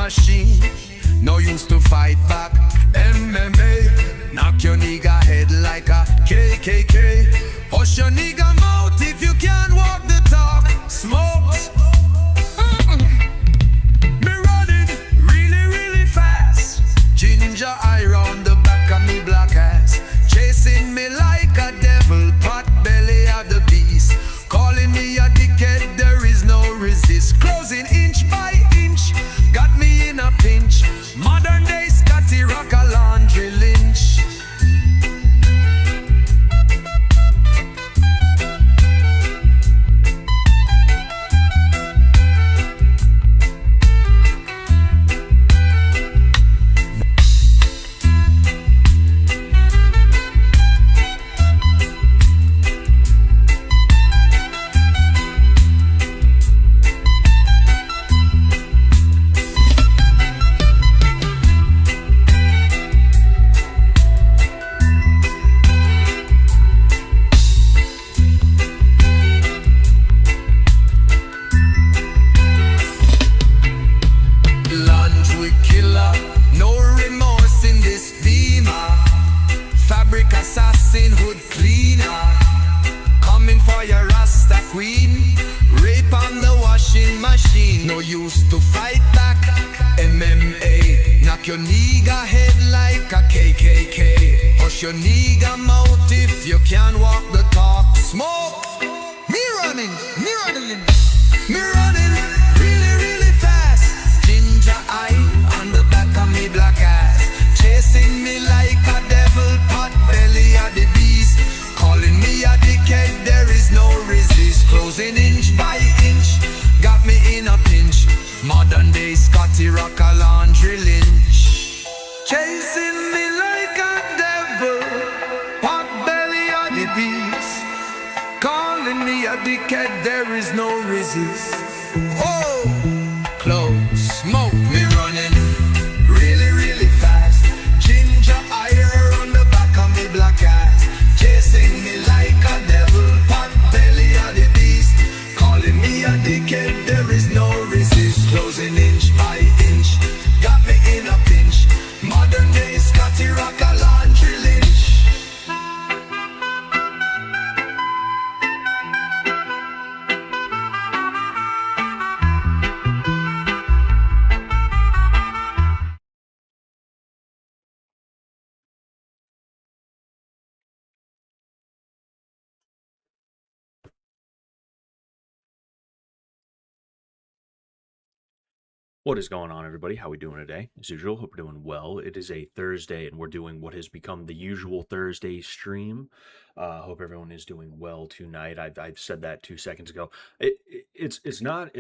machine. No use to fight back. MMA, knock your nigga head like a KKK. Hush your nigga mouth if you can't walk the talk. Smokes. Me running really, really fast. Ginger eye round the back of me black ass. Chasing me like a devil, pot belly of the beast. Calling me a dickhead, there is no resist. Closing inch by inch, got me in a pinch. Modern day Scotty Rock a laundry lynch. Assassin, hood cleaner, coming for your Rasta queen. Rape on the washing machine. No use to fight back. MMA, knock your nigga head like a KKK. Hush your nigga mouth if you can't walk the talk. Smoke. Me running, me running, me running really, really fast. Ginger eye on the back of me black ass. Chasing me like a devil, pot belly of the beast. Calling me a dickhead, there is no resist. Closing inch by inch, got me in a pinch. Modern day Scotty Rock a laundry lynch. Chasing me like a devil, pot belly of the beast. Calling me a dickhead, there is no resist. Oh, close, smoke, me running really, really fast. Ginger eye on the back of me black ass. Chasing me like a devil, pot belly of the beast. Calling me a dickhead, there is no resist. Closing inch by inch, got me in a pinch. Modern day Scotty Rock a laundry lynch. What is going on, everybody? How we doing today? As usual, hope you're doing well. It is a Thursday, and we're doing what has become the usual Thursday stream. Hope everyone is doing well tonight. I've said that 2 seconds ago. It's not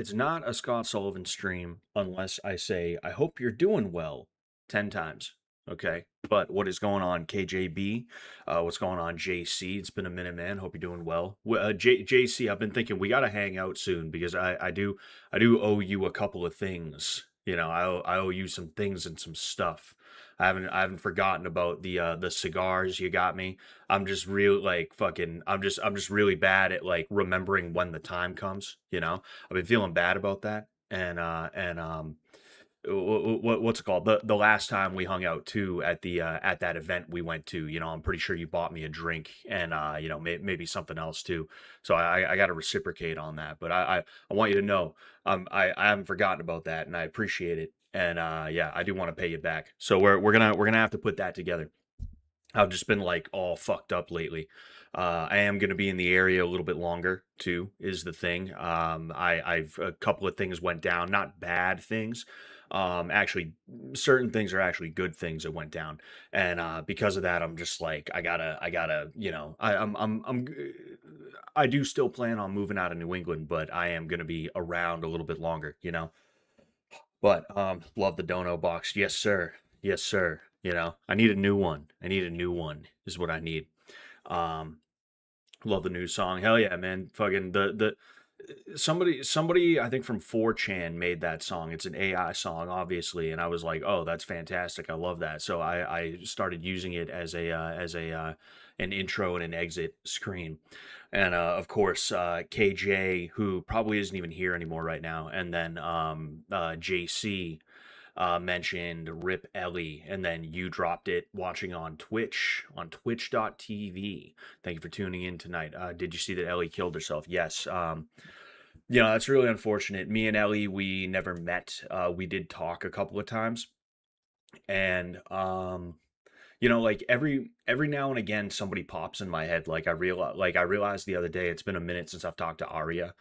a Scott Sullivan stream unless I say I hope you're doing well 10 times. Okay, but what is going on, KJB? What's going on, JC? It's been a minute, man. Hope you're doing well. JC, I've been thinking we gotta hang out soon because I do owe you a couple of things. You know, I owe you some things and some stuff. I haven't forgotten about the cigars you got me. I'm just real like fucking. I'm just really bad at like remembering when the time comes. You know, I've been feeling bad about that, and what's it called, the last time we hung out too at the at that event we went to, you know, I'm pretty sure you bought me a drink and you know, maybe something else too, so I got to reciprocate on that, but I want you to know I haven't forgotten about that and I appreciate it, and yeah, I do want to pay you back, so we're gonna have to put that together. I've just been like all fucked up lately. I am going to be in the area a little bit longer too, is the thing. I've a couple of things went down, not bad things. Actually, certain things are actually good things that went down, and because of that, I'm just like I gotta, you know, I do still plan on moving out of New England, but I am going to be around a little bit longer, you know. But love the dono box, yes sir, yes sir. You know, I need a new one. I need a new one is what I need. Um, Love the new song. Hell yeah, man. Fucking the somebody I think from 4chan made that song. It's an AI song, obviously, and I was like, oh, that's fantastic. I love that. So I started using it as a an intro and an exit screen. And of course, KJ, who probably isn't even here anymore right now, and then JC, mentioned Rip Ellie, and then you dropped it watching on Twitch, on twitch.tv. Thank you for tuning in tonight. Did you see that Ellie killed herself? Yes. That's really unfortunate. Me and Ellie, we never met. We did talk a couple of times, and like every now and again, somebody pops in my head. Like I realized the other day, it's been a minute since I've talked to Arya.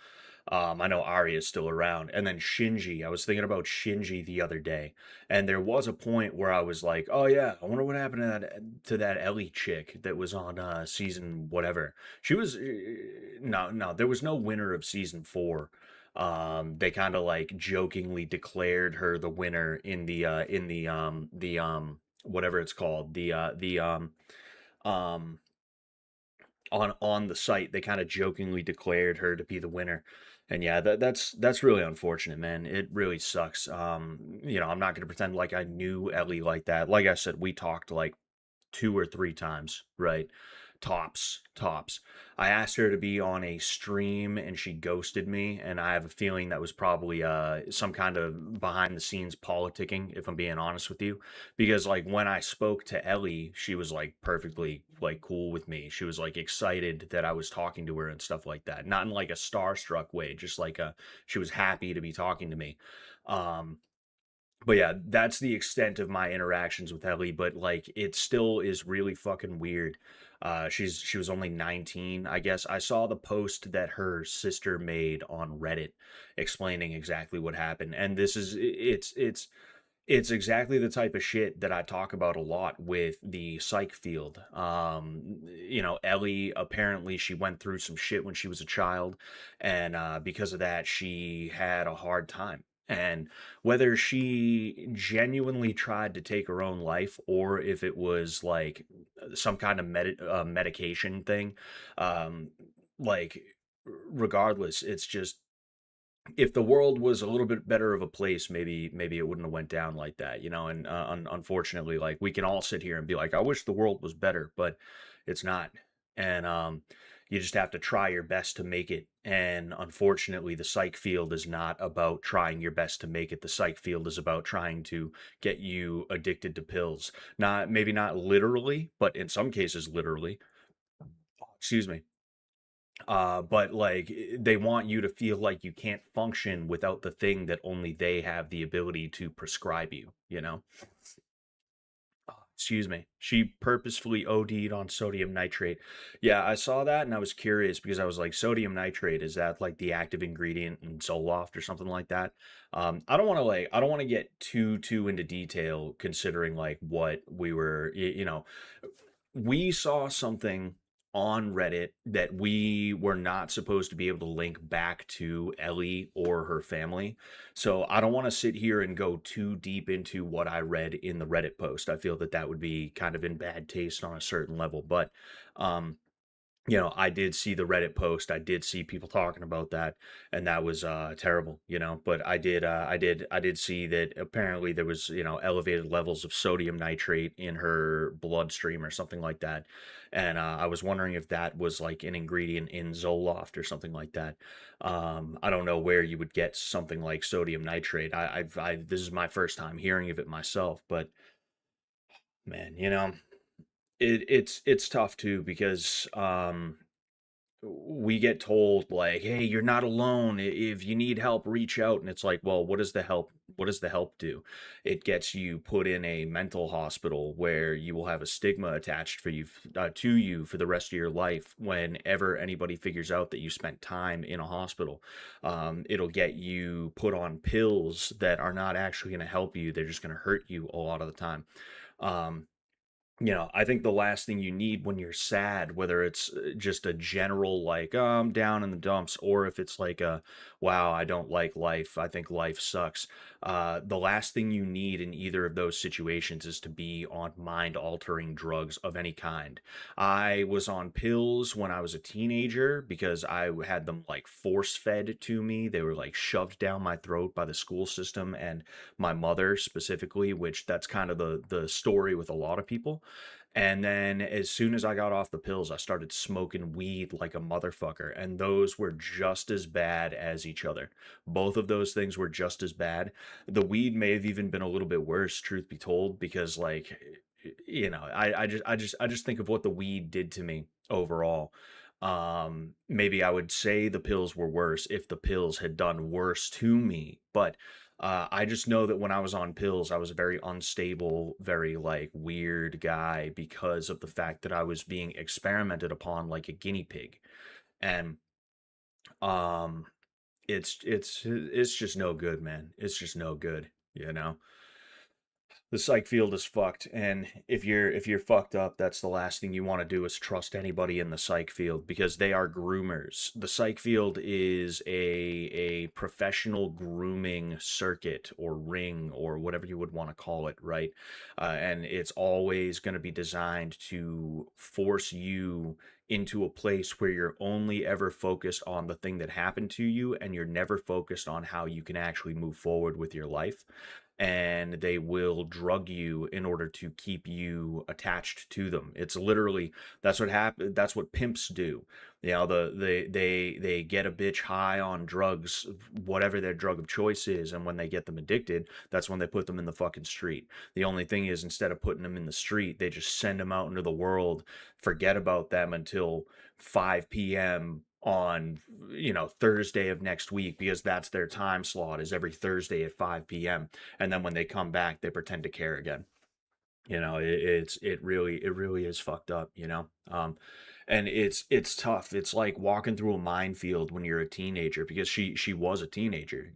I know Arya is still around, and then Shinji. I was thinking about Shinji the other day, and there was a point where I was like, "Oh yeah, I wonder what happened to that Ellie chick that was on season whatever." She was no, there was no winner of season 4. They kind of like jokingly declared her the winner in the whatever it's called, the um on the site. They kind of jokingly declared her to be the winner. And yeah, that's really unfortunate, man. It really sucks. I'm not going to pretend like I knew Ellie like that. Like I said, we talked like 2 or 3 times, right? Tops. I asked her to be on a stream and she ghosted me, and I have a feeling that was probably some kind of behind the scenes politicking, if I'm being honest with you. Because like when I spoke to Ellie, she was like perfectly like cool with me. She was like excited that I was talking to her and stuff like that. Not in like a starstruck way, just like she was happy to be talking to me. Um but yeah, that's the extent of my interactions with Ellie, but like it still is really fucking weird. She was only 19, I guess. I saw the post that her sister made on Reddit explaining exactly what happened. And it's exactly the type of shit that I talk about a lot with the psych field. Ellie, apparently she went through some shit when she was a child, and because of that, she had a hard time. And whether she genuinely tried to take her own life or if it was like some kind of medication thing, um, like regardless, it's just if the world was a little bit better of a place, maybe it wouldn't have went down like that, And unfortunately, like we can all sit here and be like, I wish the world was better, but it's not. And you just have to try your best to make it. And unfortunately, the psych field is not about trying your best to make it. The psych field is about trying to get you addicted to pills. Not maybe not literally, but in some cases, literally. Excuse me. But like they want you to feel like you can't function without the thing that only they have the ability to prescribe you. Excuse me. She purposefully OD'd on sodium nitrate. Yeah, I saw that and I was curious because I was like, sodium nitrate, is that like the active ingredient in Zoloft or something like that? I don't want to get too into detail considering like what we were, we saw something on Reddit that we were not supposed to be able to link back to Ellie or her family. So I don't want to sit here and go too deep into what I read in the Reddit post. I feel that that would be kind of in bad taste on a certain level. But um, I did see the Reddit post. I did see people talking about that, and that was terrible, But I did see that apparently there was, elevated levels of sodium nitrate in her bloodstream or something like that. And I was wondering if that was like an ingredient in Zoloft or something like that. I don't know where you would get something like sodium nitrate. This is my first time hearing of it myself, but man, it's tough too because we get told like, hey, you're not alone. If you need help, reach out. And it's like, well, what does the help do? It gets you put in a mental hospital where you will have a stigma attached to you for the rest of your life whenever anybody figures out that you spent time in a hospital. It'll get you put on pills that are not actually going to help you. They're just going to hurt you a lot of the time. Um, I think the last thing you need when you're sad, whether it's just a general like, oh, I'm down in the dumps, or if it's like wow, I don't like life, I think life sucks. The last thing you need in either of those situations is to be on mind-altering drugs of any kind. I was on pills when I was a teenager because I had them like force-fed to me. They were like shoved down my throat by the school system and my mother specifically, which that's kind of the story with a lot of people. And then as soon as I got off the pills, I started smoking weed like a motherfucker. And those were just as bad as each other. Both of those things were just as bad. The weed may have even been a little bit worse, truth be told, because like, I just think of what the weed did to me overall. Maybe I would say the pills were worse if the pills had done worse to me, but I just know that when I was on pills, I was a very unstable, very like weird guy because of the fact that I was being experimented upon like a guinea pig. And um it's just no good, man. It's just no good, you know. The psych field is fucked, and if you're fucked up, that's the last thing you want to do is trust anybody in the psych field because they are groomers. The psych field is a professional grooming circuit or ring or whatever you would want to call it, right? And it's always going to be designed to force you into a place where you're only ever focused on the thing that happened to you and you're never focused on how you can actually move forward with your life, and they will drug you in order to keep you attached to them. It's literally that's what happen. That's what pimps do. You know, they get a bitch high on drugs, whatever their drug of choice is, and when they get them addicted, that's when they put them in the fucking street. The only thing is, instead of putting them in the street, they just send them out into the world, forget about them until 5 p.m. on Thursday of next week because that's their time slot is every Thursday at 5 p.m. And then when they come back they pretend to care again. It really is fucked up, and it's tough. It's like walking through a minefield when you're a teenager because she was a teenager,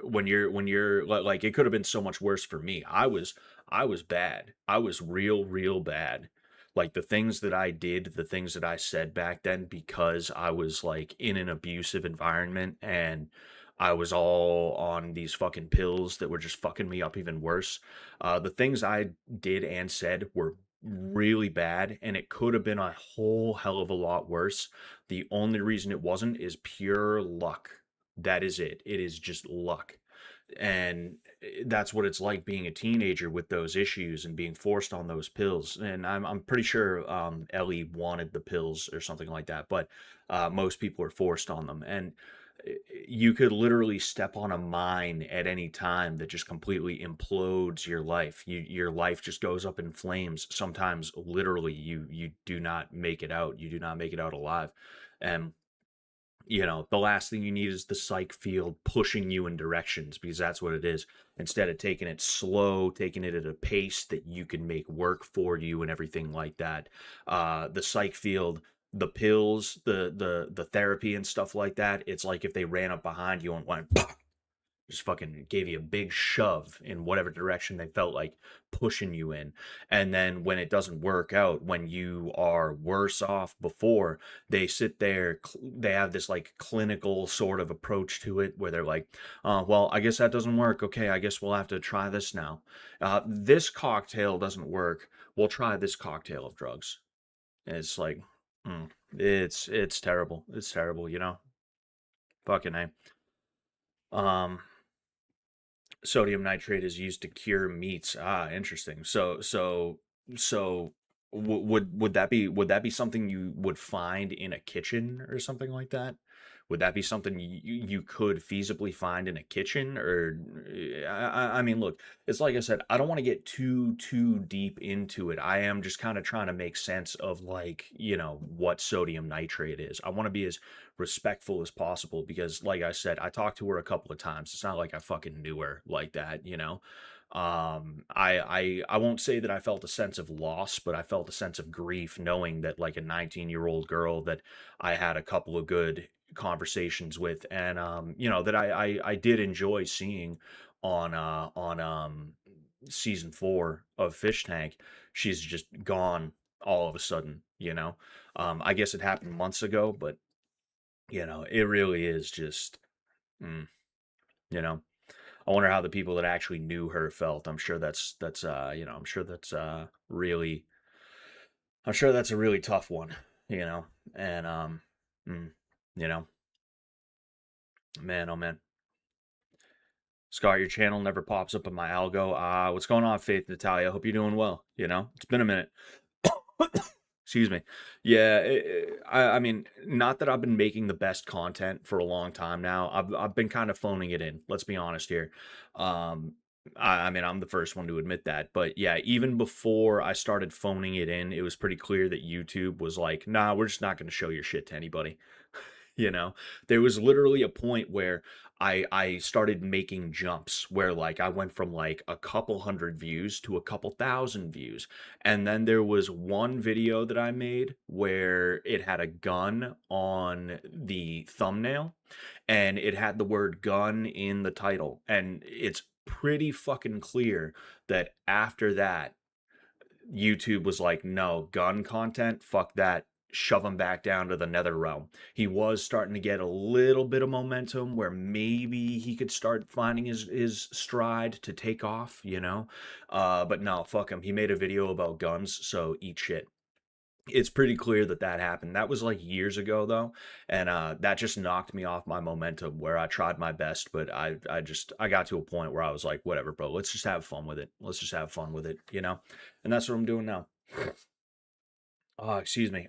when you're like it could have been so much worse for me. I was bad. I was real bad. Like the things that I did, the things that I said back then, because I was like in an abusive environment and I was all on these fucking pills that were just fucking me up even worse. The things I did and said were really bad, and it could have been a whole hell of a lot worse. The only reason it wasn't is pure luck. That is it. It is just luck. And that's what it's like being a teenager with those issues and being forced on those pills. And I'm pretty sure Ellie wanted the pills or something like that, but most people are forced on them. And you could literally step on a mine at any time that just completely implodes your life. Your life just goes up in flames. Sometimes literally you do not make it out. You do not make it out alive. And the last thing you need is the psych field pushing you in directions because that's what it is. Instead of taking it slow, taking it at a pace that you can make work for you and everything like that. The psych field, the pills, the therapy and stuff like that, it's like if they ran up behind you and went just fucking gave you a big shove in whatever direction they felt like pushing you in. And then when it doesn't work out, when you are worse off before, they sit there, they have this like clinical sort of approach to it where they're like, well, I guess that doesn't work. Okay, I guess we'll have to try this now. This cocktail doesn't work. We'll try this cocktail of drugs. And it's like, it's terrible. It's terrible, Fucking A. Um, Sodium nitrate is used to cure meats. Ah, interesting. So would that be something you would find in a kitchen or something like that? Would that be something you could feasibly find in a kitchen? Or I mean, look, it's like I said, I don't want to get too deep into it. I am just kind of trying to make sense of like, what sodium nitrate is. I want to be as respectful as possible because like I said, I talked to her a couple of times. It's not like I fucking knew her like that. I won't say that I felt a sense of loss, but I felt a sense of grief knowing that like a 19-year-old girl that I had a couple of good conversations with, and that I did enjoy seeing on season 4 of Fish Tank. She's just gone all of a sudden. I guess it happened months ago, but it really is just mm, you know I wonder how the people that actually knew her felt. Really, I'm sure that's a really tough one, and mm, you know man, oh man. Scott, your channel never pops up in my algo. What's going on, Faith Natalia? Hope you're doing well. You know, it's been a minute. Excuse me. Yeah, I mean, not that I've been making the best content for a long time now. I've been kind of phoning it in. Let's be honest here. Um, I mean, I'm the first one to admit that. But yeah, even before I started phoning it in, it was pretty clear that YouTube was like, nah, we're just not going to show your shit to anybody. You know, there was literally a point where I started making jumps where like I went from like a couple hundred views to a couple thousand views. And then there was one video that I made where it had a gun on the thumbnail and it had the word gun in the title. And it's pretty fucking clear that after that, YouTube was like, no, gun content, fuck that. Shove him back down to the nether realm. He was starting to get a little bit of momentum where maybe he could start finding his stride to take off, you know? But no, fuck him. He made a video about guns, so eat shit. It's pretty clear that that happened. That was like years ago though, and that just knocked me off my momentum where I tried my best, but I got to a point where I was like, whatever, bro, let's just have fun with it. Let's just have fun with it, you know? And that's what I'm doing now. Excuse me.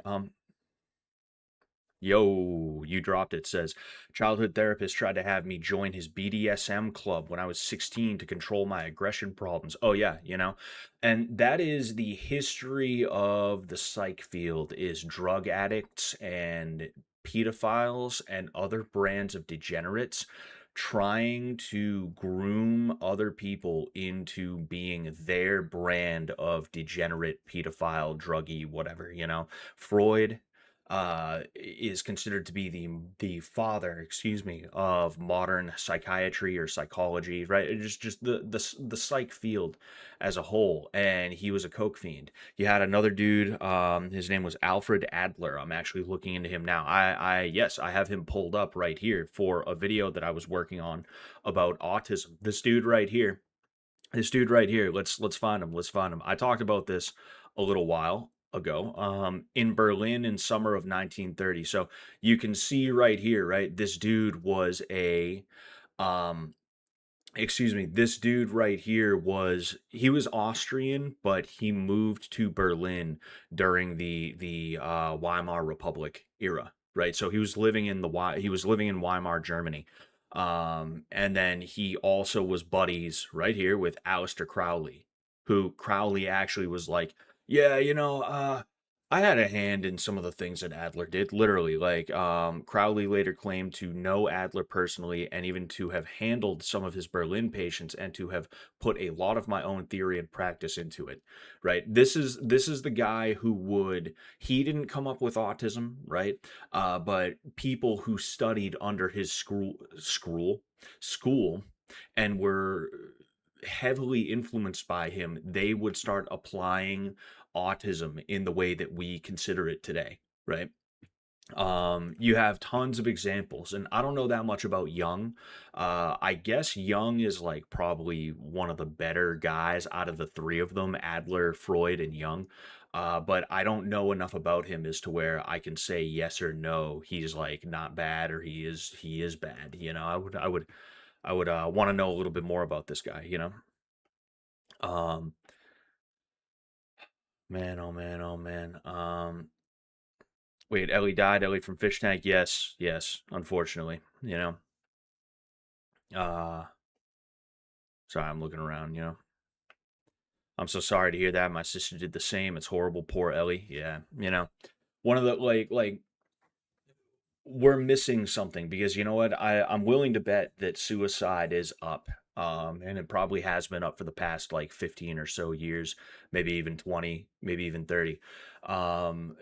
Yo, you dropped it. Says childhood therapist tried to have me join his BDSM club when I was 16 to control my aggression problems. Oh yeah, you know. And that is the history of the psych field is drug addicts and pedophiles and other brands of degenerates trying to groom other people into being their brand of degenerate pedophile druggy whatever, you know. Freud is considered to be the father, excuse me, of modern psychiatry or psychology, right? It's just the psych field as a whole. And he was a coke fiend. You had another dude, his name was Alfred Adler. I'm actually looking into him now. Yes, I have him pulled up right here for a video that I was working on about autism. This dude right here. This dude right here. Let's find him. Let's find him. I talked about this a little while ago in Berlin in summer of 1930. So you can see right here, right? This dude was a um excuse me, this dude right here he was Austrian, but he moved to Berlin during the Weimar Republic era, right? So he was living in Weimar, Germany. And then he also was buddies right here with Aleister Crowley, who Crowley actually was like, yeah, you know, I had a hand in some of the things that Adler did. Literally, like, Crowley later claimed to know Adler personally and even to have handled some of his Berlin patients and to have put a lot of my own theory and practice into it. Right? This is the guy he didn't come up with autism, right? But people who studied under his school and were heavily influenced by him, they would start applying autism in the way that we consider it today, right? You have tons of examples, and I don't know that much about Jung. I guess Jung is like probably one of the better guys out of the three of them, Adler, Freud, and Jung. But I don't know enough about him as to where I can say yes or no. He's like not bad or he is bad. You know, I would want to know a little bit more about this guy. You know, um, man, oh man, oh man. Wait, Ellie died. Ellie from Fish Tank. Yes, yes. Unfortunately, you know. Uh, sorry, I'm looking around. You know, I'm so sorry to hear that. My sister did the same. It's horrible. Poor Ellie. Yeah, you know, one of the like we're missing something because you know what? I'm willing to bet that suicide is up. And it probably has been up for the past like 15 or so years, maybe even 20, maybe even 30. Um,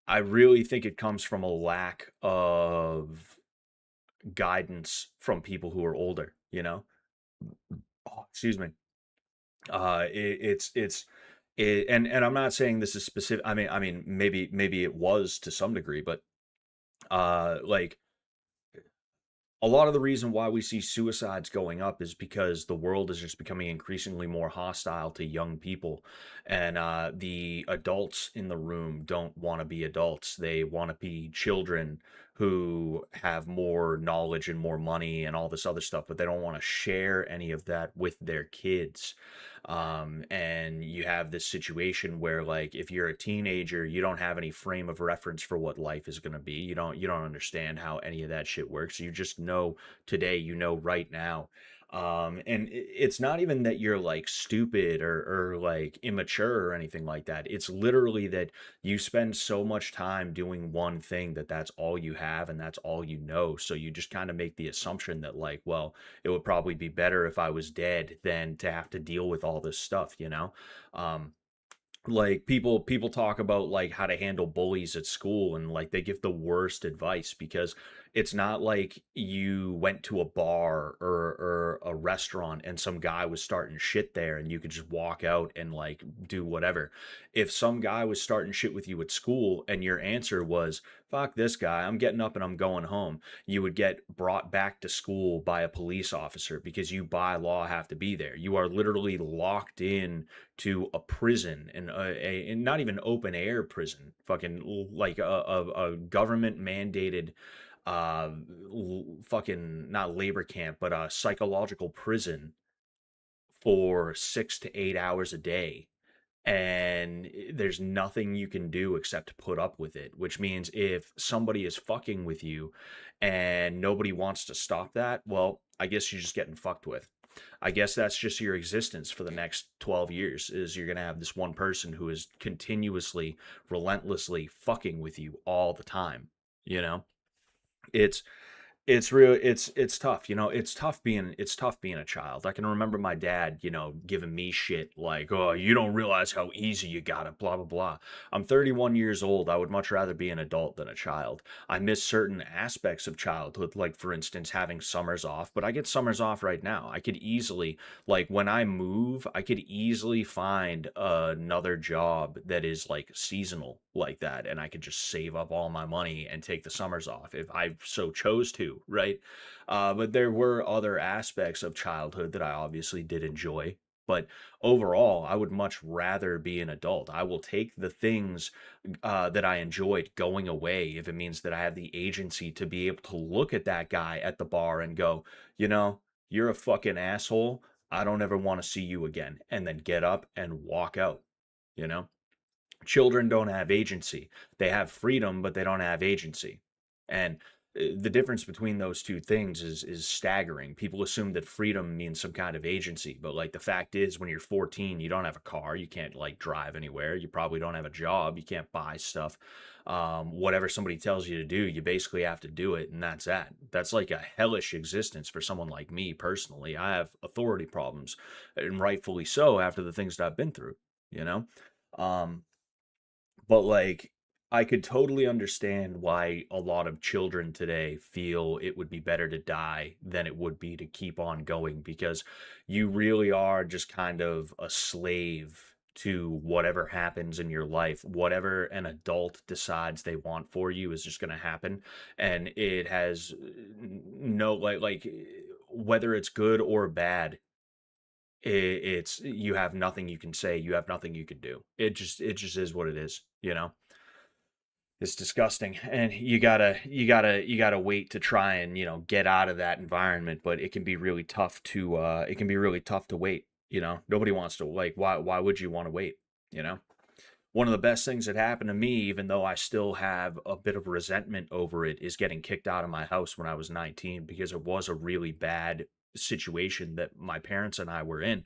I really think it comes from a lack of guidance from people who are older, you know? Oh, excuse me. And I'm not saying this is specific. I mean, maybe it was to some degree, but like a lot of the reason why we see suicides going up is because the world is just becoming increasingly more hostile to young people. And the adults in the room don't want to be adults. They want to be children who have more knowledge and more money and all this other stuff, but they don't want to share any of that with their kids. And you have this situation where, like, if you're a teenager, you don't have any frame of reference for what life is going to be. You don't understand how any of that shit works. You just know today, you know right now. And it's not even that you're like stupid or like immature or anything like that. It's literally that you spend so much time doing one thing that that's all you have and that's all you know. So you just kind of make the assumption that, like, well, it would probably be better if I was dead than to have to deal with all this stuff, you know? Um, like, people talk about like how to handle bullies at school, and like they give the worst advice because it's not like you went to a bar or a restaurant and some guy was starting shit there and you could just walk out and like do whatever. If some guy was starting shit with you at school and your answer was fuck this guy, I'm getting up and I'm going home, you would get brought back to school by a police officer because you by law have to be there. You are literally locked in to a prison, and and not even open air prison, fucking like a government mandated fucking not labor camp, but a psychological prison for 6 to 8 hours a day. And there's nothing you can do except put up with it, which means if somebody is fucking with you and nobody wants to stop that, well, I guess you're just getting fucked with. I guess that's just your existence for the next 12 years, is you're going to have this one person who is continuously, relentlessly fucking with you all the time, you know? It's it's real it's tough, you know, it's tough being a child. I can remember my dad, you know, giving me shit like, "Oh, you don't realize how easy you got it, blah blah blah." I'm 31 years old. I would much rather be an adult than a child. I miss certain aspects of childhood, like for instance having summers off, but I get summers off right now. I could easily, like when I move, I could easily find another job that is like seasonal like that, and I could just save up all my money and take the summers off if I so chose to, right? But there were other aspects of childhood that I obviously did enjoy. But overall, I would much rather be an adult. I will take the things that I enjoyed going away if it means that I have the agency to be able to look at that guy at the bar and go, you know, you're a fucking asshole. I don't ever want to see you again. And then get up and walk out, you know? Children don't have agency. They have freedom, but they don't have agency. And the difference between those two things is staggering. People assume that freedom means some kind of agency, but like the fact is when you're 14, you don't have a car, you can't like drive anywhere, you probably don't have a job, you can't buy stuff. Whatever somebody tells you to do, you basically have to do it, and that's that. That's like a hellish existence for someone like me personally. I have authority problems, and rightfully so after the things that I've been through, you know? Um, but like, I could totally understand why a lot of children today feel it would be better to die than it would be to keep on going, because you really are just kind of a slave to whatever happens in your life. Whatever an adult decides they want for you is just going to happen. And it has no, whether it's good or bad, it's, you have nothing you can say, you have nothing you can do. It just is what it is, you know? It's disgusting. And you gotta wait to try and, you know, get out of that environment, but it can be really tough to it can be really tough to wait, you know? Nobody wants to, like, why would you want to wait, you know? One of the best things that happened to me, even though I still have a bit of resentment over it, is getting kicked out of my house when I was 19, because it was a really bad situation that my parents and I were in.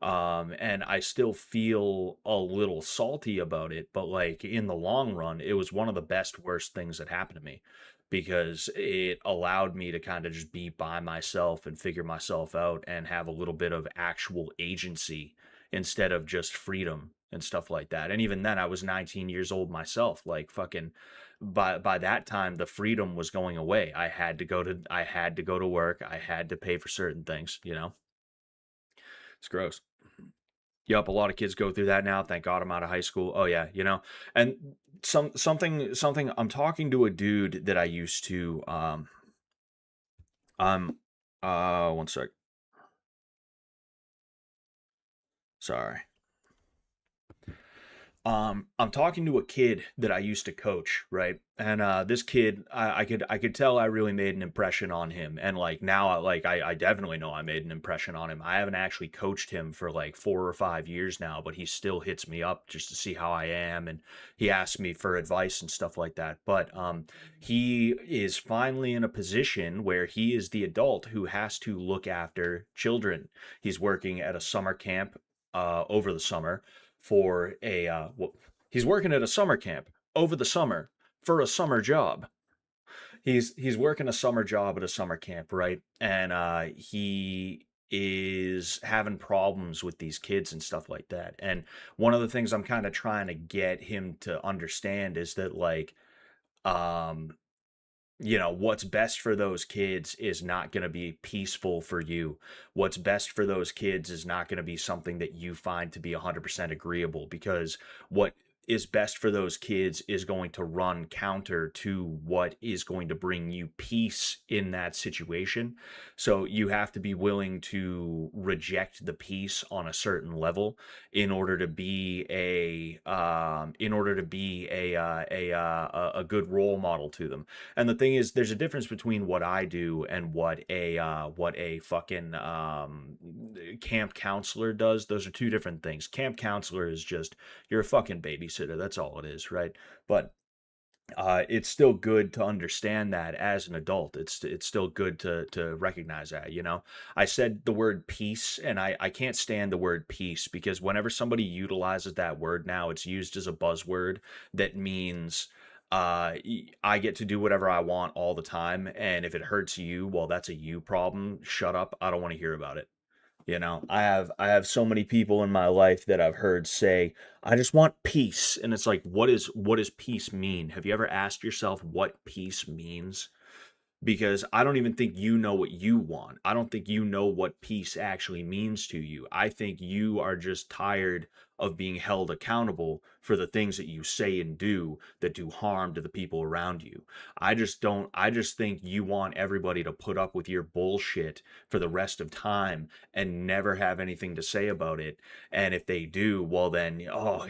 And I still feel a little salty about it, but like in the long run, it was one of the best, worst things that happened to me, because it allowed me to kind of just be by myself and figure myself out and have a little bit of actual agency instead of just freedom and stuff like that. And even then, I was 19 years old myself. Like fucking by that time, the freedom was going away. I had to go to work. I had to pay for certain things, you know? It's gross. Yep, a lot of kids go through that now. Thank God I'm out of high school. Oh yeah, you know. And something I'm talking to a dude that I used to I'm one sec. Sorry. I'm talking to a kid that I used to coach, right? And this kid, I could tell I really made an impression on him. And like now, I definitely know I made an impression on him. I haven't actually coached him for like 4 or 5 years now, but he still hits me up just to see how I am, and he asks me for advice and stuff like that. But he is finally in a position where he is the adult who has to look after children. He's working at a summer camp over the summer for a he's working at a summer camp over the summer for a summer job. He's working a summer job at a summer camp, right? And he is having problems with these kids and stuff like that. And one of the things I'm kind of trying to get him to understand is that like um what's best for those kids is not going to be peaceful for you. What's best for those kids is not going to be something that you find to be 100% agreeable, because what is best for those kids is going to run counter to what is going to bring you peace in that situation. So you have to be willing to reject the peace on a certain level in order to be a good role model to them. And the thing is, there's a difference between what I do and what a fucking camp counselor does. Those are two different things. Camp counselor is just, you're a fucking babysitter. That's all it is, right? But it's still good to understand that as an adult. It's still good to recognize that, you know. I said the word peace, and I can't stand the word peace, because whenever somebody utilizes that word now, it's used as a buzzword that means I get to do whatever I want all the time, and if it hurts you, well, that's a you problem. Shut up. I don't want to hear about it. You know, I have so many people in my life that I've heard say, "I just want peace." And it's like, what does peace mean? Have you ever asked yourself what peace means? Because I don't even think you know what you want. I don't think you know what peace actually means to you. I think you are just tired of being held accountable for the things that you say and do that do harm to the people around you. I just think you want everybody to put up with your bullshit for the rest of time and never have anything to say about it. And if they do, well then, oh,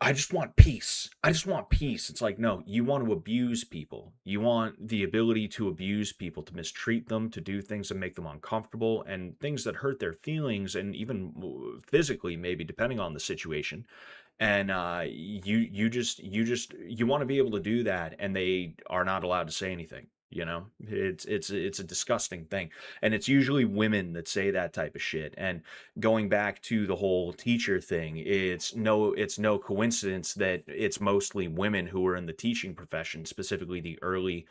I just want peace. I just want peace. It's like, no, you want to abuse people. You want the ability to abuse people, to mistreat them, to do things that make them uncomfortable, and things that hurt their feelings, and even physically, maybe depending on the situation. And you want to be able to do that, and they are not allowed to say anything. You know, it's a disgusting thing, and it's usually women that say that type of shit. And going back to the whole teacher thing, it's no coincidence that it's mostly women who are in the teaching profession, specifically the early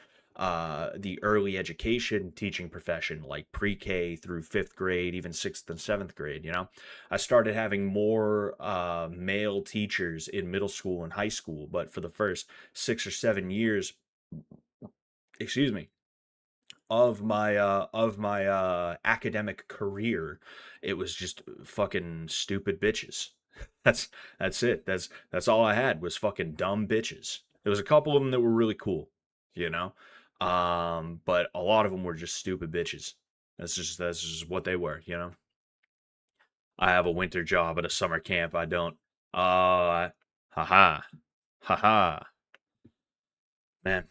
education teaching profession, like pre-K through 5th grade, even 6th and 7th grade. You know, I started having more male teachers in middle school and high school, but for the first 6 or 7 years, excuse me, of my academic career, it was just fucking stupid bitches. That's that's it. That's all I had, was fucking dumb bitches. There was a couple of them that were really cool, you know. But a lot of them were just stupid bitches. That's just what they were, you know. I have a winter job at a summer camp. I don't. Haha, haha. Man.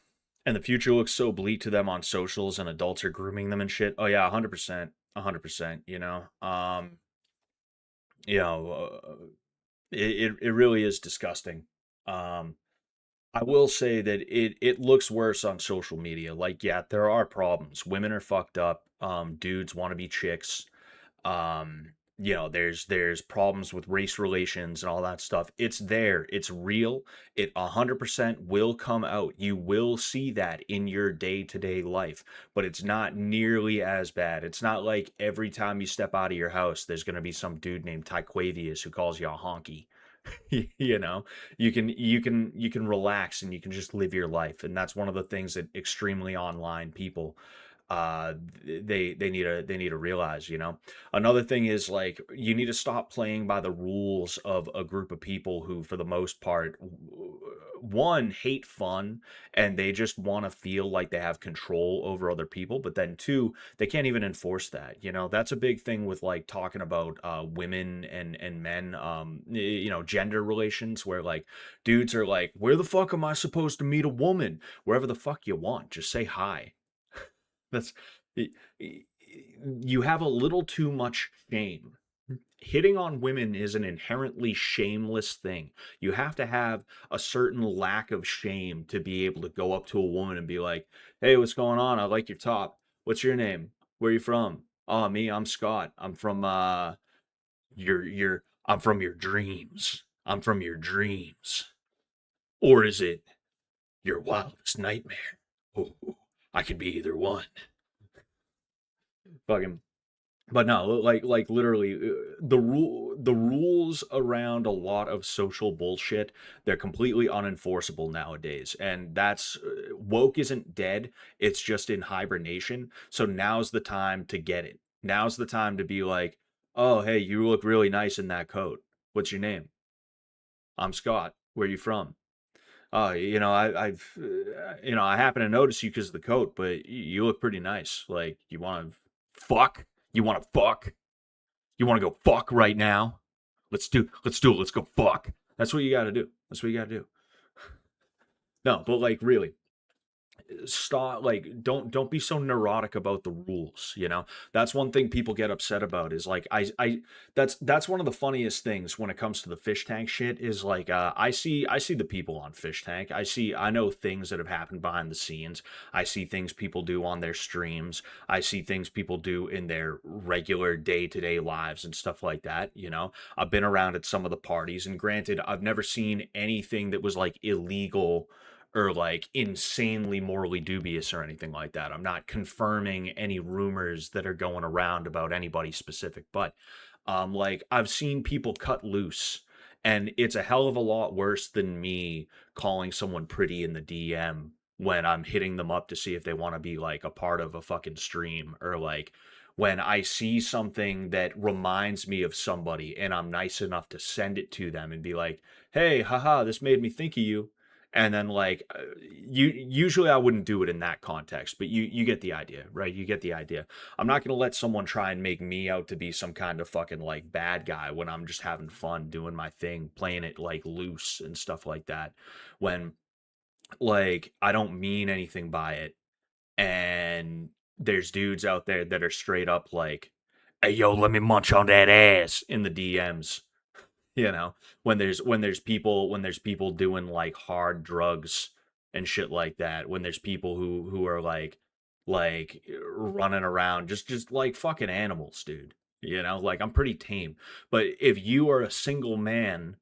And the future looks so bleak to them on socials, and adults are grooming them and shit. Oh yeah, 100%. 100%, you know. You know, it really is disgusting. Um I will say that it looks worse on social media. Like, yeah, there are problems. Women are fucked up. Dudes want to be chicks. There's problems with race relations and all that stuff. It's there. It's real. It 100% will come out. You will see that in your day-to-day life, but it's not nearly as bad. It's not like every time you step out of your house, there's going to be some dude named Tyquavius who calls you a honky. You know, you can relax and you can just live your life. And that's one of the things that extremely online people they need to realize, you know. Another thing is, like, you need to stop playing by the rules of a group of people who, for the most part, one, hate fun, and they just want to feel like they have control over other people, but then two, they can't even enforce that. That's a big thing with like talking about women and men, gender relations, where like dudes are like, where the fuck am I supposed to meet a woman? Wherever the fuck you want, just say hi. That's you have a little too much shame. Hitting on women is an inherently shameless thing. You have to have a certain lack of shame to be able to go up to a woman and be like, "Hey, what's going on? I like your top. What's your name? Where are you from?" "Oh, me, I'm Scott. I'm from I'm from your dreams. I'm from your dreams." Or is it your wildest nightmare? Oh, I could be either one. Fucking But no, like literally, the rules around a lot of social bullshit, they're completely unenforceable nowadays, and that's woke isn't dead, it's just in hibernation. So now's the time to get it. Now's the time to be like, "Oh, hey, you look really nice in that coat. What's your name?" "I'm Scott. Where you from?" "Oh, I happen to notice you because of the coat, but you look pretty nice. Like, you want to fuck? You want to fuck? You want to go fuck right now? Let's do it. Let's go fuck." That's what you got to do. That's what you got to do. No, but like really, stop. Like, don't be so neurotic about the rules. That's one thing people get upset about is like I that's one of the funniest things when it comes to the fish tank shit is like I see the people on fish tank. I know things that have happened behind the scenes. I see things people do on their streams. I see things people do in their regular day-to-day lives and stuff like that. I've been around at some of the parties, and granted, I've never seen anything that was like illegal or like insanely morally dubious or anything like that. I'm not confirming any rumors that are going around about anybody specific, but like I've seen people cut loose, and it's a hell of a lot worse than me calling someone pretty in the DM when I'm hitting them up to see if they want to be like a part of a fucking stream, or like when I see something that reminds me of somebody and I'm nice enough to send it to them and be like, "Hey, haha, this made me think of you." And then like usually I wouldn't do it in that context, but you get the idea, right? You get the idea. I'm not going to let someone try and make me out to be some kind of fucking like bad guy when I'm just having fun doing my thing, playing it like loose and stuff like that, when like I don't mean anything by it. And there's dudes out there that are straight up like, "Hey, yo, let me munch on that ass" in the DMs. When there's people doing like hard drugs and shit like that, when there's people who are like running around just like fucking animals, dude. Like I'm pretty tame. But if you are a single man,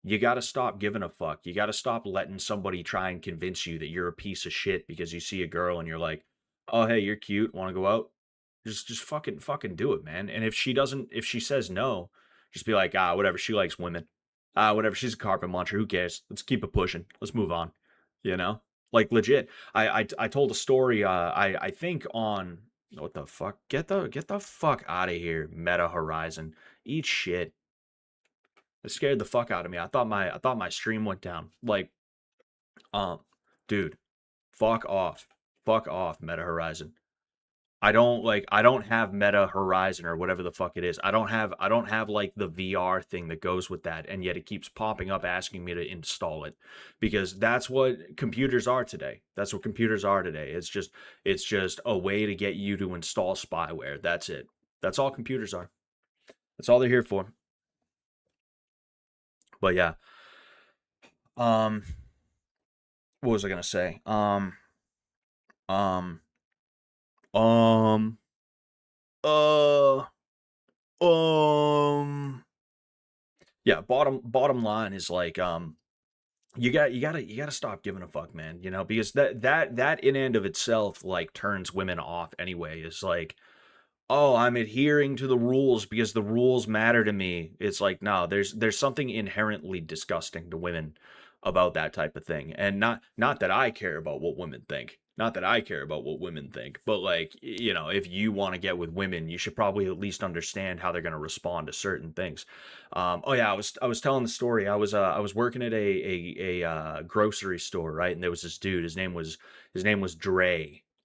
you got to stop giving a fuck. You got to stop letting somebody try and convince you that you're a piece of shit because you see a girl and you're like, "Oh, hey, you're cute. Want to go out?" Just fucking do it, man. And if she says no, just be like, "Ah, whatever. She likes women. Ah, whatever. She's a carpet muncher. Who cares? Let's keep it pushing. Let's move on." Like legit. I told a story. I think on what the fuck? Get the fuck out of here, Meta Horizon. Eat shit. It scared the fuck out of me. I thought my stream went down. Like, um, dude, fuck off. Fuck off, Meta Horizon. I don't have Meta Horizon or whatever the fuck it is. I don't have like the VR thing that goes with that, and yet it keeps popping up asking me to install it, because that's what computers are today. That's what computers are today. It's just a way to get you to install spyware. That's it. That's all computers are. That's all they're here for. But yeah. Um what was I gonna say? Um um uh um yeah, bottom line is like you gotta stop giving a fuck, man, because that in and of itself like turns women off anyway. It's like, "Oh, I'm adhering to the rules because the rules matter to me." It's like, no, there's something inherently disgusting to women about that type of thing. And not that I care about what women think. Not that I care about what women think, but like, if you want to get with women, you should probably at least understand how they're going to respond to certain things. Oh yeah, I was telling the story. I was working at a grocery store, right? And there was this dude. His name was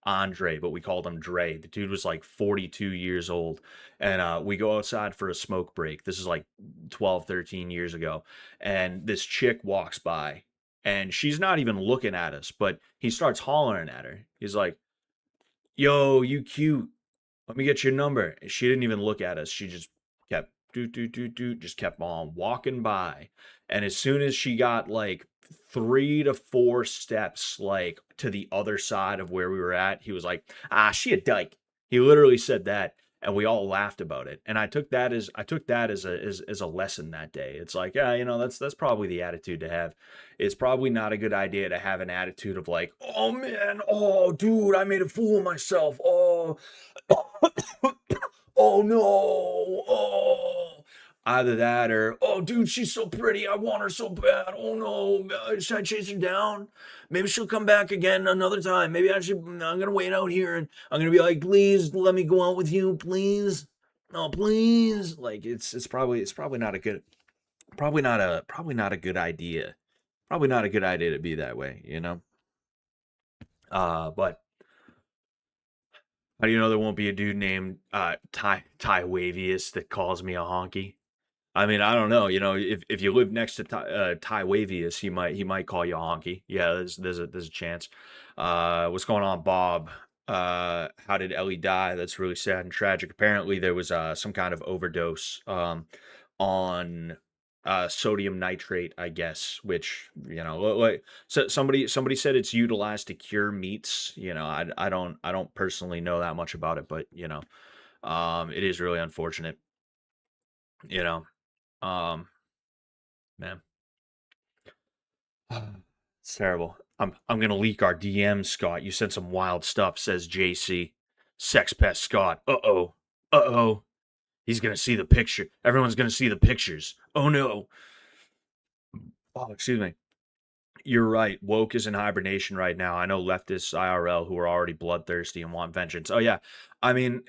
Andre, but we called him Dre. The dude was like 42 years old, and we go outside for a smoke break. This is like 12, 13 years ago, and this chick walks by, and she's not even looking at us, but he starts hollering at her. He's like, "Yo, you cute. Let me get your number." And she didn't even look at us. She just kept just kept on walking by. And as soon as she got like 3 to 4 steps like to the other side of where we were at, he was like, "Ah, she a dyke." He literally said that, and we all laughed about it. And I took that as a lesson that day. It's like, yeah, that's probably the attitude to have. It's probably not a good idea to have an attitude of like, "Oh man, oh dude, I made a fool of myself. Oh, oh no, oh." Either that or, "Oh, dude, she's so pretty. I want her so bad. Oh no, should I chase her down? Maybe she'll come back again another time. Maybe I'm gonna wait out here and I'm gonna be like, please let me go out with you, please. No, please." Like it's probably not a good, probably not a good idea. Probably not a good idea to be that way. But how do you know there won't be a dude named Ty Wavius that calls me a honky? I mean, I don't know. If you live next to Ty Wavius, he might call you a honky. Yeah, there's a chance. What's going on, Bob? How did Ellie die? That's really sad and tragic. Apparently, there was some kind of overdose on sodium nitrate, I guess. Which like, so somebody said it's utilized to cure meats. I don't personally know that much about it, but it is really unfortunate. You know. Um, Man, it's terrible. I'm gonna leak our DM, Scott. You said some wild stuff, says JC. Sex pest Scott. Uh-oh. Uh-oh. He's gonna see the picture. Everyone's gonna see the pictures. Oh no. Oh, excuse me. You're right. Woke is in hibernation right now. I know leftists IRL who are already bloodthirsty and want vengeance. Oh yeah. I mean,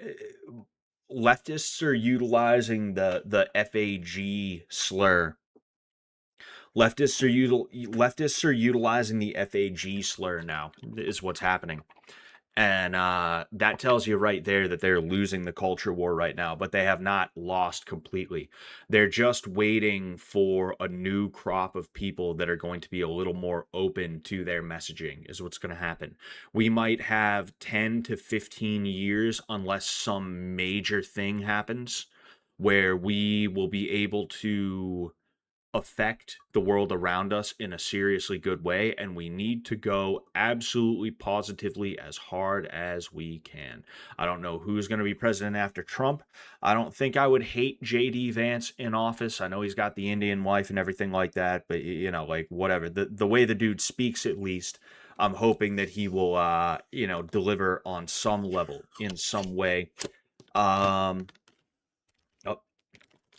leftists are utilizing the FAG slur. Leftists are utilizing the FAG slur now, is what's happening. And that tells you right there that they're losing the culture war right now, but they have not lost completely. They're just waiting for a new crop of people that are going to be a little more open to their messaging, is what's going to happen. We might have 10 to 15 years, unless some major thing happens, where we will be able to affect the world around us in a seriously good way, and we need to go absolutely positively as hard as we can. I don't know who's going to be president after Trump. I don't think I would hate JD Vance in office. I know he's got the Indian wife and everything like that, but like whatever. The way the dude speaks, at least, I'm hoping that he will deliver on some level in some way. Um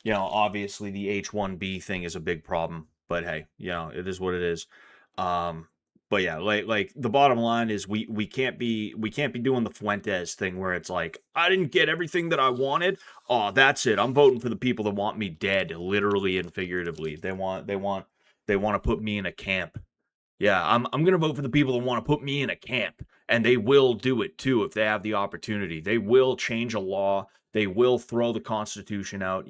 Obviously the H-1B thing is a big problem, but hey, it is what it is. Um, but yeah, like the bottom line is we can't be doing the Fuentes thing where it's like, I didn't get everything that I wanted. Oh, that's it. I'm voting for the people that want me dead, literally and figuratively. They want to put me in a camp. Yeah, I'm gonna vote for the people that want to put me in a camp, and they will do it too if they have the opportunity. They will change a law. They will throw the Constitution out.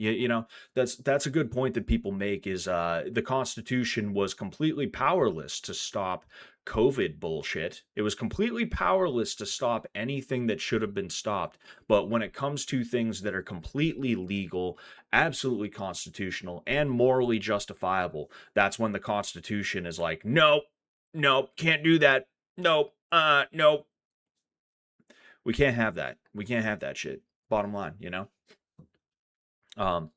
That's a good point that people make. Is the Constitution was completely powerless to stop COVID bullshit. It was completely powerless to stop anything that should have been stopped. But when it comes to things that are completely legal, absolutely constitutional, and morally justifiable, that's when the Constitution is like, no, nope, can't do that. Nope. Nope. We can't have that. We can't have that shit. Bottom line. Um,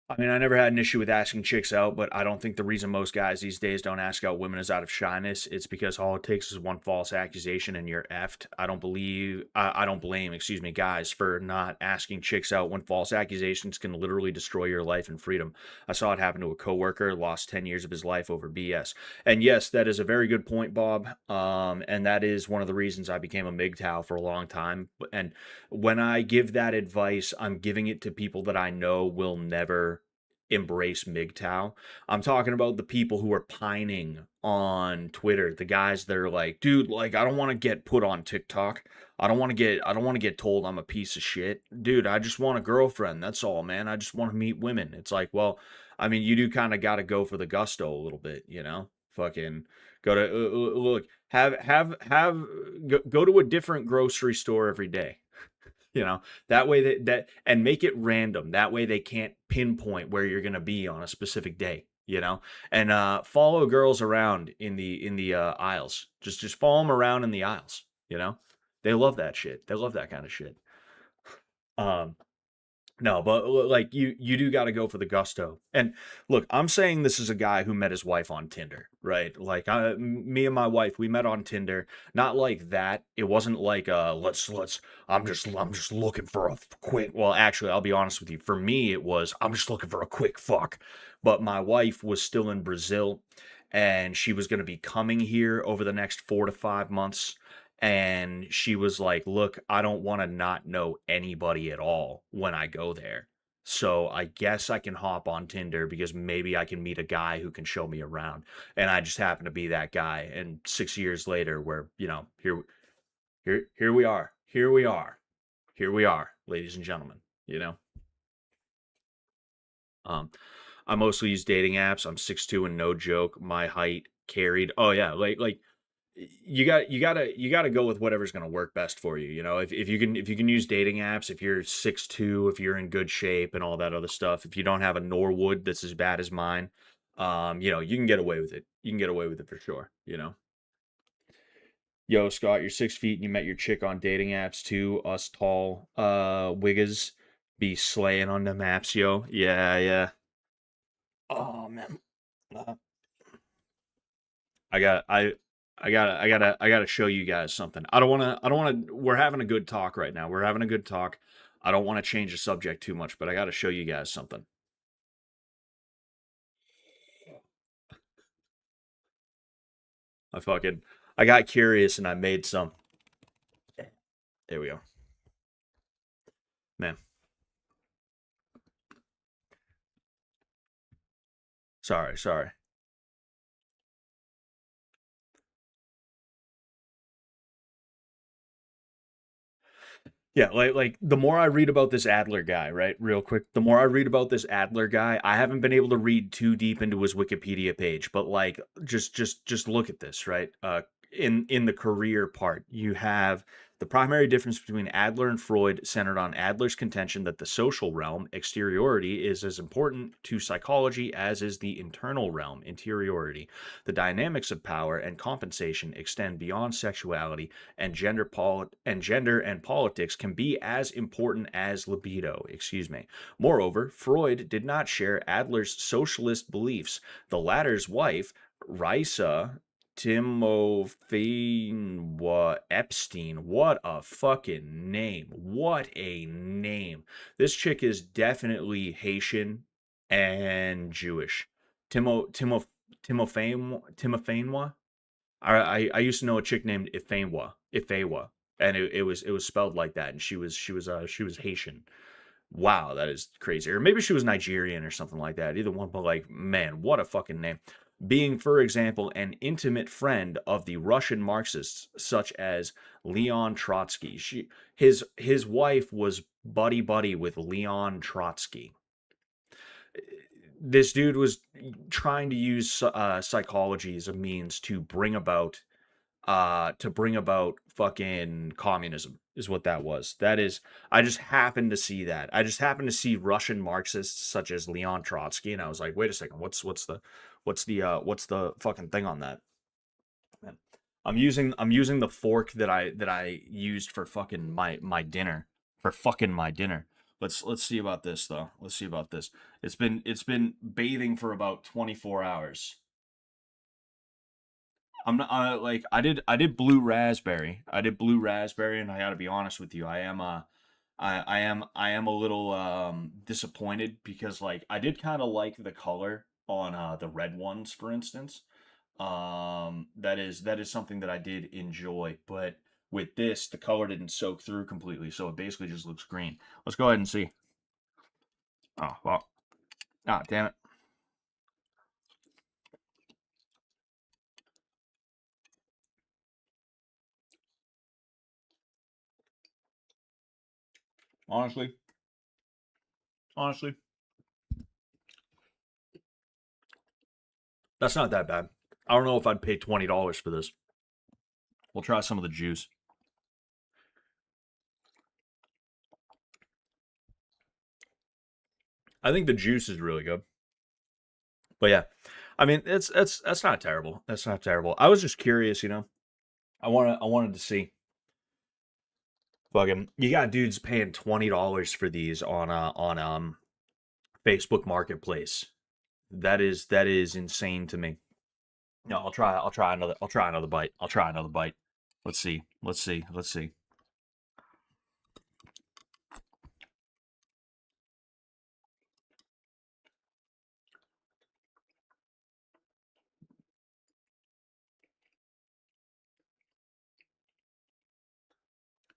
I mean, I never had an issue with asking chicks out, but I don't think the reason most guys these days don't ask out women is out of shyness. It's because all it takes is one false accusation and you're effed. I don't blame, excuse me, guys for not asking chicks out when false accusations can literally destroy your life and freedom. I saw it happen to a coworker, lost 10 years of his life over BS. And yes, that is a very good point, Bob. And that is one of the reasons I became a MGTOW for a long time. And when I give that advice, I'm giving it to people that I know will never embrace MGTOW. I'm talking about the people who are pining on Twitter, the guys that are like, dude, like I don't want to get put on TikTok. I don't want to get told I'm a piece of shit. Dude, I just want a girlfriend. That's all, man. I just want to meet women. It's like, well, I mean, you do kind of got to go for the gusto a little bit, you know? Fucking go to look, go to a different grocery store every day. You know, that way that and make it random. That way they can't pinpoint where you're gonna be on a specific day. You know, and follow girls around in the aisles. Just follow them around in the aisles. You know, they love that shit. They love that kind of shit. Um, no, but like you do got to go for the gusto. And look, I'm saying this is a guy who met his wife on Tinder, right? Like me and my wife, we met on Tinder. Not like that. It wasn't like let's I'm just looking for a quick. Well, actually, I'll be honest with you. For me, it was I'm just looking for a quick fuck. But my wife was still in Brazil and she was going to be coming here over the next 4 to 5 months. And she was like, look, I don't want to not know anybody at all when I go there. So I guess I can hop on Tinder because maybe I can meet a guy who can show me around. And I just happen to be that guy. And 6 years later, we're, you know, here we are. Here we are. Here we are, ladies and gentlemen, you know. Um, I mostly use dating apps. I'm 6'2" and no joke. My height carried. Oh yeah, like you gotta go with whatever's gonna work best for you. You know, if you can use dating apps, if you're 6'2", if you're in good shape and all that other stuff, if you don't have a Norwood that's as bad as mine, you know, you can get away with it. You can get away with it for sure. You know. Yo, Scott, you're 6 feet and you met your chick on dating apps too. Us tall wiggas be slaying on the maps, yo. Yeah, yeah. Oh man. Uh, I got I gotta show you guys something. I don't wanna we're having a good talk right now. We're having a good talk. I don't want to change the subject too much, but I gotta show you guys something. I fucking I got curious and I made some. There we go. Man. Sorry. Yeah, like the more I read about this Adler guy, right? Real quick, the more I read about this Adler guy, I haven't been able to read too deep into his Wikipedia page, but like just look at this, right? In the career part, you have the primary difference between Adler and Freud centered on Adler's contention that the social realm, exteriority, is as important to psychology as is the internal realm, interiority. The dynamics of power and compensation extend beyond sexuality, and gender and politics can be as important as libido. Excuse me. Moreover, Freud did not share Adler's socialist beliefs. The latter's wife, Raisa Timofeyewa Epstein. What a fucking name. What a name. This chick is definitely Haitian and Jewish. Timofeyewa? I used to know a chick named Ifewa, and it was spelled like that, and she was Haitian. Wow, that is crazy. Or maybe she was Nigerian or something like that. Either one, but like, man, what a fucking name. Being, for example, an intimate friend of the Russian Marxists such as Leon Trotsky. His wife was buddy buddy with Leon Trotsky. This dude was trying to use psychology as a means to bring about fucking communism is what that was. That is, I just happened to see that. I just happened to see Russian Marxists such as Leon Trotsky, and I was like, wait a second, what's the fucking thing on that? Man, I'm using the fork that I used for fucking my dinner for fucking my dinner. Let's see about this though. Let's see about this. It's been bathing for about 24 hours. I'm not like I did blue raspberry. I did blue raspberry, and I got to be honest with you. I am a little disappointed because like I did kind of like the color on the red ones, for instance. That is something that I did enjoy, but with this, the color didn't soak through completely, so it basically just looks green. Let's go ahead and see. Oh well, ah, damn it. Honestly, honestly, that's not that bad. I don't know if I'd pay $20 for this. We'll try some of the juice. I think the juice is really good. But yeah, I mean, that's not terrible. That's not terrible. I was just curious, you know. I wanted to see. Fucking, you got dudes paying $20 for these on Facebook Marketplace. That is insane to me. No, I'll try another bite. I'll try another bite. Let's see. Let's see. Let's see.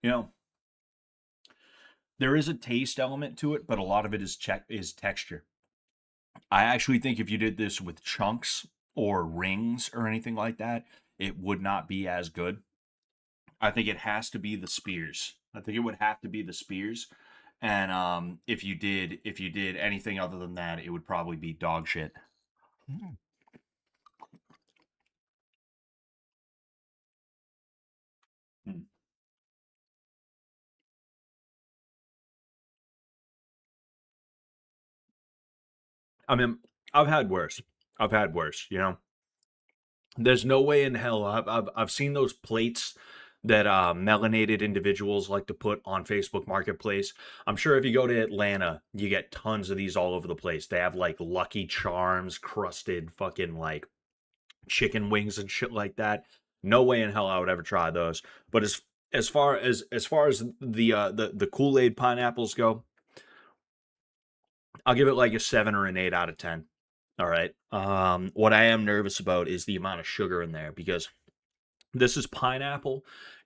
You know, there is a taste element to it, but a lot of it is texture. I actually think if you did this with chunks or rings or anything like that, it would not be as good. I think it has to be the spears. I think it would have to be the spears. And if you did anything other than that, it would probably be dog shit. Mm. Mm. I mean, I've had worse. I've had worse, you know. There's no way in hell. I've seen those plates that melanated individuals like to put on Facebook Marketplace. I'm sure if you go to Atlanta, you get tons of these all over the place. They have like Lucky Charms crusted fucking like chicken wings and shit like that. No way in hell I would ever try those. But as far as the Kool-Aid pineapples go, I'll give it like a 7 or an 8 out of 10. All right. What I am nervous about is the amount of sugar in there because this is pineapple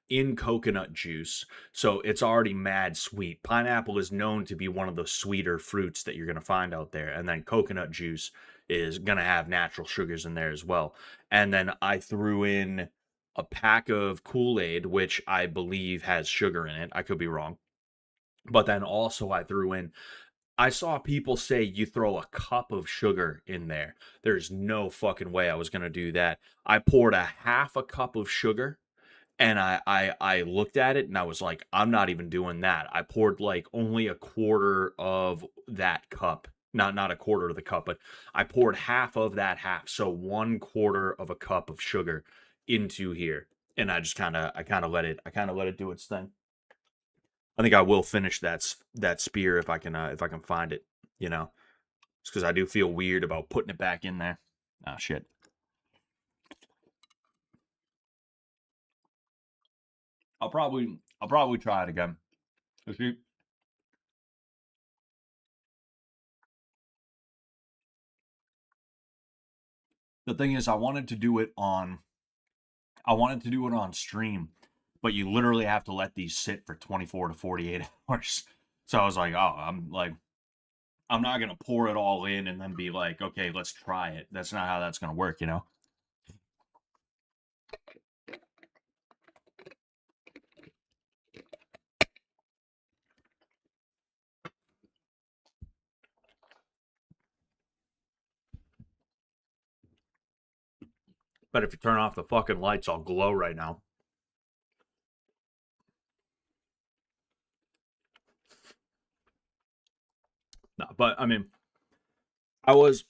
in coconut juice, so it's already mad sweet. Pineapple is known to be one of the sweeter fruits that you're going to find out there, and then coconut juice is going to have natural sugars in there as well. And then I threw in a pack of Kool-Aid, which I believe has sugar in it. I could be wrong. But then also I threw in I saw people say you throw a cup of sugar in there. There's no fucking way I was gonna do that. I poured a half a cup of sugar and I looked at it and I was like, I'm not even doing that. I poured like only a quarter of that cup. Not a quarter of the cup, but I poured half of that half. So 1/4 of a cup of sugar into here. And I kind of let it do its thing. I think I will finish that spear if I can find it. You know, just because I do feel weird about putting it back in there. Ah, shit. I'll probably try it again. See, the thing is, I wanted to do it on stream, but you literally have to let these sit for 24 to 48 hours. So I was like, oh, I'm not gonna pour it all in and then be like, okay, let's try it. That's not how that's gonna work, you know. But if you turn off the fucking lights, I'll glow right now. No, but I mean, I was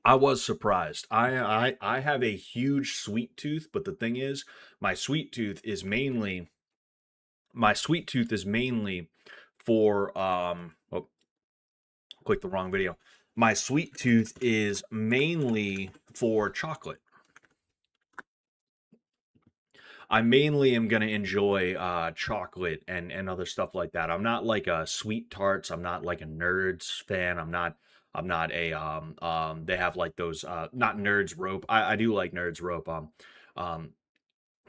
I was surprised. I have a huge sweet tooth, but the thing is, my sweet tooth is mainly my sweet tooth is mainly for oh, clicked the wrong video. My sweet tooth is mainly for chocolate. I mainly am gonna enjoy chocolate and other stuff like that. I'm not like a sweet tarts. I'm not like a Nerds fan. I'm not a they have like those not Nerds rope. I do like Nerds rope. Um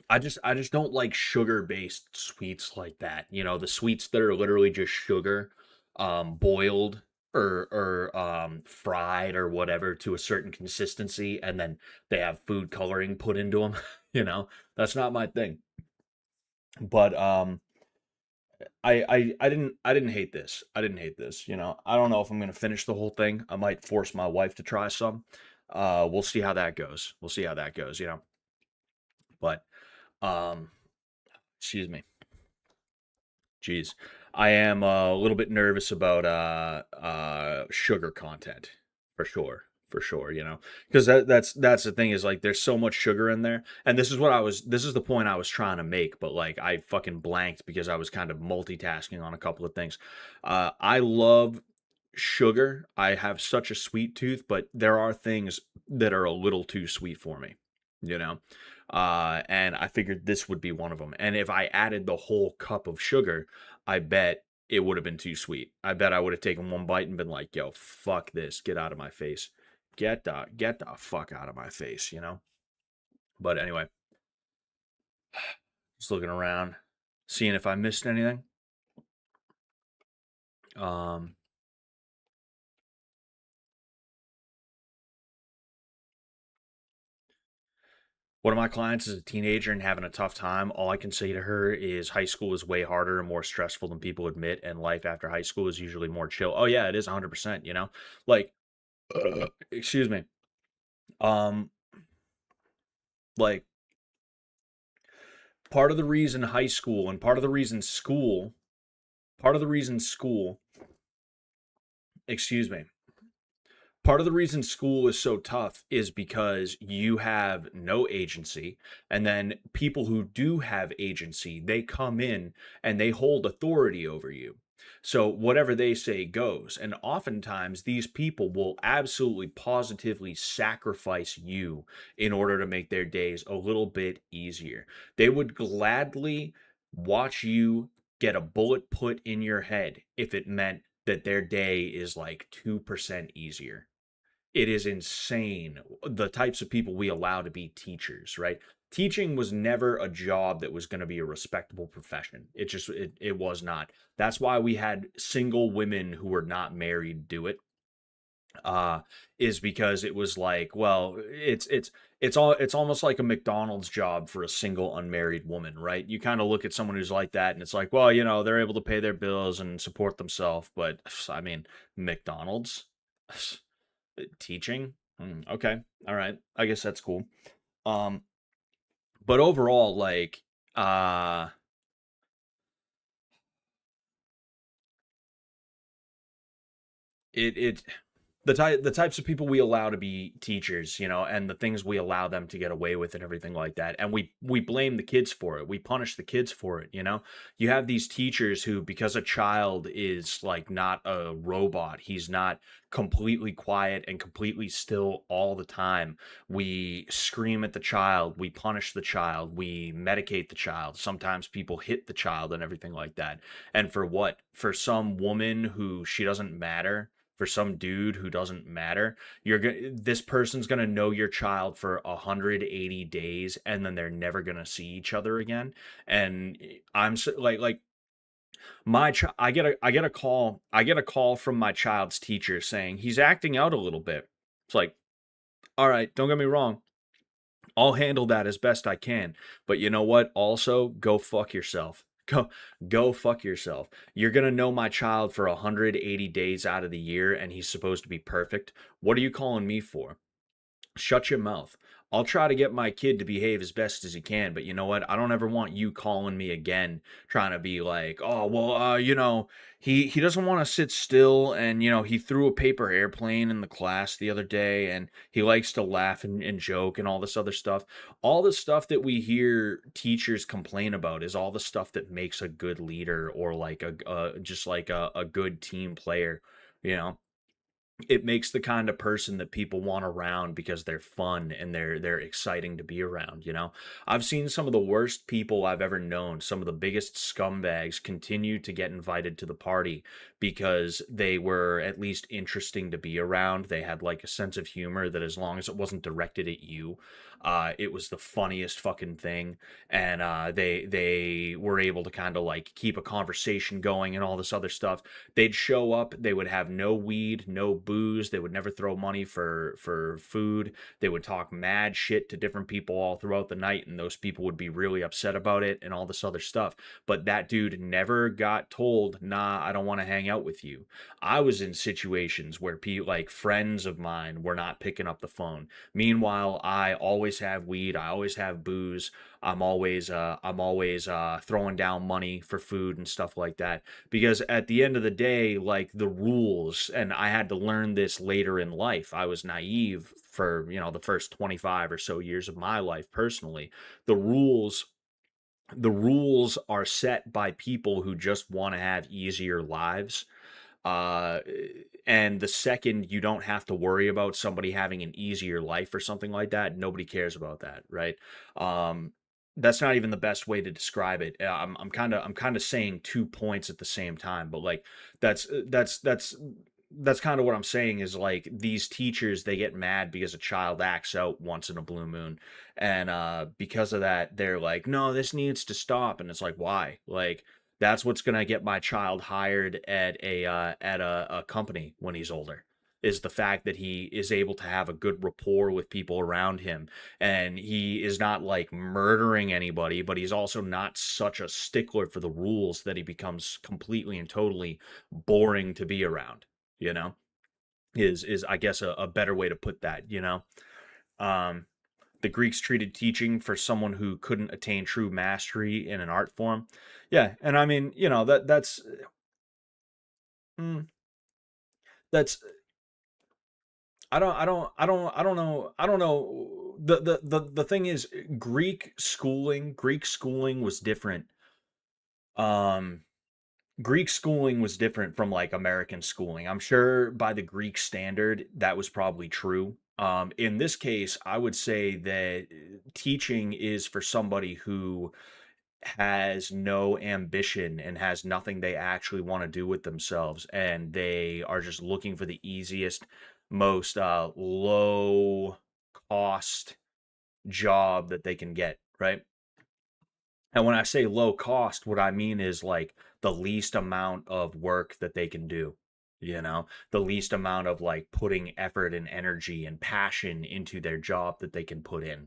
I just don't like sugar-based sweets like that. You know, the sweets that are literally just sugar, boiled or fried or whatever to a certain consistency, and then they have food coloring put into them. You know, that's not my thing. But I didn't hate this. I didn't hate this. You know, I don't know if I'm gonna finish the whole thing. I might force my wife to try some. We'll see how that goes. We'll see how that goes. You know, but um, excuse me. Jeez. I am a little bit nervous about sugar content for sure, you know. Because that's the thing is like there's so much sugar in there. And this is the point I was trying to make, but like I fucking blanked because I was kind of multitasking on a couple of things. I love sugar. I have such a sweet tooth, but there are things that are a little too sweet for me, you know. And I figured this would be one of them. And if I added the whole cup of sugar, I bet it would have been too sweet. I bet I would have taken one bite and been like, "Yo, fuck this. Get out of my face. Get the fuck out of my face," you know? But anyway, just looking around, seeing if I missed anything. Um One of my clients is a teenager and having a tough time. All I can say to her is high school is way harder and more stressful than people admit, and life after high school is usually more chill. Oh yeah, it is 100%, you know? Like, excuse me. Um, like part of the reason high school and part of the reason school, excuse me. Part of the reason school is so tough is because you have no agency, and then people who do have agency, they come in and they hold authority over you. So whatever they say goes. And oftentimes these people will absolutely positively sacrifice you in order to make their days a little bit easier. They would gladly watch you get a bullet put in your head if it meant that their day is like 2% easier. It is insane the types of people we allow to be teachers, right? Teaching was never a job that was going to be a respectable profession. It was not. That's why we had single women who were not married do it. Uh is because it was like, well, it's almost like a McDonald's job for a single unmarried woman, right? You kind of look at someone who's like that and it's like, well, you know, they're able to pay their bills and support themselves, but I mean, McDonald's teaching? Okay. All right. I guess that's cool. Um, but overall, like, it the types of people we allow to be teachers, you know, and the things we allow them to get away with and everything like that. And we blame the kids for it. We punish the kids for it, you know. You have these teachers who, because a child is like not a robot, he's not completely quiet and completely still all the time. We scream at the child, we punish the child, we medicate the child. Sometimes people hit the child and everything like that. And for what? For some woman who she doesn't matter, for some dude who doesn't matter. This person's gonna know your child for 180 days, and then they're never gonna see each other again. And like I get a call from my child's teacher saying he's acting out a little bit. It's like, all right, don't get me wrong. I'll handle that as best I can. But you know what? Also, go fuck yourself. Go fuck yourself. You're going to know my child for 180 days out of the year and he's supposed to be perfect. What are you calling me for? Shut your mouth. I'll try to get my kid to behave as best as he can, but you know what? I don't ever want you calling me again trying to be like, "Oh, well, he doesn't want to sit still, and he threw a paper airplane in the class the other day, and he likes to laugh and joke and all this other stuff." All the stuff that we hear teachers complain about is all the stuff that makes a good leader, or like just like a good team player, you know? It makes the kind of person that people want around because they're fun and they're exciting to be around, you know? I've seen some of the worst people I've ever known, some of the biggest scumbags continue to get invited to the party because they were at least interesting to be around. They had like a sense of humor that, as long as it wasn't directed at you, it was the funniest fucking thing. And they were able to kind of like keep a conversation going and all this other stuff. They'd show up, they would have no weed, no booze, they would never throw money for food. They would talk mad shit to different people all throughout the night, and those people would be really upset about it and all this other stuff. But that dude never got told, "Nah, I don't want to hang out with you." I was in situations where people, like friends of mine, were not picking up the phone. Meanwhile, I always have weed, I always have booze. I'm always throwing down money for food and stuff like that, because at the end of the day, like, the rules, and I had to learn this later in life. I was naive for, the first 25 or so years of my life personally. The rules the rules are set by people who just want to have easier lives. uh and the second you don't have to worry about somebody having an easier life or something like that, nobody cares about that, right? um that's not even the best way to describe it. I'm kind of saying 2 points at the same time, but like, that's kind of what I'm saying, is like, these teachers, they get mad because a child acts out once in a blue moon, and because of that, they're like, "No, this needs to stop." And it's like, why? Like, that's what's gonna get my child hired at a company when he's older, is the fact that he is able to have a good rapport with people around him, and he is not like murdering anybody, but he's also not such a stickler for the rules that he becomes completely and totally boring to be around, you know? Is I guess a better way to put that, you know? Um the Greeks treated teaching for someone who couldn't attain true mastery in an art form. Yeah, and I mean, mm, that's I don't know. The thing is, Greek schooling was different. Um Greek schooling was different from like American schooling. I'm sure by the Greek standard that was probably true. In this case, I would say that teaching is for somebody who has no ambition and has nothing they actually want to do with themselves, and they are just looking for the easiest, most low cost job that they can get, right? And when I say low cost, what I mean is like the least amount of work that they can do, the least amount of like putting effort and energy and passion into their job that they can put in,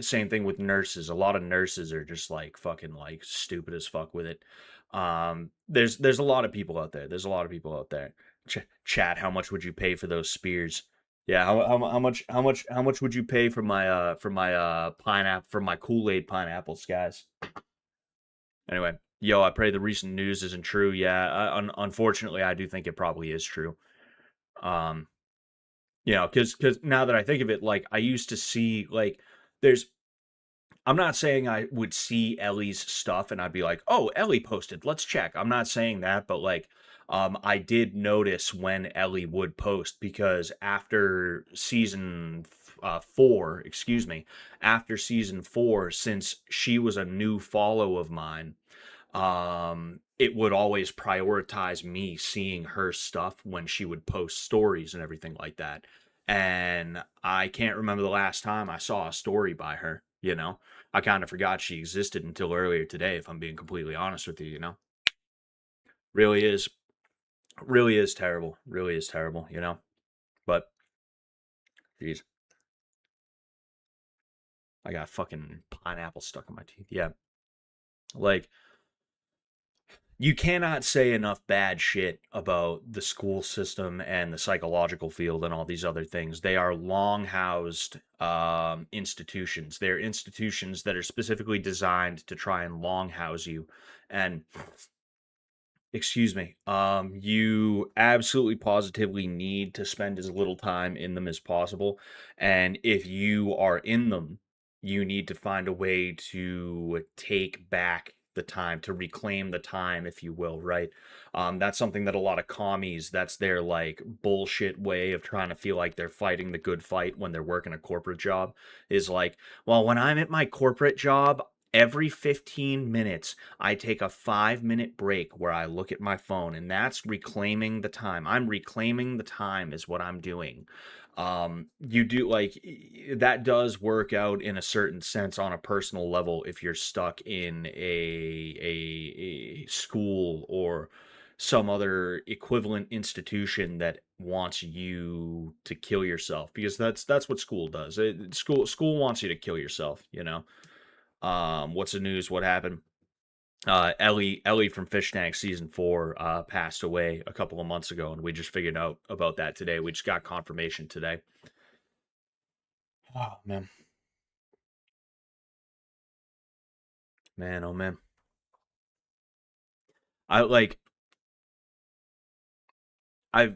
same thing with nurses. A lot of nurses are just like fucking like stupid as fuck with it. There's a lot of people out there. There's a lot of people out there. Chat, how much would you pay for those spears? Yeah, how much would you pay for my pineapple, for my Kool-Aid pineapples, guys? Anyway, yo, I pray the recent news isn't true. Yeah, unfortunately, I do think it probably is true. Um, because now that I think of it, like, I used to see like, there's I'm not saying I would see Ellie's stuff and I'd be like, "Oh, Ellie posted. Let's check." I'm not saying that, but like, I did notice when Ellie would post, because after season 4, excuse me, after season 4, since she was a new follow of mine, it would always prioritize me seeing her stuff when she would post stories and everything like that. And I can't remember the last time I saw a story by her, you know? I kind of forgot she existed until earlier today, if I'm being completely honest with you. Really is, really is terrible. Really is terrible. But, geez, I got fucking pineapple stuck in my teeth. Yeah. Like, you cannot say enough bad shit about the school system and the psychological field and all these other things. They are long housed institutions. They're institutions that are specifically designed to try and long house you. And excuse me, you absolutely positively need to spend as little time in them as possible. And if you are in them, you need to find a way to take back the time, to reclaim the time, if you will, right? That's something that a lot of commies, that's their like bullshit way of trying to feel like they're fighting the good fight when they're working a corporate job, is like, well, when I'm at my corporate job, every 15 minutes, I take a 5-minute break where I look at my phone, and that's reclaiming the time. I'm reclaiming the time, is what I'm doing. You do like that does work out in a certain sense on a personal level if you're stuck in a school or some other equivalent institution that wants you to kill yourself, because that's what school does. School wants you to kill yourself, you know. What's the news? What happened? Ellie from Fish Tank season 4 passed away a couple of months ago, and we just figured out about that today. We just got confirmation today. Oh man, man, oh man. I like I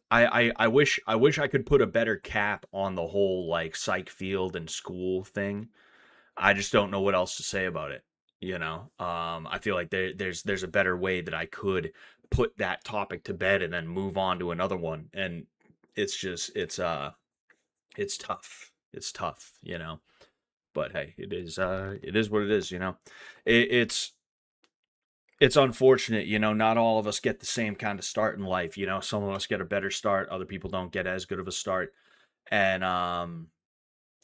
I wish I could put a better cap on the whole like psych field and school thing. I just don't know what else to say about it. You know, I feel like there's a better way that I could put that topic to bed and then move on to another one. And it's just it's tough. It's tough, you know. But hey, it is what it is, you know. It's unfortunate, you know. Not all of us get the same kind of start in life, you know. Some of us get a better start, other people don't get as good of a start, and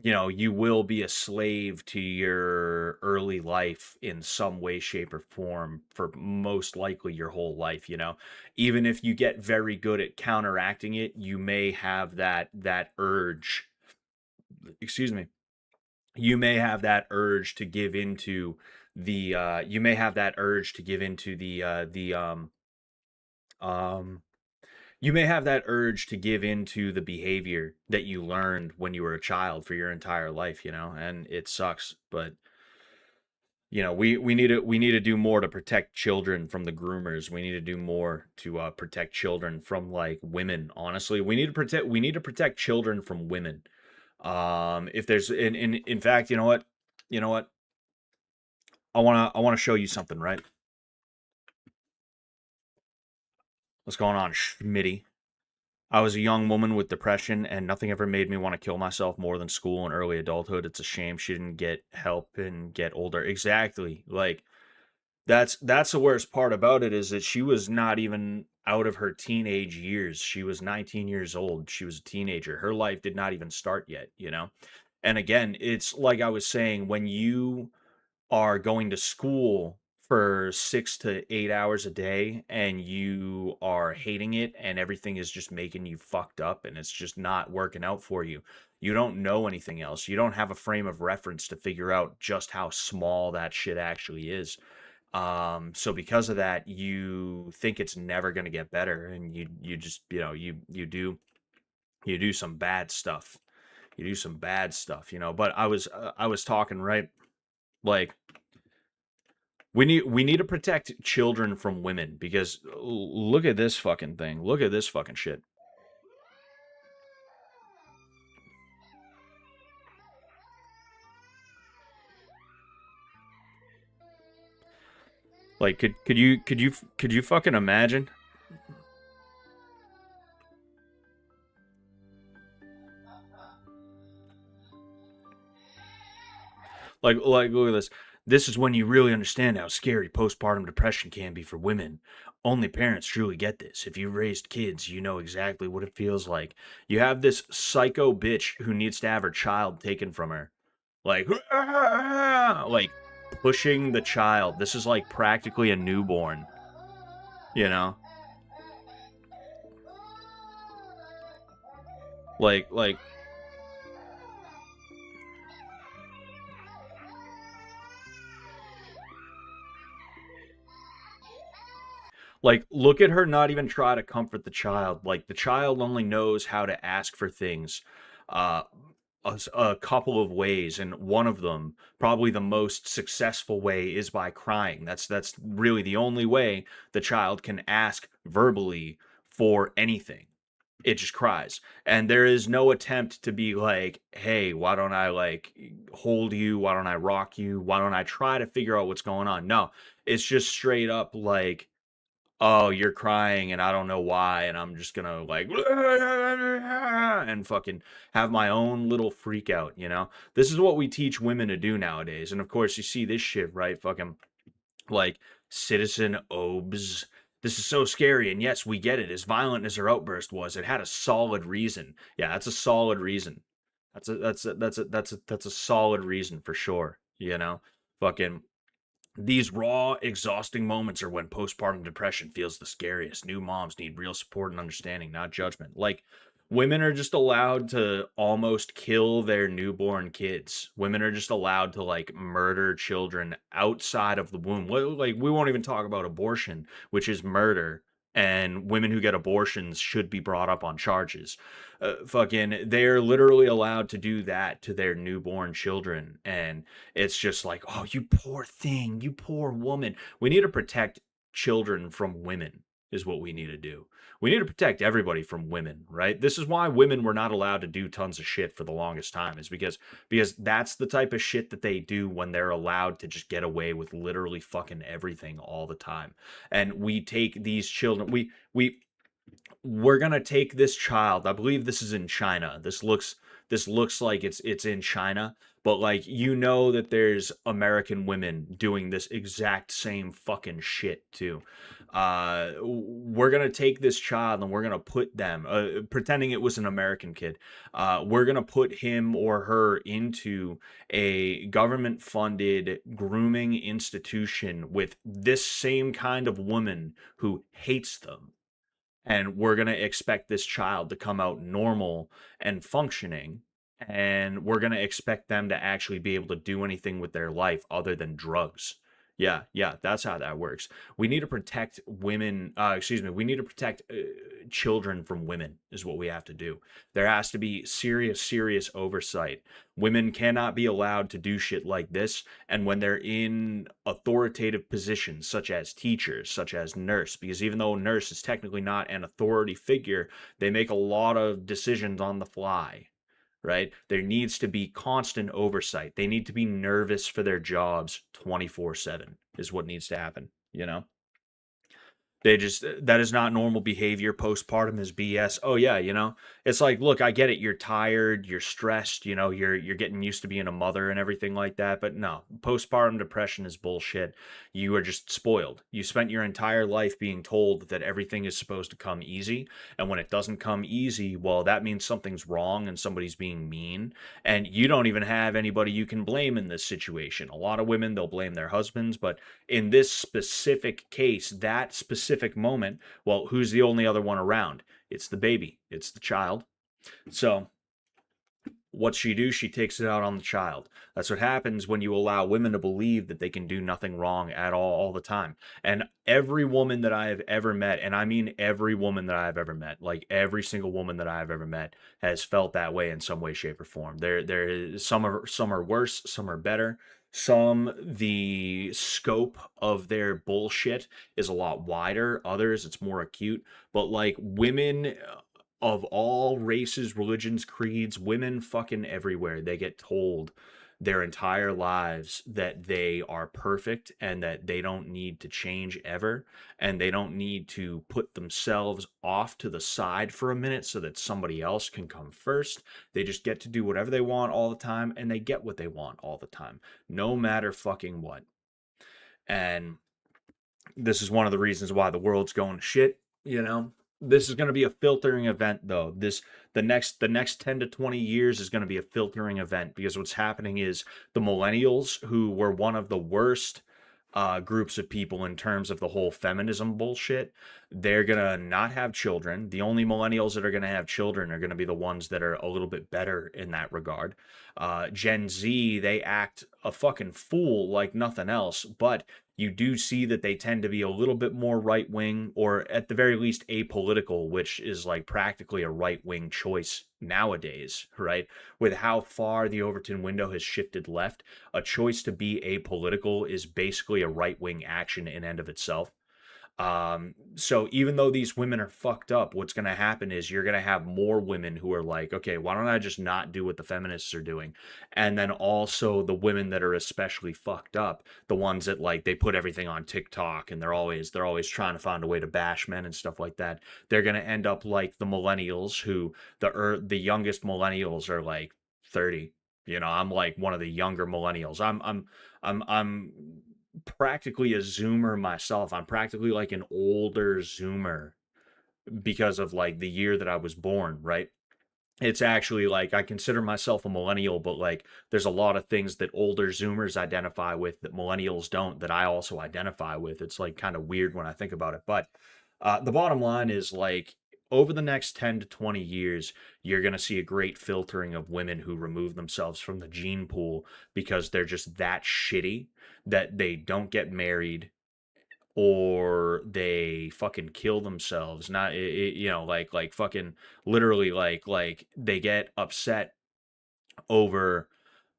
you know, you will be a slave to your early life in some way, shape, or form for most likely your whole life, you know. Even if you get very good at counteracting it, you may have that urge, excuse me, you may have that urge to give into you may have that urge to give into um you may have that urge to give into the behavior that you learned when you were a child for your entire life, you know, and it sucks. But you know, we need to do more to protect children from the groomers. We need to do more to protect children from like women. Honestly, we need to protect children from women. If there's in fact, you know what, I wanna show you something, right? What's going on, Schmitty? I was a young woman with depression, and nothing ever made me want to kill myself more than school and early adulthood. It's a shame she didn't get help and get older. Exactly. Like that's the worst part about it, is that she was not even out of her teenage years. She was 19 years old. She was a teenager. Her life did not even start yet, you know? And again, it's like I was saying, when you are going to school for 6 to 8 hours a day and you are hating it and everything is just making you fucked up and it's just not working out for you. You don't know anything else. You don't have a frame of reference to figure out just how small that shit actually is. So because of that, you think it's never going to get better, and you just, you know, you do some bad stuff. You do some bad stuff, you know. But I was talking, right? Like we need to protect children from women, because look at this fucking thing. Look at this fucking shit. Like could you fucking imagine? Like look at this. This is when you really understand how scary postpartum depression can be for women. Only parents truly get this. If you raised kids, you know exactly what it feels like. You have this psycho bitch who needs to have her child taken from her. Like like pushing the child. This is like practically a newborn, you know? Like Like, look at her not even try to comfort the child. Like, the child only knows how to ask for things uh, a couple of ways, and one of them, probably the most successful way, is by crying. That's really the only way the child can ask verbally for anything. It just cries. And there is no attempt to be like, hey, why don't I like hold you? Why don't I rock you? Why don't I try to figure out what's going on? No, it's just straight up like, oh, you're crying and I don't know why, and I'm just gonna like and fucking have my own little freak out, you know? This is what we teach women to do nowadays. And of course, you see this shit, right? Fucking like Citizen Obes. This is so scary, and yes, we get it. As violent as her outburst was, it had a solid reason. Yeah, that's a solid reason. That's a solid reason for sure. You know, fucking these raw, exhausting moments are when postpartum depression feels the scariest. New moms need real support and understanding, not judgment. Like, women are just allowed to almost kill their newborn kids. Women are just allowed to, like, murder children outside of the womb. Like, we won't even talk about abortion, which is murder. And women who get abortions should be brought up on charges. Fucking, they're literally allowed to do that to their newborn children. And it's just like, oh, you poor thing, you poor woman. We need to protect children from women, is what we need to do. We need to protect everybody from women, right? This is why women were not allowed to do tons of shit for the longest time, is because that's the type of shit that they do when they're allowed to just get away with literally fucking everything all the time. And we take these children, we're gonna take this child. I believe this is in China. This looks like it's in China, but like, you know that there's American women doing this exact same fucking shit too. We're gonna take this child and we're gonna put them, pretending it was an American kid. We're gonna put him or her into a government-funded grooming institution with this same kind of woman who hates them, and we're going to expect this child to come out normal and functioning, and we're going to expect them to actually be able to do anything with their life other than drugs. Yeah, that's how that works. We need to protect women, we need to protect children from women, is what we have to do. There has to be serious oversight. Women cannot be allowed to do shit like this, and when they're in authoritative positions, such as teachers, such as nurse, because even though nurse is technically not an authority figure, they make a lot of decisions on the fly, right? There needs to be constant oversight. They need to be nervous for their jobs 24/7 is what needs to happen, you know? That is not normal behavior. Postpartum is BS. Oh yeah, it's like, look, I get it. You're tired, you're stressed, you're getting used to being a mother and everything like that. But no, postpartum depression is bullshit. You are just spoiled. You spent your entire life being told that everything is supposed to come easy. And when it doesn't come easy, well, that means something's wrong and somebody's being mean. And you don't even have anybody you can blame in this situation. A lot of women, they'll blame their husbands, but in this specific case, that specific moment, well, who's the only other one around? It's the baby, it's the child. So what she do? She takes it out on the child. That's what happens when you allow women to believe that they can do nothing wrong at all the time. And every woman that I have ever met, and I mean every woman that I've ever met, like every single woman that I've ever met, has felt that way in some way, shape, or form. There is some are worse, some are better. Some, the scope of their bullshit is a lot wider. Others, it's more acute. But like, women of all races, religions, creeds, women fucking everywhere, they get told their entire lives that they are perfect and that they don't need to change ever, and they don't need to put themselves off to the side for a minute so that somebody else can come first. They just get to do whatever they want all the time, and they get what they want all the time, no matter fucking what. And this is one of the reasons why the world's going to shit, This is going to be a filtering event, though. The next 10 to 20 years is going to be a filtering event, because what's happening is the millennials, who were one of the worst groups of people in terms of the whole feminism bullshit, they're gonna not have children. The only millennials that are gonna have children are gonna be the ones that are a little bit better in that regard. Gen Z, they act a fucking fool like nothing else, but you do see that they tend to be a little bit more right wing, or at the very least apolitical, which is like practically a right wing choice nowadays, right? With how far the Overton window has shifted left, a choice to be apolitical is basically a right wing action in and of itself. So even though these women are fucked up, what's going to happen is you're going to have more women who are like, okay, why don't I just not do what the feminists are doing? And then also the women that are especially fucked up, the ones that like they put everything on TikTok and they're always trying to find a way to bash men and stuff like that. They're going to end up like the millennials who the youngest millennials are like 30. You know, I'm like one of the younger millennials. I'm practically a Zoomer myself. I'm practically like an older Zoomer because of like the year that I was born, right? It's actually like I consider myself a millennial, but like there's a lot of things that older Zoomers identify with that millennials don't, that I also identify with. It's like kind of weird when I think about it. But the bottom line is like over the next 10 to 20 years, you're going to see a great filtering of women who remove themselves from the gene pool because they're just that shitty that they don't get married or they fucking kill themselves. Not you know, like fucking literally like they get upset over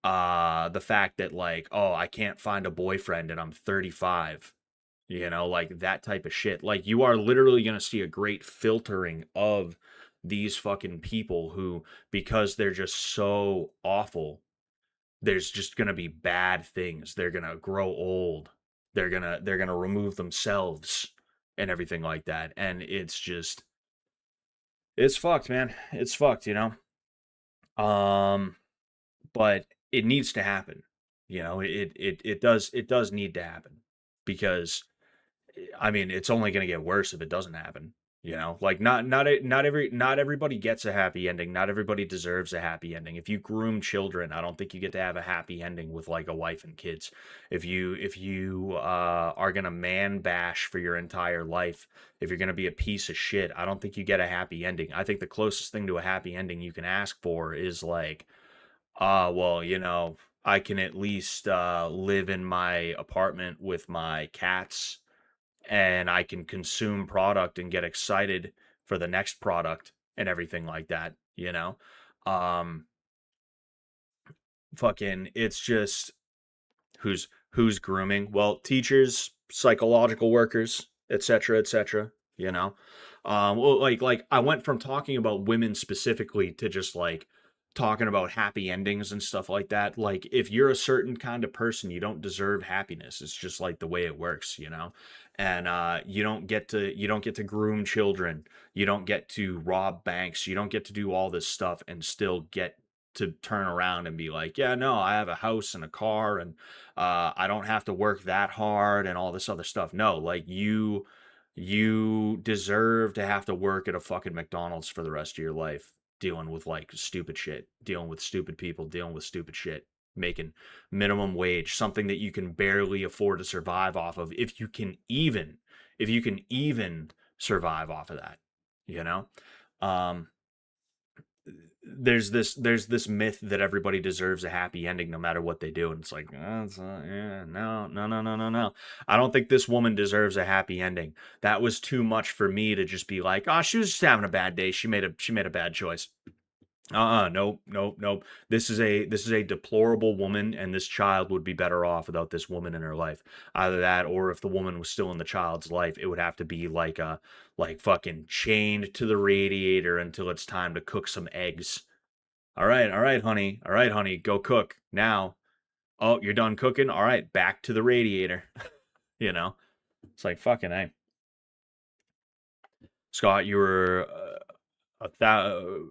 the fact that like, oh, I can't find a boyfriend and I'm 35. You know, like that type of shit. Like you are literally going to see a great filtering of these fucking people who, because they're just so awful, there's just going to be bad things. They're going to grow old. They're going to remove themselves and everything like that. And it's just it's fucked, man. It's fucked, you know. But it needs to happen. You know, it does need to happen because I mean, it's only going to get worse if it doesn't happen. You know, like not everybody gets a happy ending. Not everybody deserves a happy ending. If you groom children, I don't think you get to have a happy ending with like a wife and kids. If you are gonna man bash for your entire life, if you're gonna be a piece of shit, I don't think you get a happy ending. I think the closest thing to a happy ending you can ask for is like, well, you know, I can at least live in my apartment with my cats and I can consume product and get excited for the next product and everything like that, you know? Um Fucking it's just who's grooming? Well, teachers, psychological workers, etc., etc., you know? Well, like I went from talking about women specifically to just like talking about happy endings and stuff like that. Like if you're a certain kind of person, you don't deserve happiness. It's just like the way it works, you know? And you don't get to groom children. You don't get to rob banks. You don't get to do all this stuff and still get to turn around and be like, yeah, no, I have a house and a car and I don't have to work that hard and all this other stuff. No, like you deserve to have to work at a fucking McDonald's for the rest of your life, dealing with like stupid shit, dealing with stupid people, dealing with stupid shit, making minimum wage, something that you can barely afford to survive off of, if you can even survive off of that, you know? Um, there's this myth that everybody deserves a happy ending no matter what they do, and it's like yeah, no, no, no, no, no, no. I don't think this woman deserves a happy ending. That was too much for me to just be like, oh, she was just having a bad day, she made a bad choice. Nope, nope, nope. This is a deplorable woman, and this child would be better off without this woman in her life. Either that, or if the woman was still in the child's life, it would have to be like fucking chained to the radiator until it's time to cook some eggs. All right, honey, go cook now. Oh, you're done cooking? All right, back to the radiator. You know, it's like fucking hey, Scott, you were a thou.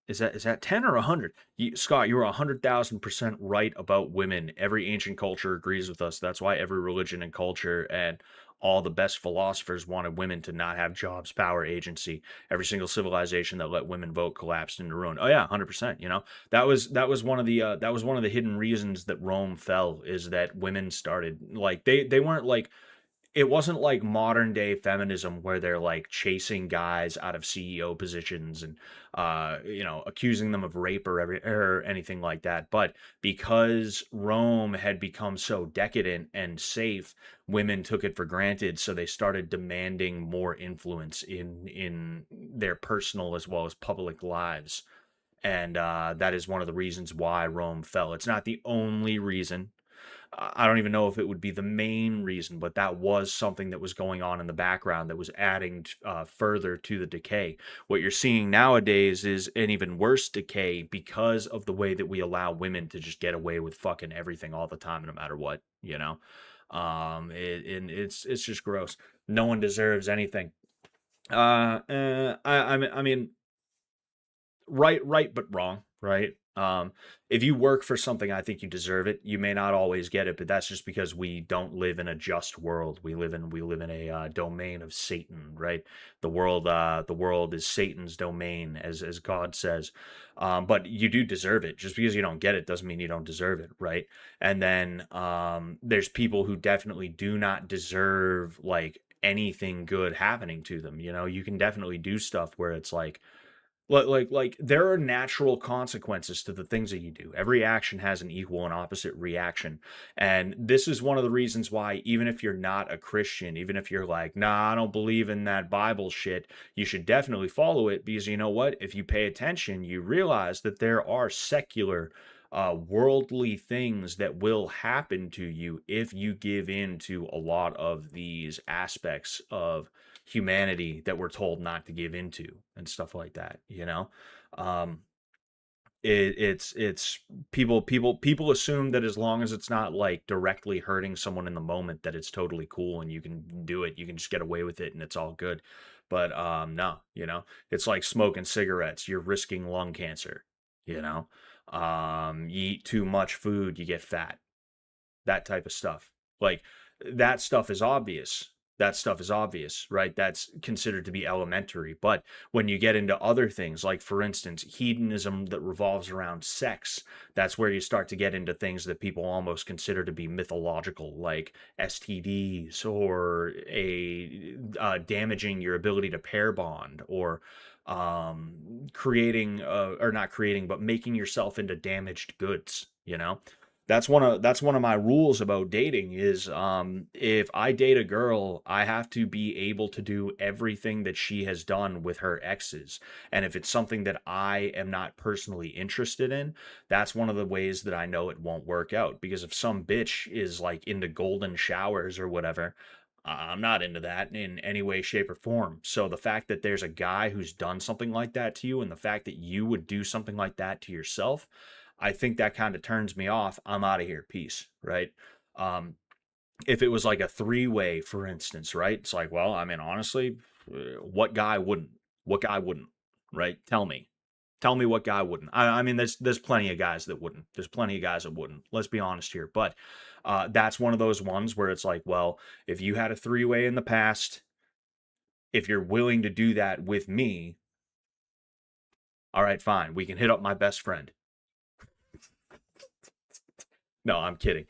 Is that 10 or 100? Scott, you were 100,000% right about women. Every ancient culture agrees with us. That's why every religion and culture and all the best philosophers wanted women to not have jobs, power, agency. Every single civilization that let women vote collapsed into ruin. Oh yeah, 100%. You know, that was one of the hidden reasons that Rome fell, is that women started like they weren't like it wasn't like modern day feminism where they're like chasing guys out of CEO positions and accusing them of rape or anything like that. But because Rome had become so decadent and safe, women took it for granted, so they started demanding more influence in their personal as well as public lives. And that is one of the reasons why Rome fell. It's not the only reason. I don't even know if it would be the main reason, but that was something that was going on in the background that was adding further to the decay. What you're seeing nowadays is an even worse decay because of the way that we allow women to just get away with fucking everything all the time, no matter what, you know. And it's just gross. No one deserves anything. I mean, right, but wrong, right? If you work for something, I think you deserve it. You may not always get it, but that's just because we don't live in a just world. We live in a domain of Satan, right? The world is Satan's domain, as God says. But you do deserve it. Just because you don't get it doesn't mean you don't deserve it, right? And then there's people who definitely do not deserve like anything good happening to them. You know, you can definitely do stuff where it's like there are natural consequences to the things that you do. Every action has an equal and opposite reaction. And this is one of the reasons why, even if you're not a Christian, even if you're like, nah, I don't believe in that Bible shit, you should definitely follow it, because you know what? If you pay attention, you realize that there are secular, worldly things that will happen to you if you give in to a lot of these aspects of humanity that we're told not to give into and stuff like that, you know. um it's people assume that as long as it's not like directly hurting someone in the moment, that it's totally cool and you can do it, you can just get away with it and it's all good. But no, you know, it's like smoking cigarettes, you're risking lung cancer, you know. You eat too much food, you get fat, that type of stuff. Like, that stuff is obvious. That stuff is obvious, right? That's considered to be elementary. But when you get into other things, like for instance, hedonism that revolves around sex, that's where you start to get into things that people almost consider to be mythological, like STDs, or a damaging your ability to pair bond, or creating or not creating, but making yourself into damaged goods, you know. That's one of my rules about dating is, if I date a girl, I have to be able to do everything that she has done with her exes. And if it's something that I am not personally interested in, that's one of the ways that I know it won't work out. Because if some bitch is like into golden showers or whatever, I'm not into that in any way, shape, or form. So the fact that there's a guy who's done something like that to you, and the fact that you would do something like that to yourself, I think that kind of turns me off. I'm out of here. Peace. Right. Um, if it was like a three-way, for instance, right? It's like, well, I mean, honestly, what guy wouldn't? What guy wouldn't? Right? Tell me what guy wouldn't. I mean, there's plenty of guys that wouldn't. There's plenty of guys that wouldn't. Let's be honest here. But that's one of those ones where it's like, well, if you had a three-way in the past, if you're willing to do that with me, all right, fine. We can hit up my best friend. No, I'm kidding.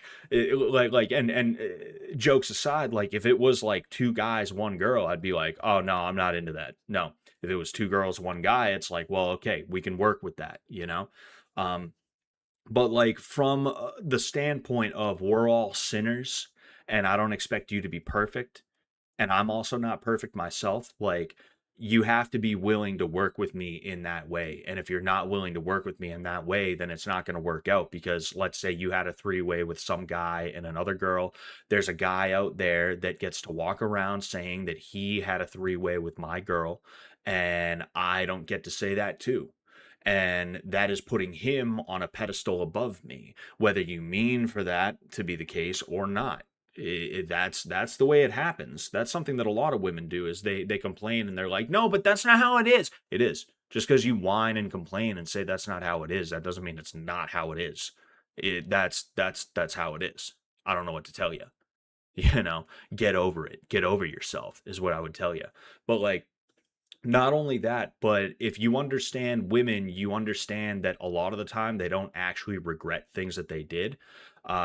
Jokes aside, like if it was like two guys, one girl, I'd be like, oh no, I'm not into that. No, if it was two girls, one guy, it's like, well, okay, we can work with that, you know. Um, but like from the standpoint of we're all sinners, and I don't expect you to be perfect, and I'm also not perfect myself, like, you have to be willing to work with me in that way. And if you're not willing to work with me in that way, then it's not going to work out. Because let's say you had a three-way with some guy and another girl. There's a guy out there that gets to walk around saying that he had a three-way with my girl, and I don't get to say that too. And that is putting him on a pedestal above me, whether you mean for that to be the case or not. That's the way it happens. That's something that a lot of women do, is they complain and they're like, no, but that's not how it is. It is. Just because you whine and complain and say that's not how it is, that doesn't mean it's not how it is. That's how it is. I don't know what to tell you. You know, get over it. Get over yourself is what I would tell you. But like, not only that, but if you understand women, you understand that a lot of the time they don't actually regret things that they did.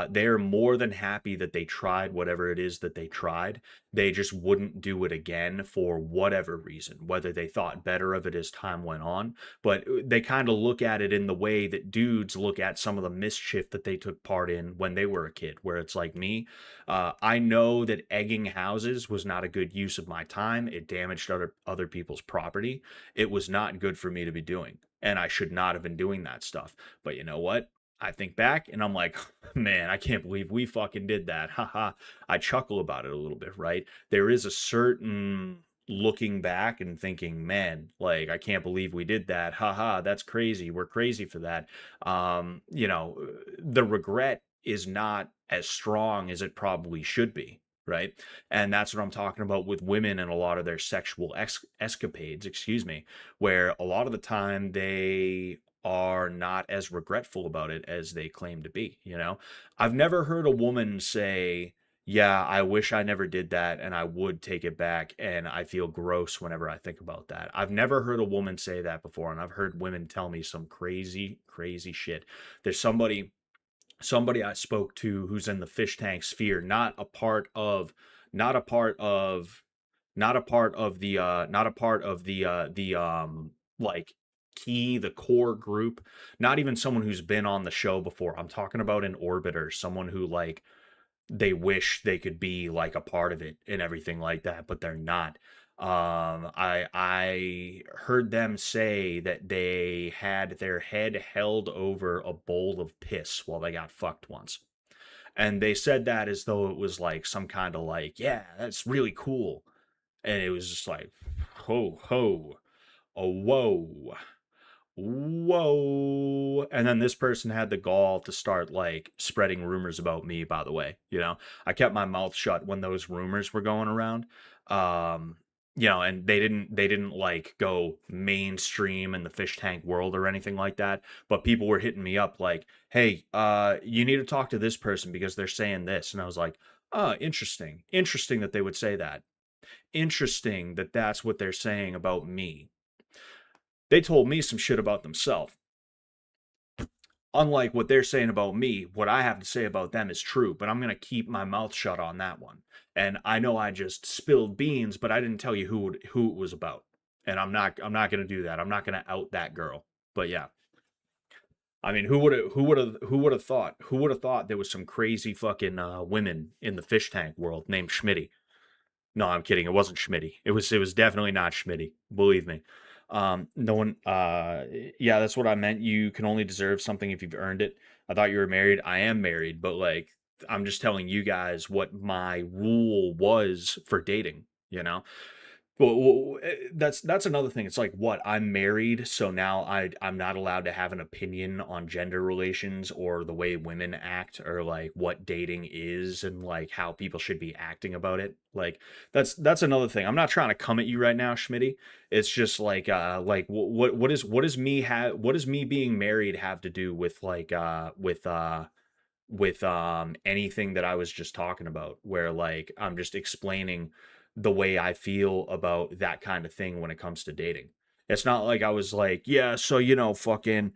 They are more than happy that they tried whatever it is that they tried. They just wouldn't do it again for whatever reason, whether they thought better of it as time went on. But they kind of look at it in the way that dudes look at some of the mischief that they took part in when they were a kid, where it's like me. I know that egging houses was not a good use of my time. It damaged other people's property. It was not good for me to be doing, and I should not have been doing that stuff. But you know what? I think back and I'm like, man, I can't believe we fucking did that. Haha. I chuckle about it a little bit, right? There is a certain looking back and thinking, man, like I can't believe we did that. Haha, that's crazy. We're crazy for that. The regret is not as strong as it probably should be, right? And that's what I'm talking about with women and a lot of their sexual escapades, excuse me, where a lot of the time they are not as regretful about it as they claim to be, you know? I've never heard a woman say, "Yeah, I wish I never did that and I would take it back and I feel gross whenever I think about that." I've never heard a woman say that before, and I've heard women tell me some crazy, crazy shit. There's somebody I spoke to who's in the fish tank sphere, not a part of not a part of not a part of like the core group, not even someone who's been on the show before. I'm talking about an orbiter, someone who like they wish they could be like a part of it and everything like that, but they're not. I heard them say that they had their head held over a bowl of piss while they got fucked once. And they said that as though it was like some kind of like, yeah, that's really cool. And it was just like, ho, ho, oh, whoa, whoa. And then this person had the gall to start like spreading rumors about me, by the way. I kept my mouth shut when those rumors were going around. Um, and they didn't like go mainstream in the fish tank world or anything like that. But people were hitting me up like, hey, you need to talk to this person because they're saying this. And I was like, oh, interesting. Interesting that they would say that. Interesting that that's what they're saying about me. They told me some shit about themselves. Unlike what they're saying about me, what I have to say about them is true, but I'm going to keep my mouth shut on that one. And I know I just spilled beans, but I didn't tell you who it was about. And I'm not going to do that. I'm not going to out that girl. But yeah. I mean, who would have thought there was some crazy fucking women in the fish tank world named Schmitty? No, I'm kidding. It wasn't Schmitty. It was definitely not Schmitty. Believe me. No one. Yeah, that's what I meant. You can only deserve something if you've earned it. I thought you were married. I am married, but like, I'm just telling you guys what my rule was for dating. You know. Well, that's another thing. It's like, what, I'm married, so now I'm not allowed to have an opinion on gender relations or the way women act or like what dating is and like how people should be acting about it. Like that's another thing. I'm not trying to come at you right now, Schmitty. It's just like what does me being married have to do with anything that I was just talking about, where like I'm just explaining the way I feel about that kind of thing when it comes to dating. It's not like I was like, yeah, so fucking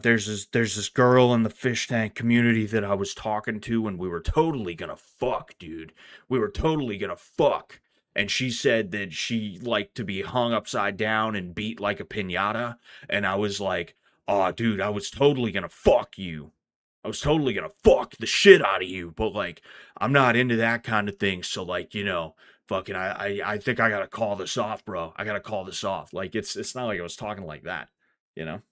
there's this girl in the fish tank community that I was talking to and we were totally gonna fuck, dude. We were totally gonna fuck. And she said that she liked to be hung upside down and beat like a piñata. And I was like, oh, dude, I was totally gonna fuck you. I was totally gonna fuck the shit out of you, but like, I'm not into that kind of thing. So like, fucking, I think I gotta call this off, bro. I gotta call this off. Like, it's not like I was talking like that, you know.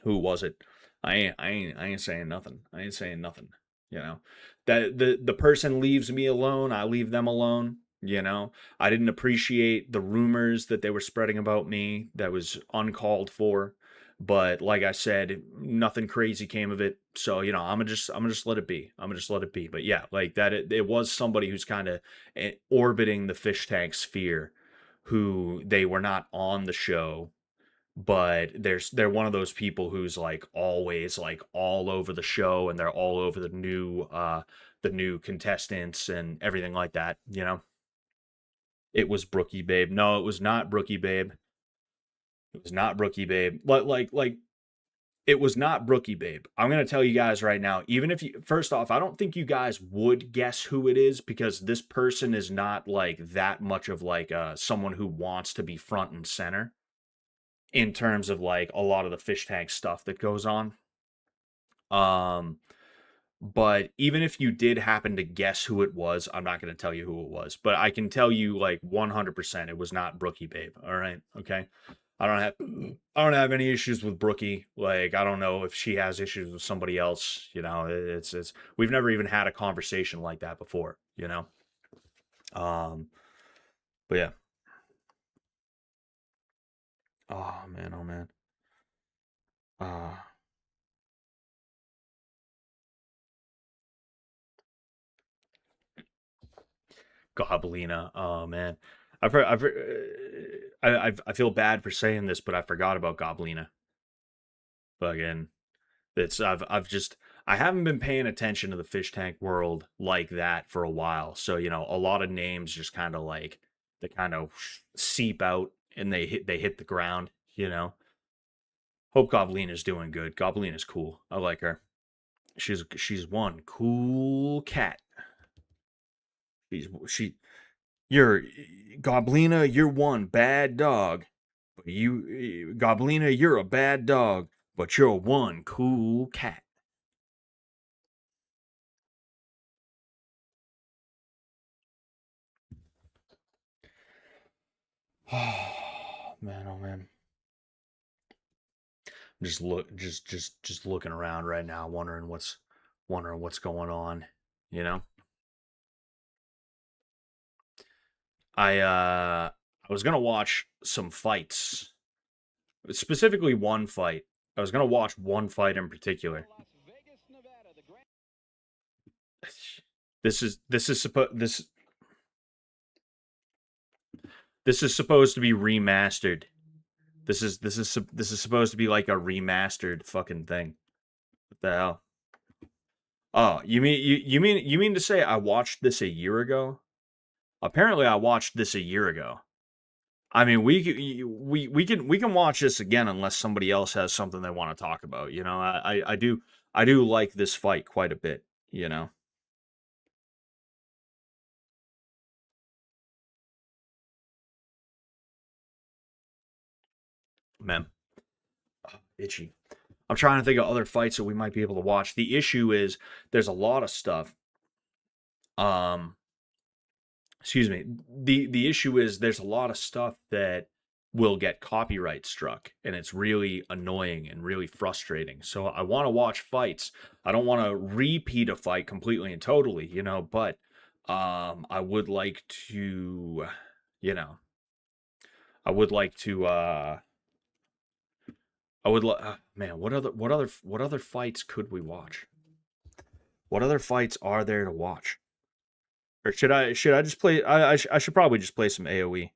Who was it? I ain't saying nothing. I ain't saying nothing. You know, that the person leaves me alone. I leave them alone. I didn't appreciate the rumors that they were spreading about me. That was uncalled for. But like I said, nothing crazy came of it. So I'm gonna just let it be. I'm gonna just let it be. But yeah, like that, it was somebody who's kind of orbiting the fish tank sphere, who they were not on the show, but they're one of those people who's like always like all over the show, and they're all over the new contestants and everything like that. It was Brookie Babe. No, it was not Brookie Babe. It was not Brookie Babe. Like It was not Brookie Babe. I'm going to tell you guys right now, even if you, first off, I don't think you guys would guess who it is because this person is not like that much of like someone who wants to be front and center in terms of like a lot of the fish tank stuff that goes on. Um, but even if you did happen to guess who it was, I'm not going to tell you who it was, but I can tell you like 100% it was not Brookie Babe. All right. Okay. I don't have any issues with Brookie. Like, I don't know if she has issues with somebody else. You know, it's we've never even had a conversation like that before. You know, um, but yeah. Oh man, oh man. Uh, Goblina. Oh man, I feel bad for saying this, but I forgot about Goblina. But again, I've just I haven't been paying attention to the fish tank world like that for a while. So, you know, a lot of names just kind of like they kind of seep out and they hit the ground, you know. Hope Goblina's doing good. Goblina's cool. I like her. She's one cool cat. She you're Goblina, you're one bad dog. But you Goblina, you're a bad dog, but you're one cool cat. Oh man, oh man. Just looking around right now, wondering what's going on, you know? I was gonna watch some fights. Specifically one fight. I was gonna watch one fight in particular. This is supposed to be remastered. This is supposed to be like a remastered fucking thing. What the hell? Oh, you mean to say I watched this a year ago? Apparently, I watched this a year ago. I mean, we can watch this again unless somebody else has something they want to talk about. You know, I do like this fight quite a bit. You know, man, itchy. I'm trying to think of other fights that we might be able to watch. The issue is there's a lot of stuff. Um, excuse me. The issue is there's a lot of stuff that will get copyright struck and it's really annoying and really frustrating. So I want to watch fights. I don't want to repeat a fight completely and totally, you know, but I would like to you know, I would like to man, what other fights could we watch? What other fights are there to watch? Or should I just play I should probably just play some AoE.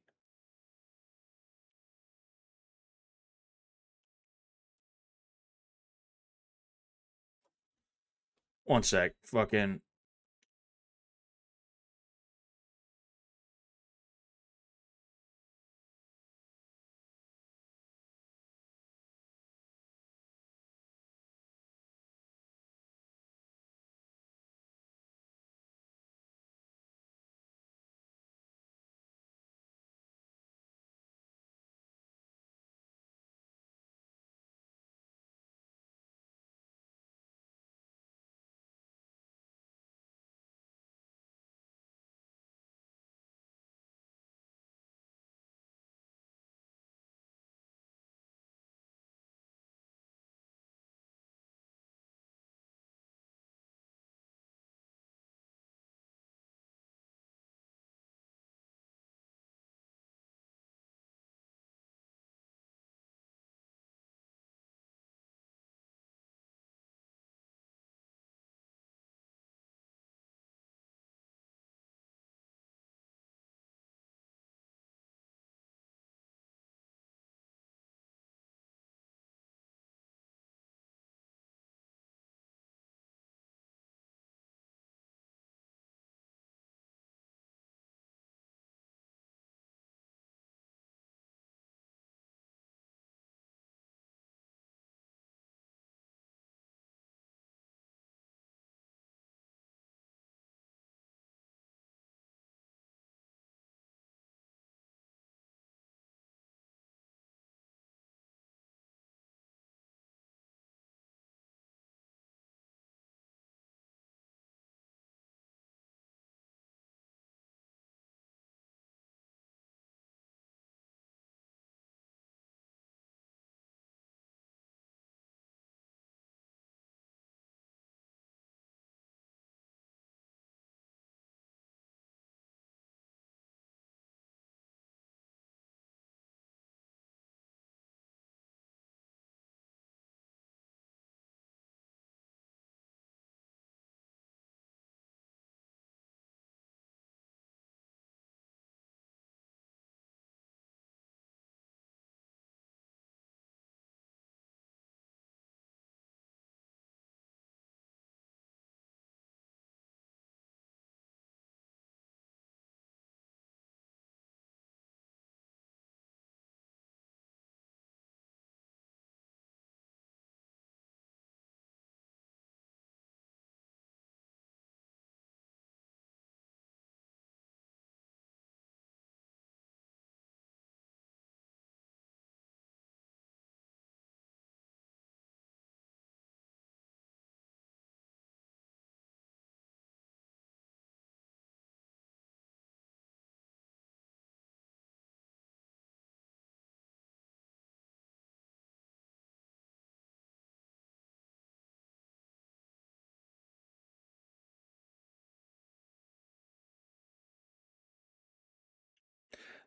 One sec. Fucking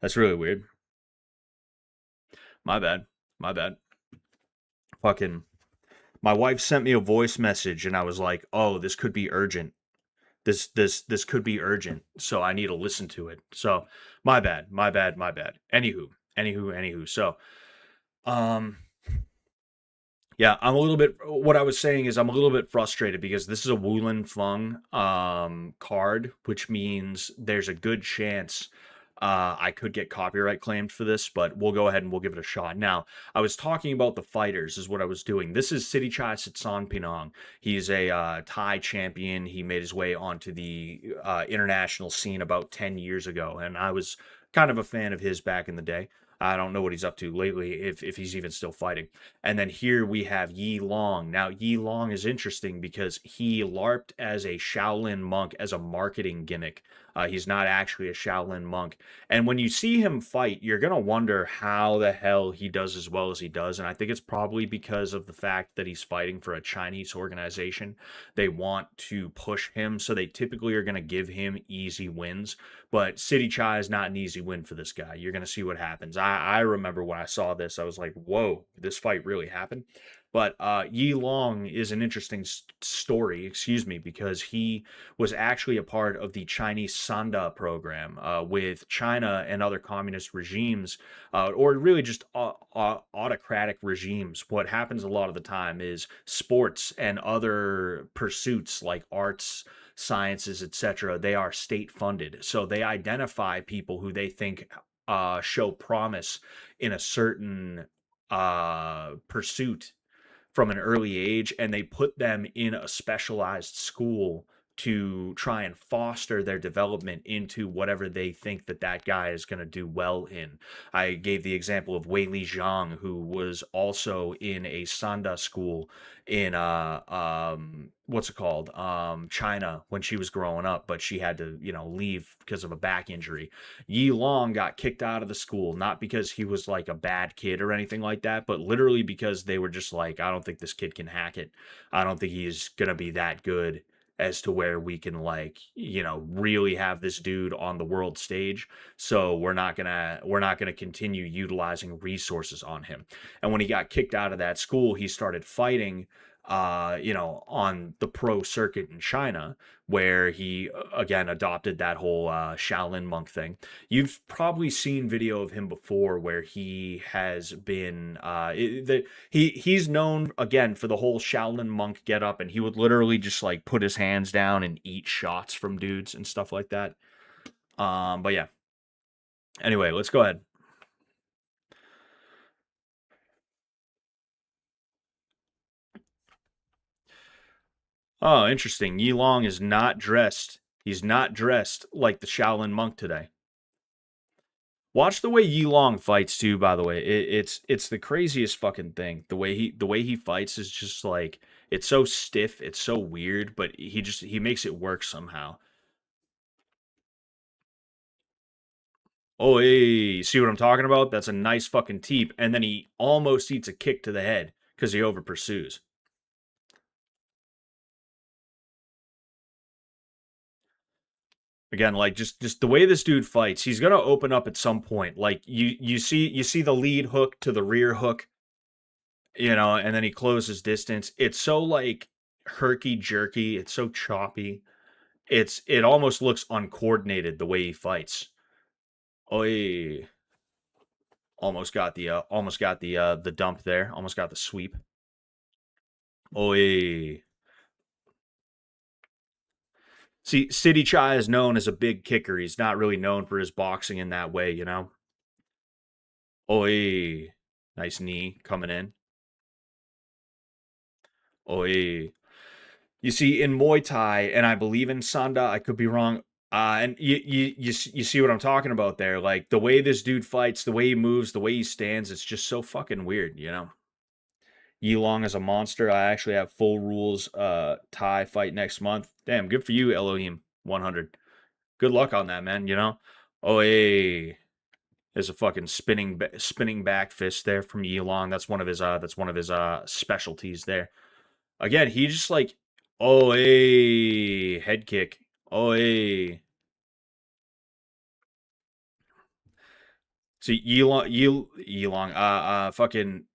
That's really weird. My bad. My bad. Fucking. My wife sent me a voice message, and I was like, "Oh, this could be urgent. This could be urgent. So I need to listen to it." So my bad. My bad. My bad. Anywho. So, um, yeah, I'm a little bit. What I was saying is I'm a little bit frustrated because this is a Wulin Feng card, which means there's a good chance I could get copyright claimed for this, but we'll go ahead and we'll give it a shot. Now, I was talking about the fighters, is what I was doing. This is Siddhichai Sitsanpinong. He's a Thai champion. He made his way onto the international scene about 10 years ago, and I was kind of a fan of his back in the day. I don't know what he's up to lately, if he's even still fighting. And then here we have Yi Long. Now, Yi Long is interesting because he LARPed as a Shaolin monk as a marketing gimmick. He's not actually a Shaolin monk. And when you see him fight, you're going to wonder how the hell he does as well as he does. And I think it's probably because of the fact that he's fighting for a Chinese organization. They want to push him, so they typically are going to give him easy wins. But Siddhichai is not an easy win for this guy. You're going to see what happens. I remember when I saw this, I was like, whoa, this fight really happened. But Yi Long is an interesting story, excuse me, because he was actually a part of the Chinese Sanda program with China and other communist regimes, or really just autocratic regimes. What happens a lot of the time is sports and other pursuits like arts, sciences, etc., they are state funded. So they identify people who they think show promise in a certain pursuit from an early age, and they put them in a specialized school to try and foster their development into whatever they think that that guy is going to do well in. I gave the example of Wei Li Zhang, who was also in a Sanda school in what's it called, China, when she was growing up, but she had to leave because of a back injury. Yi Long got kicked out of the school, not because he was like a bad kid or anything like that, but literally because they were just like, I don't think this kid can hack it. I don't think he's gonna be that good as to where we can really have this dude on the world stage. So we're not gonna continue utilizing resources on him. And when he got kicked out of that school, he started fighting on the pro circuit in China, where he again adopted that whole Shaolin monk thing. You've probably seen video of him before where he has been he's known again for the whole Shaolin monk get up, and he would literally just like put his hands down and eat shots from dudes and stuff like that. But yeah. Anyway, let's go ahead. Oh, interesting. Yi Long is not dressed. He's not dressed like the Shaolin monk today. Watch the way Yi Long fights too. By the way, it's the craziest fucking thing. The way he fights is just like it's so stiff. It's so weird, but he makes it work somehow. Oh, hey, see what I'm talking about? That's a nice fucking teep, and then he almost eats a kick to the head because he over pursues. Again, like just the way this dude fights, he's gonna open up at some point. Like you see the lead hook to the rear hook, and then he closes distance. It's so like herky jerky. It's so choppy. It almost looks uncoordinated the way he fights. Oi, almost got the dump there. Almost got the sweep. Oi. See, Siddhichai is known as a big kicker. He's not really known for his boxing in that way. Oi. Nice knee coming in. Oi. You see, in Muay Thai, and I believe in Sanda, I could be wrong. And you see what I'm talking about there. Like the way this dude fights, the way he moves, the way he stands, it's just so fucking weird. Yi Long is a monster. I actually have full rules Thai fight next month. Damn, good for you, Elohim 100. Good luck on that, man. Oh, hey. There's a fucking spinning back fist there from Yi Long. That's one of his specialties there. Again, he just like, oh, hey, head kick. Oh, hey. So Yilong, fucking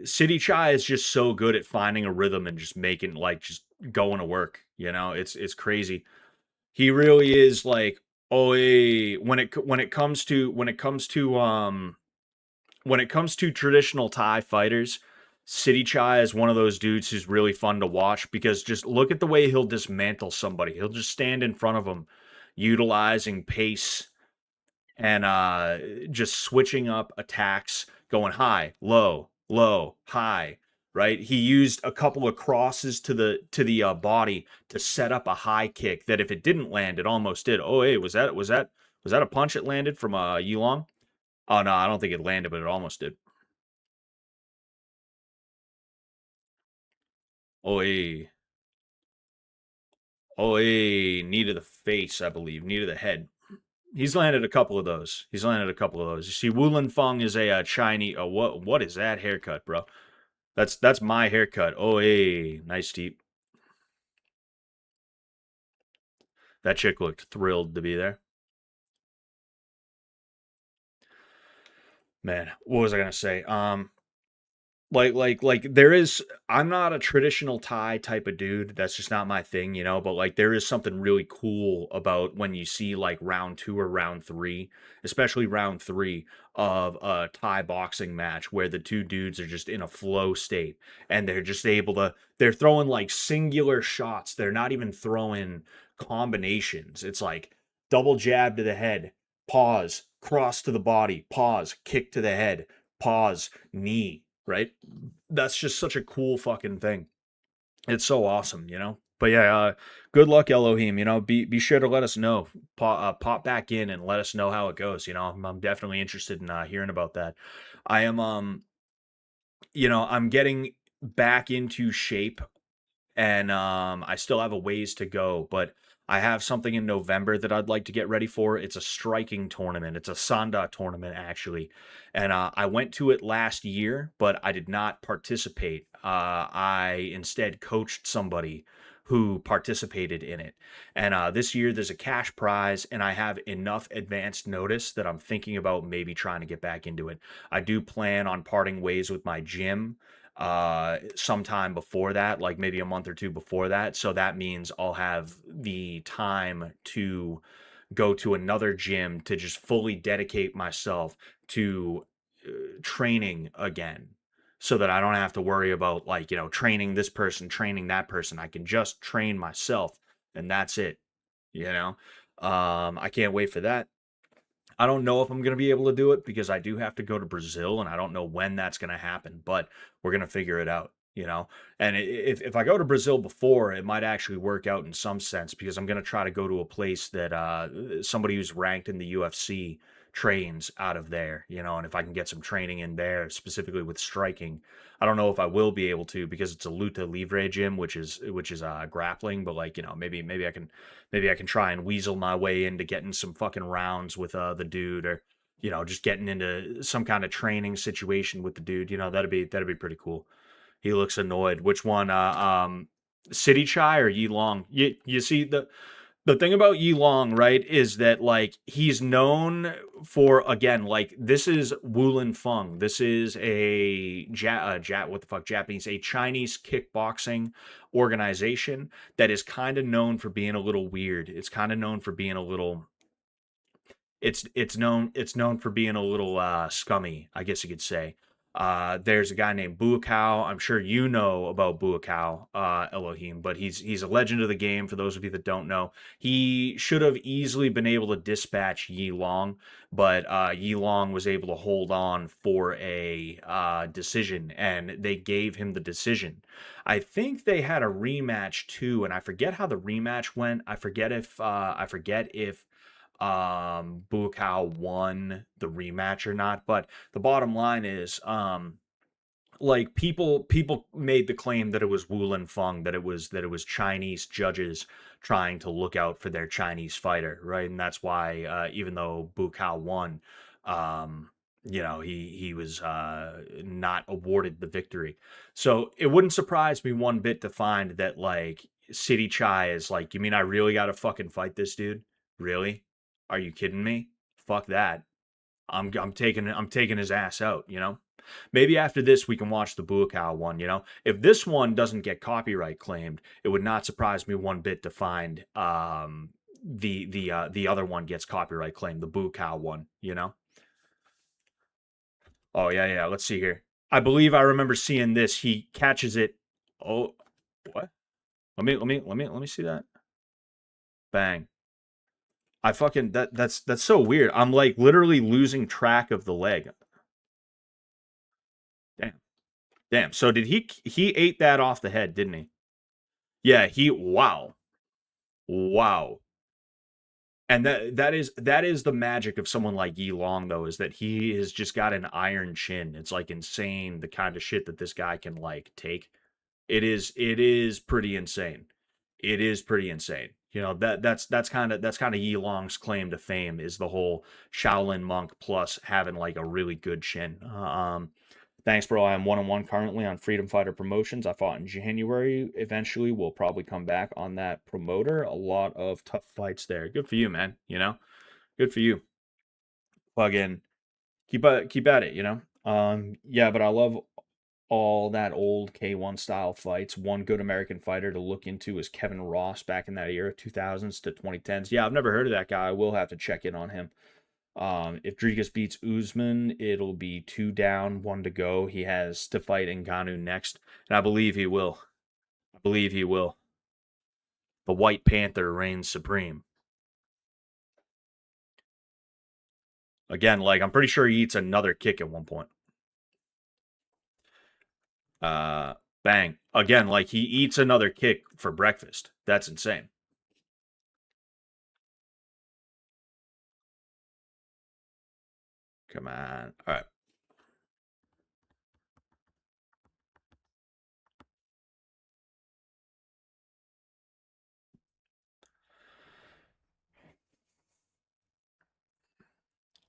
City Chai is just so good at finding a rhythm and just making like just going to work. You know, it's crazy. He really is like, oh, when it comes to traditional Thai fighters, City Chai is one of those dudes who's really fun to watch because just look at the way he'll dismantle somebody. He'll just stand in front of him, utilizing pace and just switching up attacks, going high, low, high. Right? He used a couple of crosses to the body to set up a high kick that if it didn't land, it almost did. Oh, hey, was that a punch that landed from Yulong? Oh no, I don't think it landed, but it almost did. Oh, hey. Oh, hey. Knee to the face, I believe. Knee to the head. He's landed a couple of those. He's landed a couple of those. You see, Wulin Feng is a Chinese. What is that haircut, bro? That's my haircut. Oh, hey, nice deep. That chick looked thrilled to be there. Man, what was I gonna say? Like there is, I'm not a traditional Thai type of dude. That's just not my thing, but like there is something really cool about when you see like round 2 or round 3, especially round 3 of a Thai boxing match where the two dudes are just in a flow state and they're just able to, they're throwing like singular shots. They're not even throwing combinations. It's like double jab to the head, pause, cross to the body, pause, kick to the head, pause, knee, right? That's just such a cool fucking thing. It's so awesome. But yeah, good luck, Elohim. Be sure to let us know. Pop back in and let us know how it goes. I'm definitely interested in hearing about that. I am, I'm getting back into shape and I still have a ways to go, but I have something in November that I'd like to get ready for. It's a striking tournament. It's a Sanda tournament actually, and I went to it last year, but I did not participate. I instead coached somebody who participated in it, and this year there's a cash prize, and I have enough advanced notice that I'm thinking about maybe trying to get back into it. I do plan on parting ways with my gym sometime before that, like maybe a month or two before that. So that means I'll have the time to go to another gym to just fully dedicate myself to training again so that I don't have to worry about like, training this person, training that person. I can just train myself and that's it, you know? I can't wait for that. I don't know if I'm going to be able to do it because I do have to go to Brazil and I don't know when that's going to happen, but we're going to figure it out. And if I go to Brazil before, it might actually work out in some sense because I'm going to try to go to a place that somebody who's ranked in the UFC trains out of there, and if I can get some training in there, specifically with striking. I don't know if I will be able to because it's a luta livre gym, which is grappling, but like, maybe I can try and weasel my way into getting some fucking rounds with the dude, or just getting into some kind of training situation with the dude. That'd be pretty cool. He looks annoyed. Which one? City Chai or Yi Long? You see the thing about Yi Long, right, is that like he's known for, again, like this is Wulin Feng. This is a Chinese kickboxing organization that is kind of known for being a little weird. It's kind of known for being a little it's known for being a little scummy, I guess you could say. There's a guy named Buakaw. I'm sure you know about Buakaw, Elohim, but he's a legend of the game. For those of you that don't know, he should have easily been able to dispatch Yi Long, but Yi Long was able to hold on for a decision, and they gave him the decision. I think they had a rematch too, and I forget how the rematch went. I forget if Buakaw won the rematch or not. But the bottom line is, like people made the claim that it was Wulin Feng, that it was Chinese judges trying to look out for their Chinese fighter, right? And that's why even though Buakaw won, he was not awarded the victory. So it wouldn't surprise me one bit to find that like City Chai is like, you mean I really got to fucking fight this dude? Really? Are you kidding me? Fuck that. I'm taking his ass out, you know? Maybe after this we can watch the Buakaw one, you know? If this one doesn't get copyright claimed, it would not surprise me one bit to find the other one gets copyright claimed, the Buakaw one, you know? Oh yeah, yeah. Let's see here. I believe I remember seeing this. He catches it. Oh, what? Let me see that. Bang. I fucking that's so weird. I'm like literally losing track of the leg. Damn. Damn. So did he ate that off the head, didn't he? Yeah, wow. Wow. And that is the magic of someone like Yi Long though, is that he has just got an iron chin. It's like insane the kind of shit that this guy can like take. It is pretty insane. It is pretty insane. You know, that's kind of Yi Long's claim to fame, is the whole Shaolin monk plus having like a really good chin. Thanks, bro. I am 1-1 currently on Freedom Fighter Promotions. I fought in January. Eventually, we'll probably come back on that promoter. A lot of tough fights there. Good for you, man. You know, good for you. Plug in, keep at it. You know. Yeah, but I love all that old K1 style fights. One good American fighter to look into is Kevin Ross back in that era, 2000s to 2010s. Yeah, I've never heard of that guy. I will have to check in on him. If Dricus beats Usman, it'll be 2 down, 1 to go. He has to fight Ngannou next, and I believe he will. I believe he will. The White Panther reigns supreme. Again, like, I'm pretty sure he eats another kick at one point. Bang. Again, like, he eats another kick for breakfast. That's insane. Come on. All right.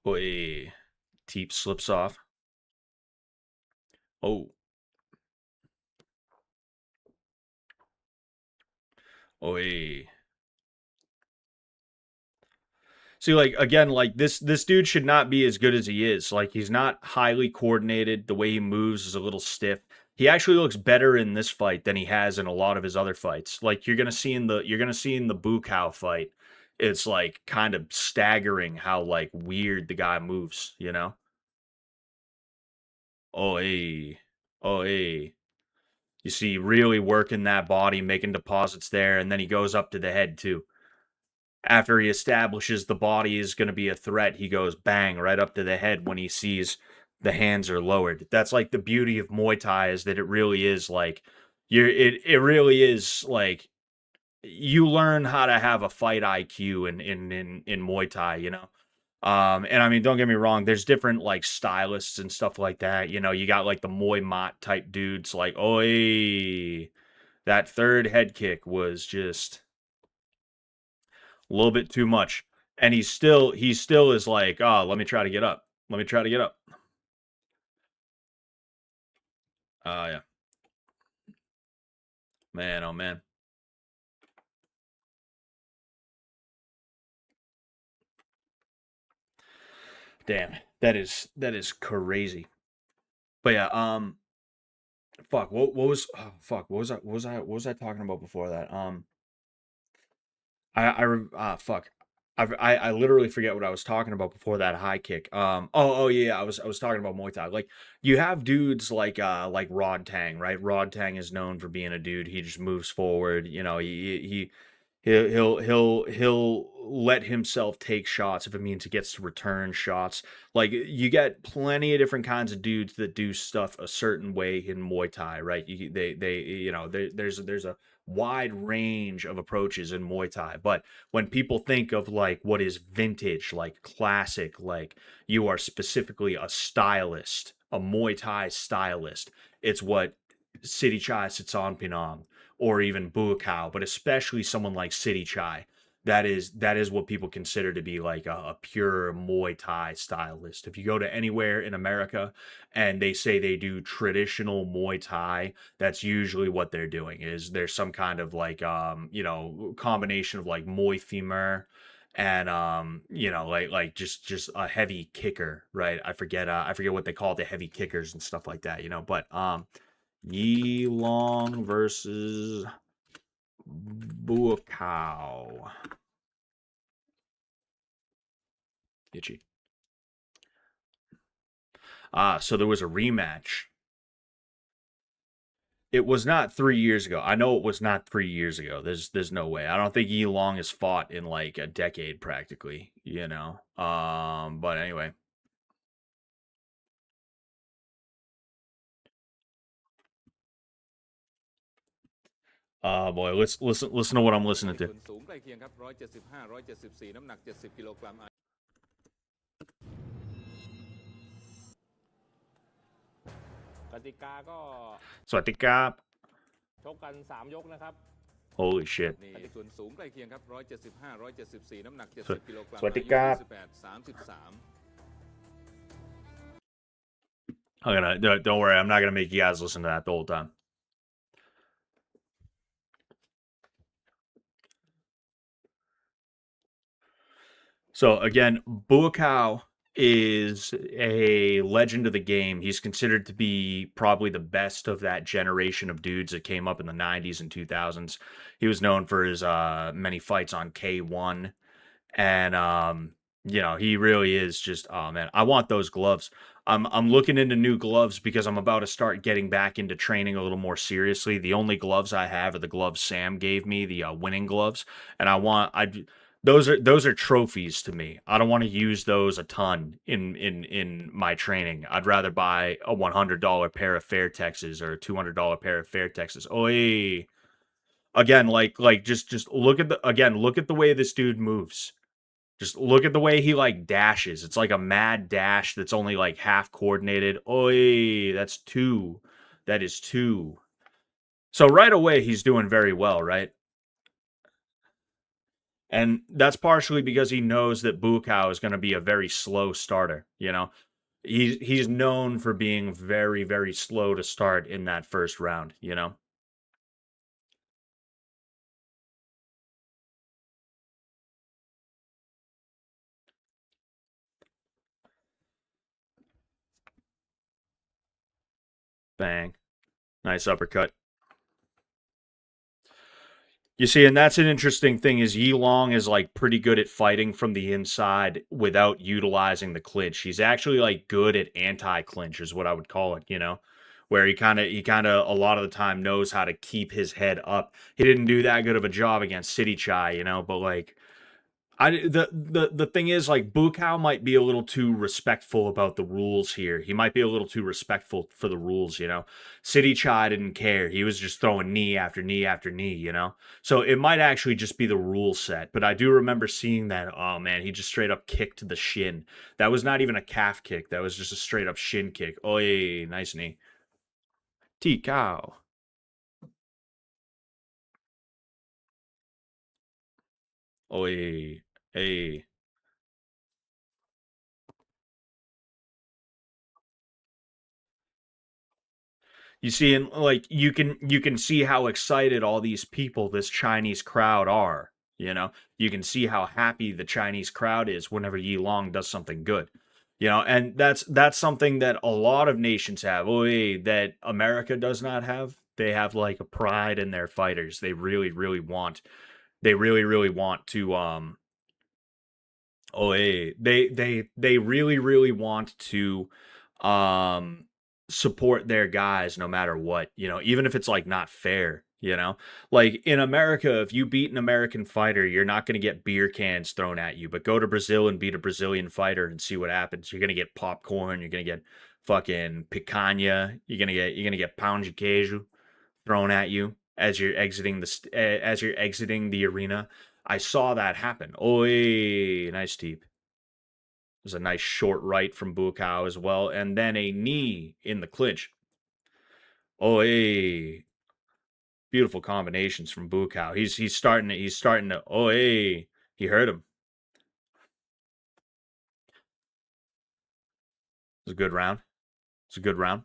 Oi. Teep slips off. Oh. Oi. See, like, again, like this dude should not be as good as he is. Like, he's not highly coordinated. The way he moves is a little stiff. He actually looks better in this fight than he has in a lot of his other fights. Like, you're gonna see in the Buakaw fight, it's like kind of staggering how like weird the guy moves, you know? Oh hey. Oh hey. You see really working that body, making deposits there, and then he goes up to the head too. After he establishes the body is going to be a threat, he goes bang right up to the head when he sees the hands are lowered. That's like the beauty of Muay Thai, is that it really is like it really is like you learn how to have a fight IQ in Muay Thai, you know. And I mean, don't get me wrong, there's different like stylists and stuff like that. You know, you got like the Muay Mat type dudes like, oi, that third head kick was just a little bit too much. And he still is like, oh, let me try to get up. Let me try to get up. Yeah. Man, oh man. Damn. That is crazy. But yeah, fuck, what was oh, fuck, what was I talking about before that? Fuck. I literally forget what I was talking about before that high kick. Oh yeah, I was talking about Muay Thai. Like, you have dudes like Rod Tang, right? Rod Tang is known for being a dude. He just moves forward. You know, he'll let himself take shots if it means he gets to return shots. Like, you get plenty of different kinds of dudes that do stuff a certain way in Muay Thai, right? They you know, there's a wide range of approaches in Muay Thai. But when people think of like what is vintage, like classic, like you are specifically a stylist, a Muay Thai stylist, it's what City Chai Sitsonpinong or even Buakaw, but especially someone like City Chai. That is what people consider to be like a pure Muay Thai stylist. If you go to anywhere in America and they say they do traditional Muay Thai, that's usually what they're doing. Is there's some kind of like you know, combination of like Muay Thimur and you know, like just a heavy kicker, right? I forget what they call the heavy kickers and stuff like that, you know. But Yi Long versus Buakaw. Itchy. So there was a rematch. It was not 3 years ago. I know it was not 3 years ago. There's no way. I don't think Yi Long has fought in like a decade practically, you know. But anyway. Boy, let's listen to what I'm listening to. สูงใกล้เคียงครับ175 174น้ำหนัก70กิโลกรัม กติกาก็ สวัสดีครับ ชกกัน3ยกนะครับ Holy shit นี่ส่วนสูงใกล้เคียงครับ175 174น้ำหนัก70กิโลกรัม สวัสดีครับ Don't worry, I'm not gonna make you guys listen to that the whole time. So again, Buakaw is a legend of the game. He's considered to be probably the best of that generation of dudes that came up in the 90s and 2000s. He was known for his many fights on K1, and you know, he really is just, oh man, I want those gloves. I'm looking into new gloves because I'm about to start getting back into training a little more seriously. The only gloves I have are the gloves Sam gave me, the winning gloves, and those are trophies to me. I don't want to use those a ton in my training. I'd rather buy a $100 pair of Fairtexes or a $200 pair of Fairtexes. Oi. Again, like just look at the way this dude moves. Just look at the way he like dashes. It's like a mad dash that's only like half coordinated. Oi, that's 2. That is 2. So right away he's doing very well, right? And that's partially because he knows that Buakaw is going to be a very slow starter, you know. He's known for being very, very slow to start in that first round, you know. Bang. Nice uppercut. You see, and that's an interesting thing is Yi Long is like pretty good at fighting from the inside without utilizing the clinch. He's actually like good at anti-clinch is what I would call it, you know, where he kind of a lot of the time knows how to keep his head up. He didn't do that good of a job against Sidichai, you know, but like the thing is, like, Buakaw might be a little too respectful about the rules here. He might be a little too respectful for the rules, you know. Sidichai didn't care. He was just throwing knee after knee after knee, you know. So it might actually just be the rule set. But I do remember seeing that. Oh man, he just straight up kicked the shin. That was not even a calf kick. That was just a straight up shin kick. Oh yeah, nice knee. T-cow. Oh yeah. Hey. You see, and like you can see how excited all these people, this Chinese crowd are. You know, you can see how happy the Chinese crowd is whenever Yi Long does something good. You know, and that's something that a lot of nations have. Oh, that America does not have. They have like a pride in their fighters. They really, really want. They really, really want to. They really, really want to. Support their guys no matter what, you know, even if it's like not fair, you know. Like in America, if you beat an American fighter, you're not going to get beer cans thrown at you, but go to Brazil and beat a Brazilian fighter and see what happens. You're going to get popcorn, you're going to get fucking picanha, you're going to get pão de queijo thrown at you as you're exiting the arena. I saw that happen. Oi, nice teep. There's a nice short right from Buakaw as well, and then a knee in the clinch. Oh, hey. Beautiful combinations from Buakaw. He's starting to oh hey. He hurt him. It was a good round. It's a good round.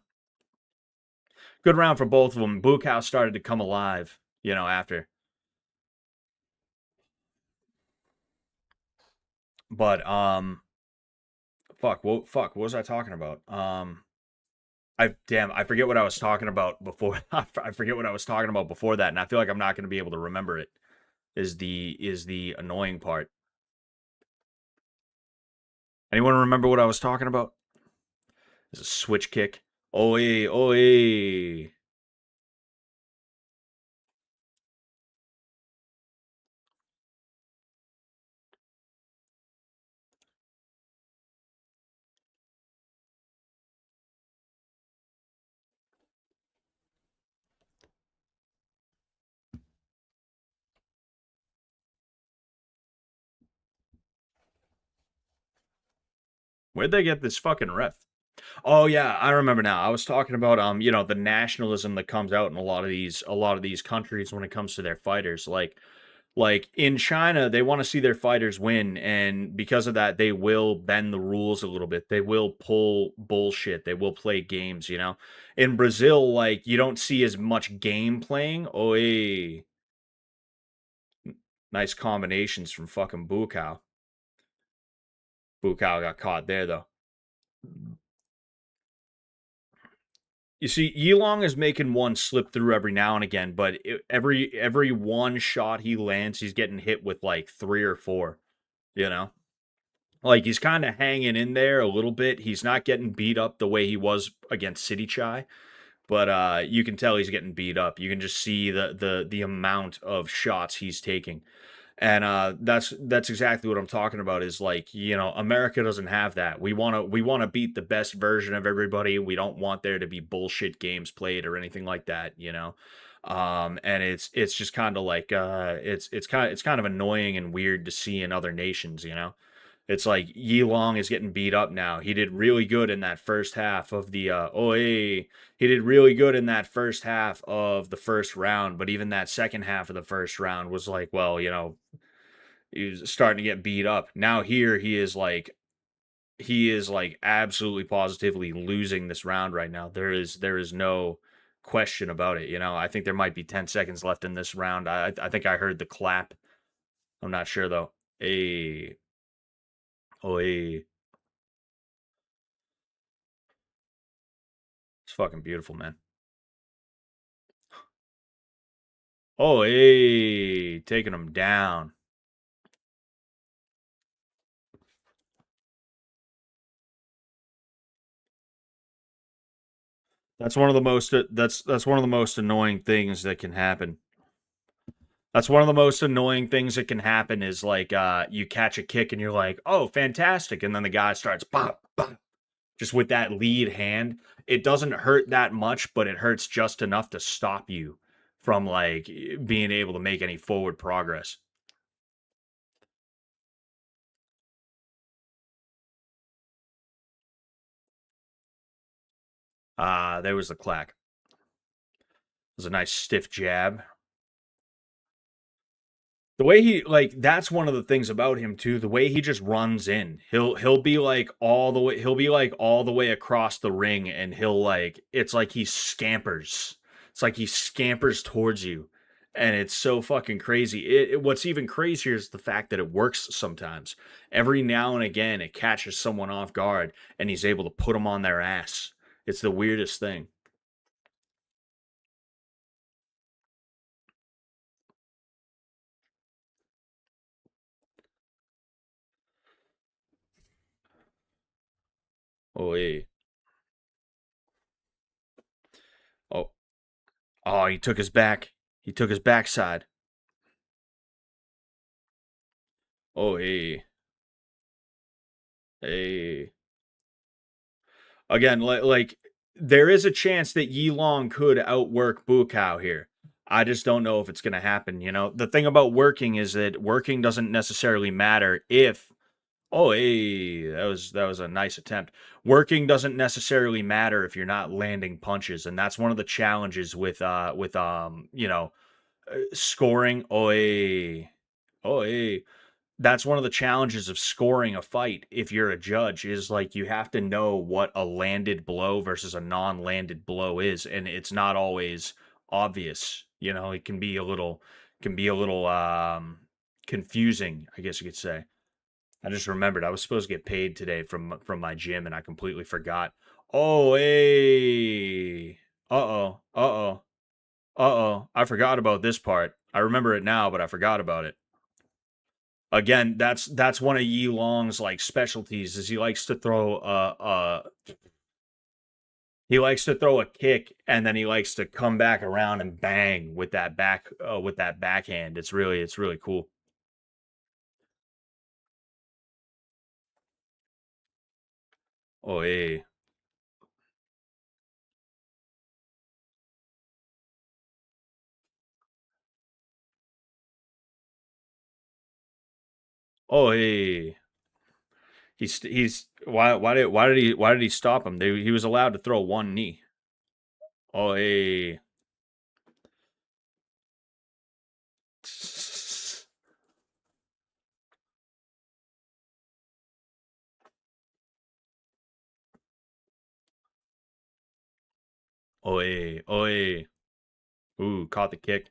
Good round for both of them. Buakaw started to come alive, you know, after. But fuck, what was I talking about? I forget what I was talking about before. I forget what I was talking about before that, and I feel like I'm not going to be able to remember it. Is the annoying part. Anyone remember what I was talking about? It's a switch kick. Oi, oi. Where'd they get this fucking ref? Oh yeah, I remember now. I was talking about the nationalism that comes out in a lot of these countries when it comes to their fighters. Like in China, they want to see their fighters win, and because of that, they will bend the rules a little bit. They will pull bullshit. They will play games. In Brazil, like you don't see as much game playing. Oh, hey. Nice combinations from fucking Bukao. Bukao got caught there though. You see, Yilong is making one slip through every now and again, but every one shot he lands, he's getting hit with like 3 or 4. You know, like he's kind of hanging in there a little bit. He's not getting beat up the way he was against City Chai, but you can tell he's getting beat up. You can just see the amount of shots he's taking. And that's exactly what I'm talking about is like, America doesn't have that. We want to beat the best version of everybody. We don't want there to be bullshit games played or anything like that. And it's just kind of like it's kind of annoying and weird to see in other nations. It's like Yi Long is getting beat up now. He did really good in that first half of the OA. He did really good in that first half of the first round, but even that second half of the first round was like, well, he was starting to get beat up. Now here he is like absolutely positively losing this round right now. There is no question about it. I think there might be 10 seconds left in this round. I think I heard the clap. I'm not sure though. Hey. Oh, hey. It's fucking beautiful, man. Oh, hey, taking him down. That's one of the most annoying things that can happen. That's one of the most annoying things that can happen is like you catch a kick and you're like, "Oh, fantastic." And then the guy starts bop, bop, just with that lead hand. It doesn't hurt that much, but it hurts just enough to stop you from like being able to make any forward progress. There was the clack. It was a nice stiff jab. The way he like that's one of the things about him too. The way he just runs in. He'll be like all the way across the ring and it's like he scampers. It's like he scampers towards you. And it's so fucking crazy. What's even crazier is the fact that it works sometimes. Every now and again it catches someone off guard and he's able to put them on their ass. It's the weirdest thing. Oh, yeah. Oh, oh, he took his back. He took his backside. Oh, hey. Hey. Again, like there is a chance that Yi Long could outwork Bukao here. I just don't know if it's going to happen. The thing about working is that working doesn't necessarily matter if. Oh, hey, that was a nice attempt. Working doesn't necessarily matter if you're not landing punches, and that's one of the challenges with scoring. Oh, hey, oh, hey, that's one of the challenges of scoring a fight if you're a judge is like you have to know what a landed blow versus a non-landed blow is, and it's not always obvious. It can be a little confusing, I guess you could say. I just remembered I was supposed to get paid today from my gym, and I completely forgot. Oh, hey. Uh-oh. Uh-oh. Uh-oh. I forgot about this part. I remember it now, but I forgot about it. Again, that's one of Yi Long's like specialties is he likes to throw a kick, and then he likes to come back around and bang with that backhand. It's really cool. Oh, hey. Oh, hey. He's why did he stop him? He was allowed to throw one knee. Oh, hey. Oh, hey. Oh, hey. Ooh, caught the kick.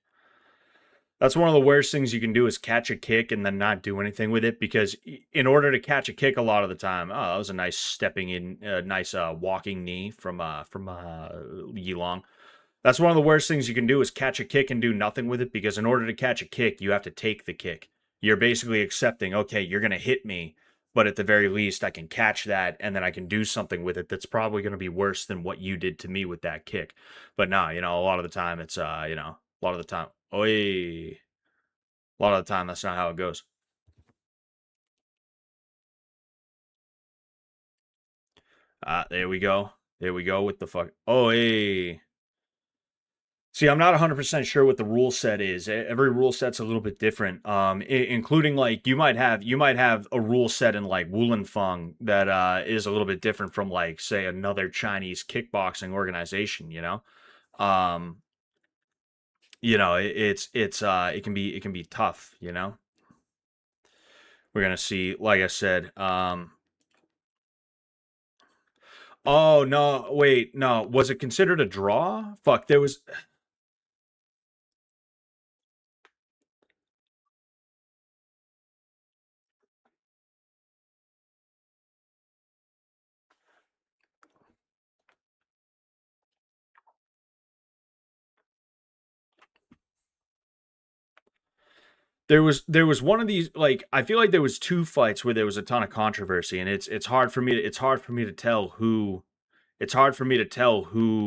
That's one of the worst things you can do is catch a kick and then not do anything with it, because in order to catch a kick a lot of the time, oh, that was a nice stepping in, nice walking knee from Yi Long. That's one of the worst things you can do is catch a kick and do nothing with it, because in order to catch a kick, you have to take the kick. You're basically accepting, okay, you're going to hit me, but at the very least, I can catch that and then I can do something with it that's probably going to be worse than what you did to me with that kick. But no, a lot of the time it's, a lot of the time, a lot of the time that's not how it goes. There we go. There we go with the fuck. Oh, hey. See, I'm not 100% sure what the rule set is. Every rule set's a little bit different. Including like you might have a rule set in like Wulin that is a little bit different from like say another Chinese kickboxing organization, Um, it can be tough, We're going to see, like I said, oh no, wait, no, was it considered a draw? Fuck, there was one of these, like I feel like there was two fights where there was a ton of controversy, and it's hard for me to tell who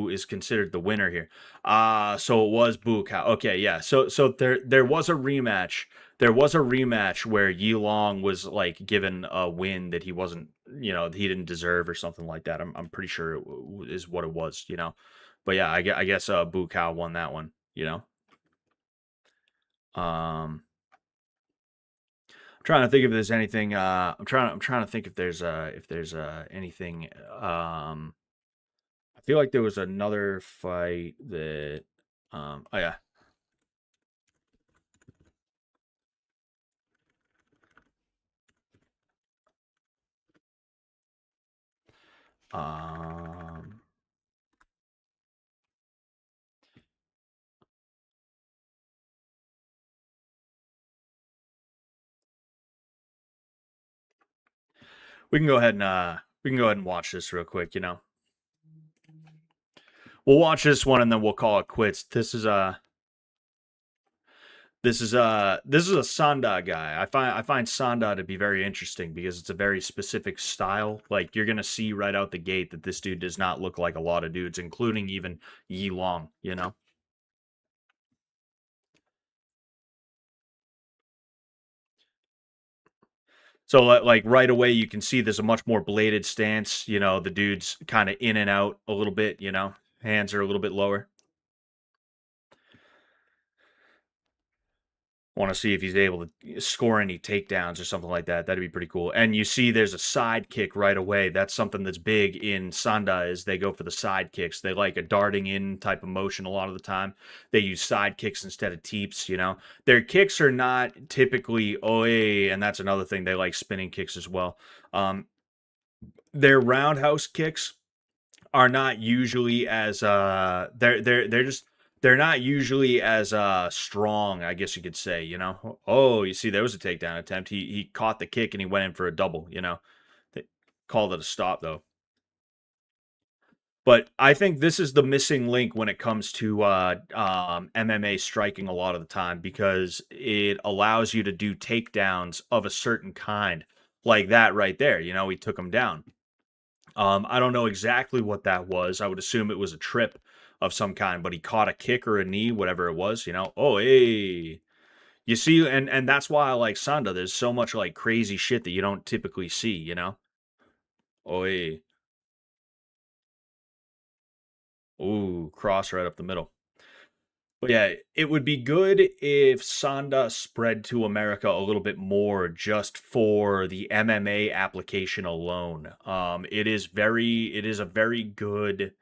is considered the winner here. So it was Bukaw. Okay, yeah. So there was a rematch. There was a rematch where Yi Long was like given a win that he wasn't, he didn't deserve or something like that. I'm pretty sure is what it was. But yeah, I guess Bukaw won that one. Um trying to think if there's anything. I'm trying to think if there's anything. I feel like there was another fight that. Oh yeah. Um. We can go ahead and watch this real quick. We'll watch this one and then we'll call it quits. This is a Sanda guy. I find Sanda to be very interesting because it's a very specific style. Like you're gonna see right out the gate that this dude does not look like a lot of dudes, including even Yi Long. So like right away you can see there's a much more bladed stance. The dude's kind of in and out a little bit. Hands are a little bit lower. Want to see if he's able to score any takedowns or something like that. That'd be pretty cool. And you see there's a side kick right away. That's something that's big in Sanda is they go for the side kicks. They like a darting in type of motion a lot of the time. They use side kicks instead of teeps, Their kicks are not typically oe, and that's another thing. They like spinning kicks as well. Their roundhouse kicks are not usually as they're just they're not usually as strong, I guess you could say, you know. Oh, you see, there was a takedown attempt. He caught the kick and he went in for a double, you know. They called it a stop though. But I think this is the missing link when it comes to MMA striking a lot of the time, because it allows you to do takedowns of a certain kind, like that right there. You know, he took him down. I don't know exactly what that was. I would assume it was a trip of some kind, but he caught a kick or a knee, whatever it was, you know. Oh, hey. You see, and that's why I like Sanda. There's so much like crazy shit that you don't typically see, you know. Oh, hey. Ooh, cross right up the middle. But yeah, it would be good if Sanda spread to America a little bit more just for the MMA application alone. It is a very good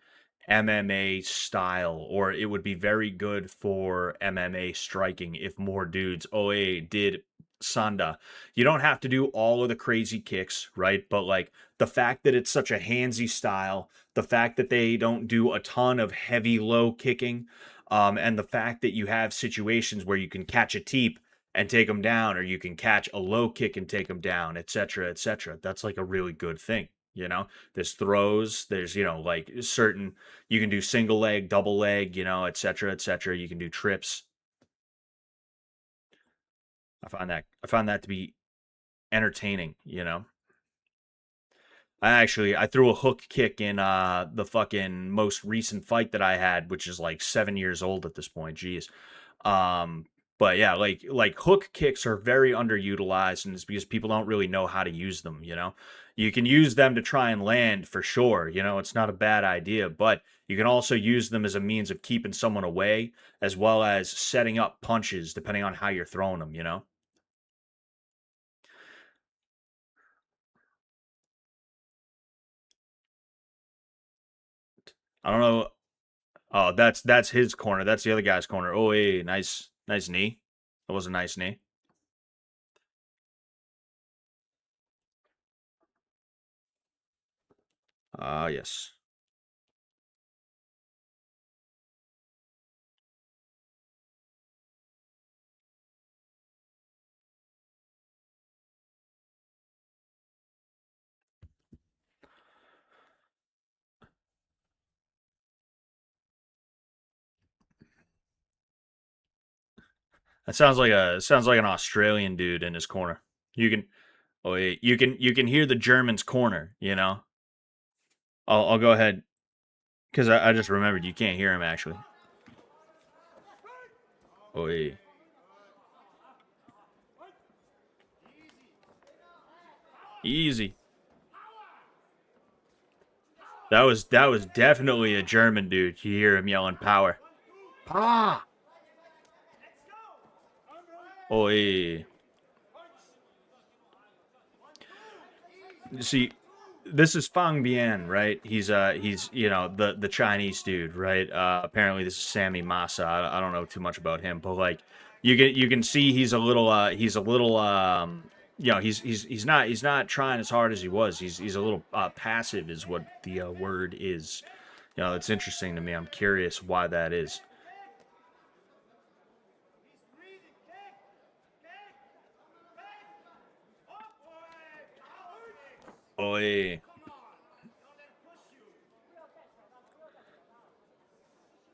MMA style, or it would be very good for MMA striking if more dudes OA did Sanda. You don't have to do all of the crazy kicks, right? But like the fact that it's such a handsy style, the fact that they don't do a ton of heavy low kicking, and the fact that you have situations where you can catch a teep and take them down, or you can catch a low kick and take them down, etc., etc. That's like a really good thing. You know, there's throws, there's, you know, like certain, you can do single leg, double leg, you know, etc., etc. You can do trips. I find that to be entertaining, you know. I threw a hook kick in the fucking most recent fight that I had, which is like 7 years old at this point. Jeez. But yeah, like hook kicks are very underutilized, and it's because people don't really know how to use them, you know. You can use them to try and land for sure, you know, it's not a bad idea, but you can also use them as a means of keeping someone away, as well as setting up punches depending on how you're throwing them, you know. I don't know. Oh, that's his corner. That's the other guy's corner. Oh, hey, nice knee. That was a nice knee. Ah, yes. That sounds like an Australian dude in his corner. You can oh wait, you can hear the German's corner, you know. I'll go ahead because I just remembered you can't hear him actually. Oh wait. Easy. That was definitely a German dude. You hear him yelling power. Ah. Oh hey. See, this is Fang Bian, right? He's you know the Chinese dude, right? Apparently this is Sammy Masa. I don't know too much about him, but like you can see he's a little you know he's not trying as hard as he was. He's a little passive is what the word is. You know, it's interesting to me. I'm curious why that is. Oi.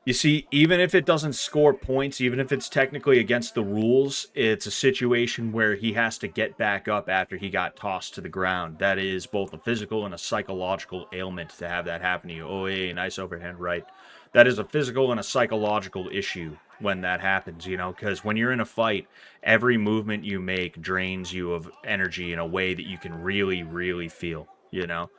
You see, even if it doesn't score points, even if it's technically against the rules, it's a situation where he has to get back up after he got tossed to the ground. That is both a physical and a psychological ailment to have that happen to you. Oh, hey, nice overhand right. That is a physical and a psychological issue when that happens, you know, because when you're in a fight, every movement you make drains you of energy in a way that you can really, really feel, you know.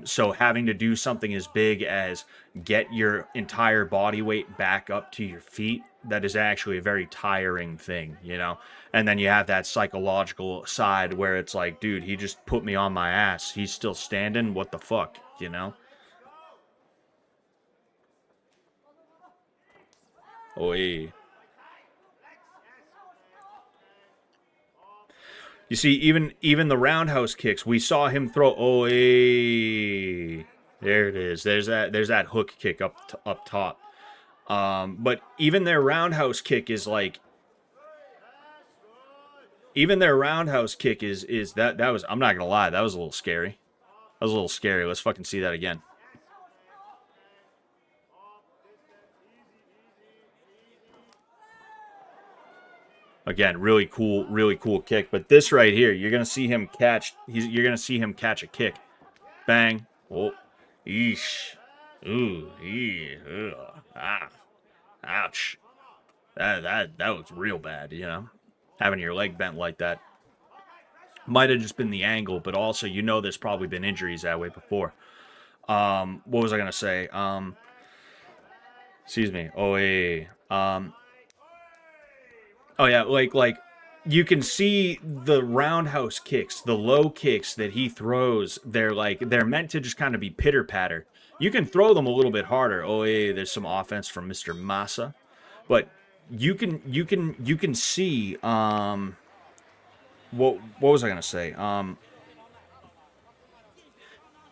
So having to do something as big as get your entire body weight back up to your feet, that is actually a very tiring thing, you know? And then you have that psychological side where it's like, dude, he just put me on my ass. He's still standing. What the fuck, you know? Oi. You see, even the roundhouse kicks, we saw him throw. Oh, hey. There it is. There's that hook kick up top. But even their roundhouse kick is like, even their roundhouse kick is that was, I'm not gonna lie, that was a little scary. That was a little scary. Let's fucking see that again. Again, really cool kick. But this right here, you're gonna see him catch. You're gonna see him catch a kick. Bang. Oh, eesh. Ooh, ah, ouch. That was real bad. You know, having your leg bent like that. Might have just been the angle, but also there's probably been injuries that way before. What was I gonna say? Excuse me. Oh, yeah. Oh yeah, like you can see the roundhouse kicks, the low kicks that he throws. They're meant to just kind of be pitter patter. You can throw them a little bit harder. Oh yeah, there's some offense from Mr. Massa, but you can see what was I gonna say?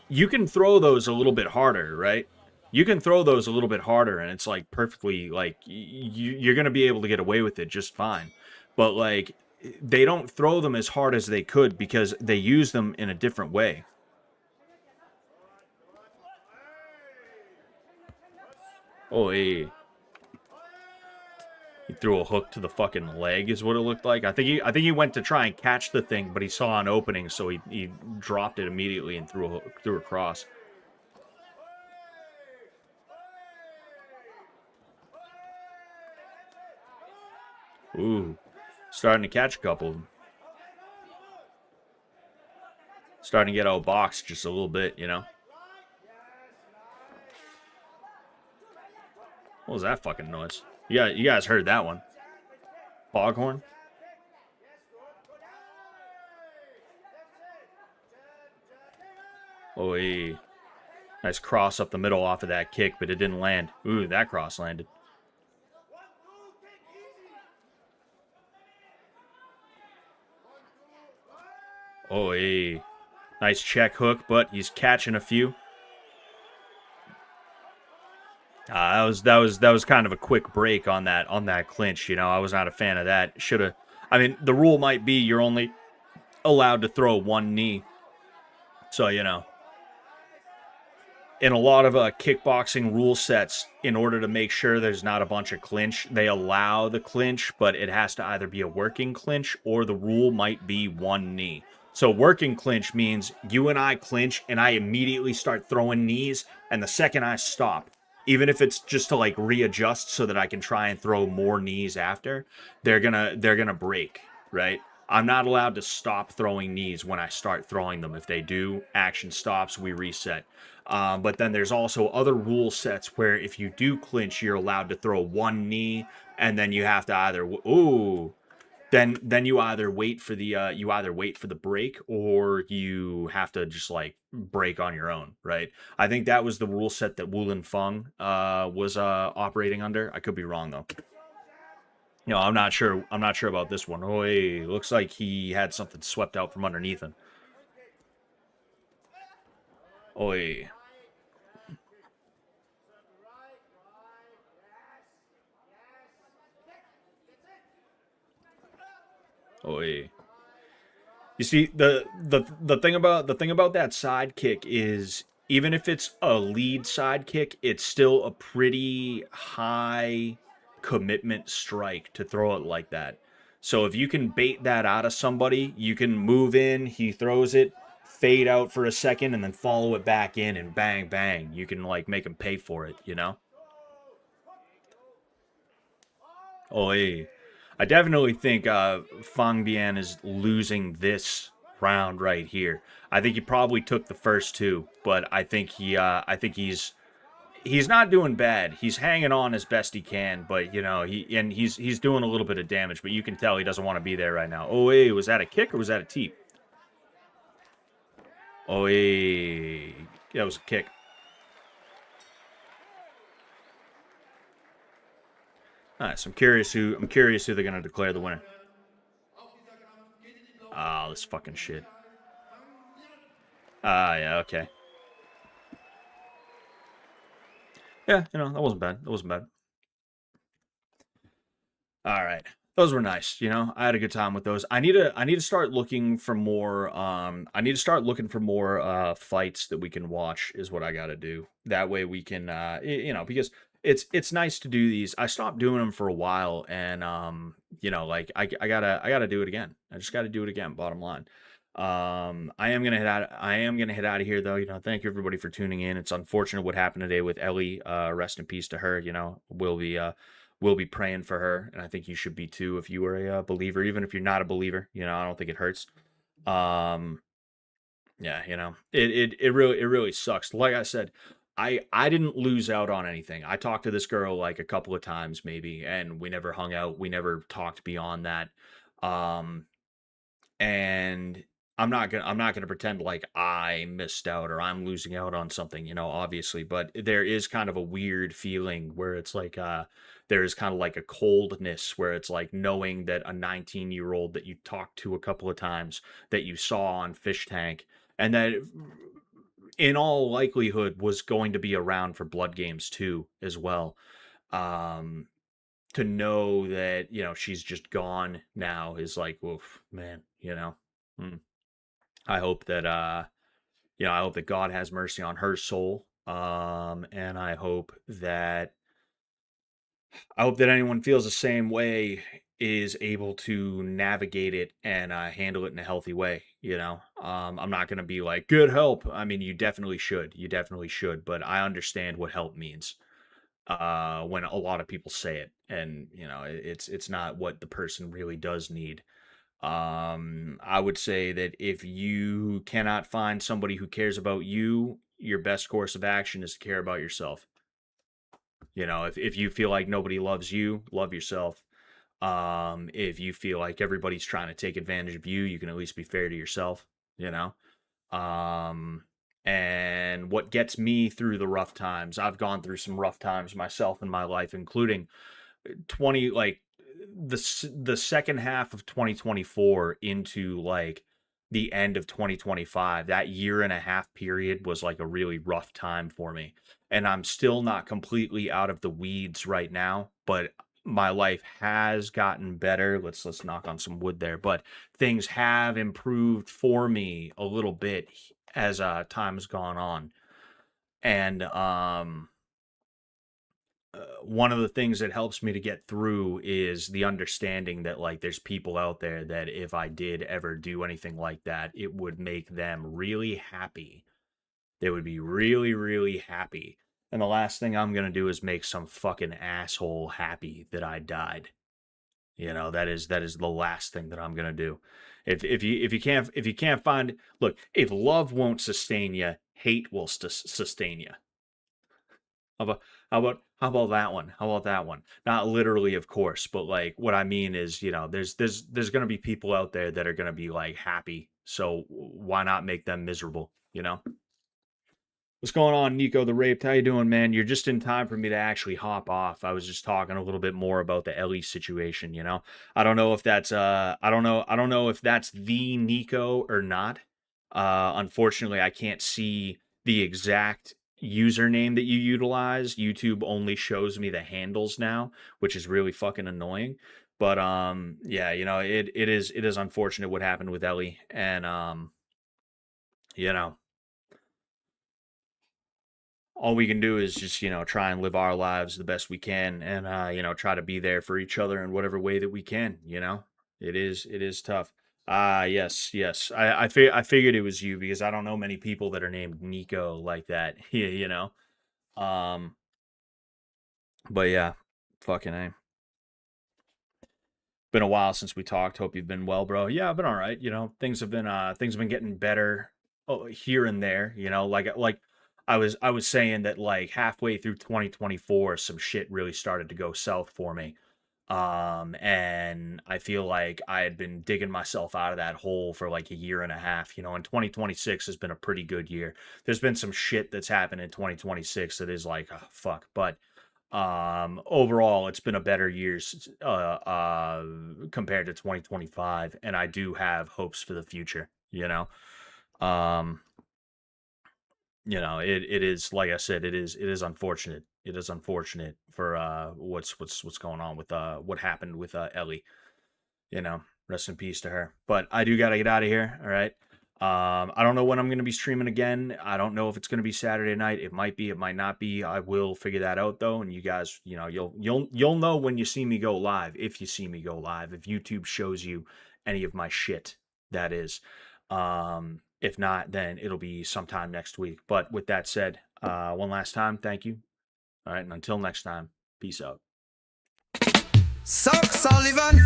You can throw those a little bit harder, right? You can throw those a little bit harder, and it's like perfectly, like you're gonna be able to get away with it just fine. But like they don't throw them as hard as they could because they use them in a different way. Oh, hey. He threw a hook to the fucking leg is what it looked like. I think he went to try and catch the thing, but he saw an opening, so he dropped it immediately and threw a cross. Ooh, starting to catch a couple of them. Starting to get outboxed just a little bit, you know. What was that fucking noise? Yeah, you guys heard that one. Foghorn? Oh, hey. Nice cross up the middle off of that kick, but it didn't land. Ooh, that cross landed. Oh, hey. Nice check hook, but he's catching a few. That was kind of a quick break on that clinch. You know, I was not a fan of that. Shoulda. I mean, the rule might be you're only allowed to throw one knee. So you know, in a lot of kickboxing rule sets, in order to make sure there's not a bunch of clinch, they allow the clinch, but it has to either be a working clinch or the rule might be one knee. So working clinch means you and I clinch and I immediately start throwing knees, and the second I stop, even if it's just to like readjust so that I can try and throw more knees after, they're gonna break, right? I'm not allowed to stop throwing knees when I start throwing them. If they do, action stops, we reset. But then there's also other rule sets where if you do clinch, you're allowed to throw one knee, and then you have to either then you either wait for the break, or you have to just like break on your own, right? I think that was the rule set that Wulin Feng was operating under. I could be wrong though. You know, I'm not sure about this one. Oh, hey, looks like he had something swept out from underneath him. Oh, hey. Oh, hey. You see, the thing about that side kick is, even if it's a lead side kick, it's still a pretty high commitment strike to throw it like that. So if you can bait that out of somebody, you can move in, he throws it, fade out for a second, and then follow it back in, and bang, bang. You can like make him pay for it, you know? Oh, hey. I definitely think Fang Bian is losing this round right here. I think he probably took the first two, but I think he's not doing bad. He's hanging on as best he can, but you know, he's doing a little bit of damage, but you can tell he doesn't want to be there right now. Oh, hey, was that a kick or was that a teep? Oh, hey, that was a kick. Nice. I'm curious who they're gonna declare the winner. Ah, this fucking shit. Ah, yeah, okay. Yeah, you know, that wasn't bad. That wasn't bad. All right. Those were nice, you know. I had a good time with those. I need to start looking for more I need to start looking for more fights that we can watch is what I got to do. That way we can you know, because it's nice to do these. I stopped doing them for a while and you know, like I got to do it again. I just got to do it again, bottom line. I am going to head out of here though, you know. Thank you everybody for tuning in. It's unfortunate what happened today with Ellie. Rest in peace to her, you know. We'll be praying for her, and I think you should be too if you are a believer, even if you're not a believer. You know, I don't think it hurts. Um, yeah, you know, it really sucks. Like I said, I didn't lose out on anything. I talked to this girl like a couple of times maybe, and we never hung out. We never talked beyond that. Um, and I'm not gonna pretend like I missed out or I'm losing out on something, you know, obviously, but there is kind of a weird feeling where it's like there's kind of like a coldness where it's like knowing that a 19-year-old that you talked to a couple of times that you saw on Fish Tank and that in all likelihood was going to be around for Blood Games too as well. Um to know that, you know, she's just gone now is like, oof, man, you know. Mm. I hope that you know, I hope that God has mercy on her soul. And I hope that anyone feels the same way is able to navigate it and handle it in a healthy way, you know. I'm not going to be like good help. I mean, you definitely should. You definitely should, but I understand what help means when a lot of people say it, and you know it's not what the person really does need. I would say that if you cannot find somebody who cares about you, your best course of action is to care about yourself. You know, if you feel like nobody loves you, love yourself. If you feel like everybody's trying to take advantage of you, you can at least be fair to yourself, you know. um and what gets me through the rough times, I've gone through some rough times myself in my life, including 20 like the second half of 2024 into like the end of 2025. That year and a half period was like a really rough time for me, and I'm still not completely out of the weeds right now, but my life has gotten better. Let's knock on some wood there, but things have improved for me a little bit as time has gone on. And one of the things that helps me to get through is the understanding that like there's people out there that if I did ever do anything like that, it would make them really happy. They would be really, really happy. And the last thing I'm gonna do is make some fucking asshole happy that I died. You know, that is the last thing that I'm gonna do. If you can't find, look, if love won't sustain you, hate will sustain you. How about how about that one? How about that one? Not literally, of course, but like what I mean is, you know, there's gonna be people out there that are gonna be like happy. So why not make them miserable? You know? What's going on, Nico the Raped? How you doing, man? You're just in time for me to actually hop off. I was just talking a little bit more about the Ellie situation, you know. I don't know if that's I don't know if that's the Nico or not. Unfortunately, I can't see the exact username that you utilize. YouTube only shows me the handles now, which is really fucking annoying. But yeah, you know, it is unfortunate what happened with Ellie, and you know, all we can do is just, you know, try and live our lives the best we can, and you know, try to be there for each other in whatever way that we can, you know. It is tough. Yes. I figured it was you because I don't know many people that are named Nico like that. Yeah, you know. Um but yeah, fucking A. Been a while since we talked. Hope you've been well, bro. Yeah, I've been all right. You know, things have been getting better here and there, you know, like I was saying that like halfway through 2024 some shit really started to go south for me. And I feel like I had been digging myself out of that hole for like a year and a half, you know, and 2026 has been a pretty good year. There's been some shit that's happened in 2026 that is like, oh, fuck, but overall it's been a better year compared to 2025, and I do have hopes for the future, you know. um you know, it is, like I said, it is unfortunate. It is unfortunate for what's going on with what happened with Ellie. You know, rest in peace to her. But I do gotta get out of here. All right. I don't know when I'm gonna be streaming again. I don't know if it's gonna be Saturday night. It might be. It might not be. I will figure that out though. And you guys, you know, you'll know when you see me go live. If you see me go live, if YouTube shows you any of my shit, that is. If not, then it'll be sometime next week. But with that said, one last time, thank you. All right, and until next time, peace out. Sock Sullivan,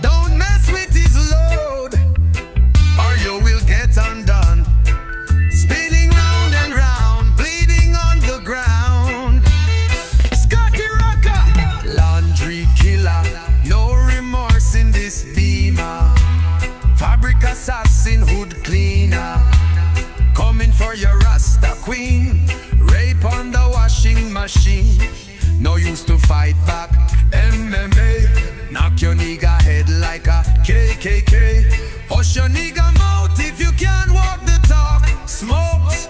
don't mess with his load, or you will get undone. Spinning round and round, bleeding on the ground. Scotty Rocker, laundry killer, no remorse in this beamer. Fabric assassin, hood cleaner, coming for your Rasta queen. Rape on the washing machine, no use to fight back. MMA, knock your nigga head like a KKK. Hush your nigga mouth if you can't walk the talk. Smokes.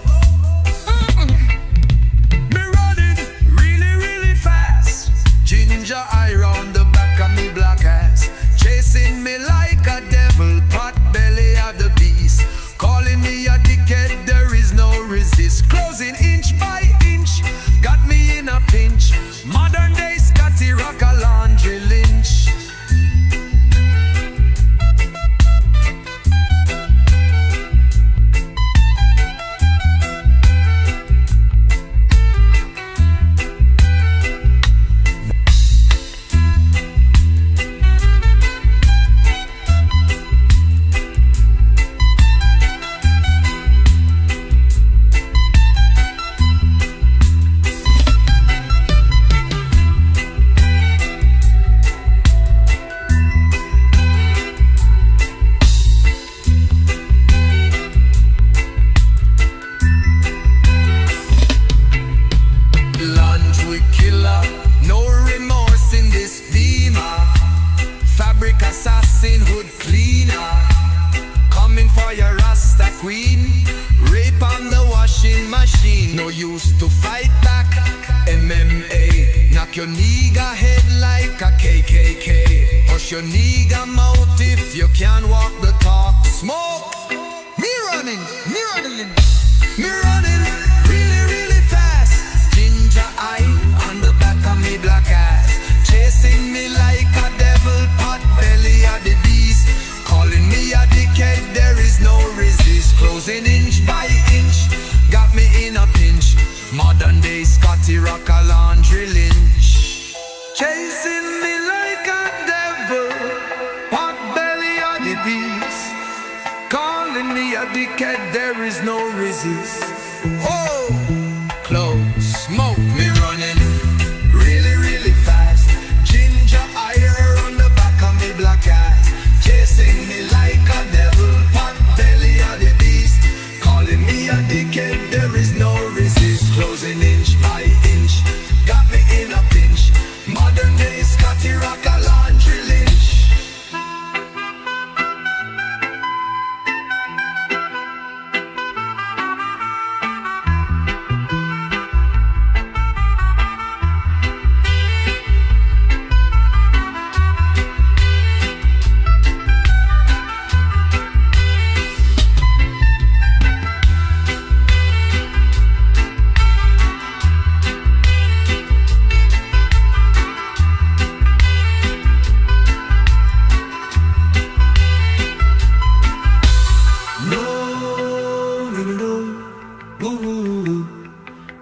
Me running really, really fast. Ginger eye round the back of me black ass. Chasing me like a devil, pot belly of the beast. Calling me a dickhead, there is no resist. Closing inch by inch, got me in a pinch. Modern day Scotty Rocker, laundry lynch. No use to fight back. MMA, knock your nigga head like a KKK. Hush your nigga mouth if you can't walk the talk. Smoke. Me running really, really fast. Ginger eye on the back of me black ass. Chasing me like a devil, pot belly of the beast. Calling me a dickhead, there is no resist. Closing inch by inch, got me in a pinch. Modern day Scotty Rocker, laundry lynch. Chasing me like a devil, pot belly of the beast. Calling me a dickhead, there is no resist. Oh, close, smoke. Me running really, really fast. Ginger eye on the back of me black ass. Chasing me like a devil, pot belly of the beast. Calling me a dickhead, there is no resist. Closing inch by inch, got me in a pinch. Modern day Scotty Rocker, laundry lynch.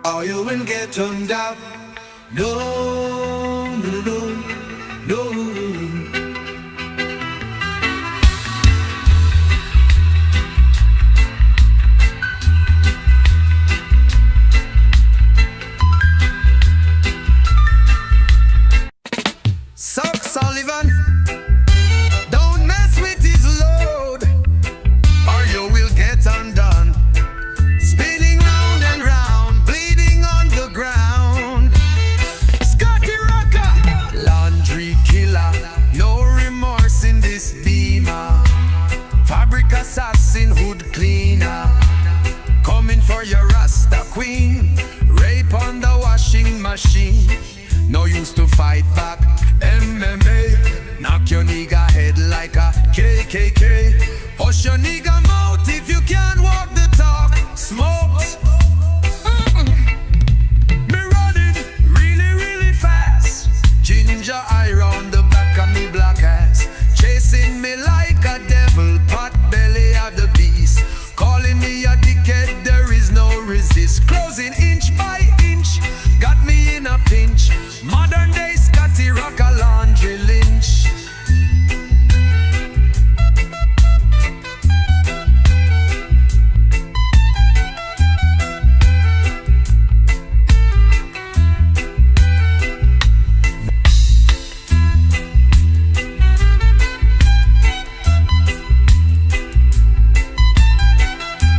Or you will get turned out. No, no, no, no, no. Sock Sullivan, don't mess with his load, or you will get undone. Spinning round and round, bleeding on the ground. Scotty Rocker, laundry killer, no remorse in this beamer. Fabric assassin, hood cleaner, coming for you. queen. Rape on the washing machine. No use to fight back. MMA. Knock your nigga head like a KKK. Hush your nigga mouth if you can't walk the talk. Smokes. Me running really, really fast. Ginger, I run.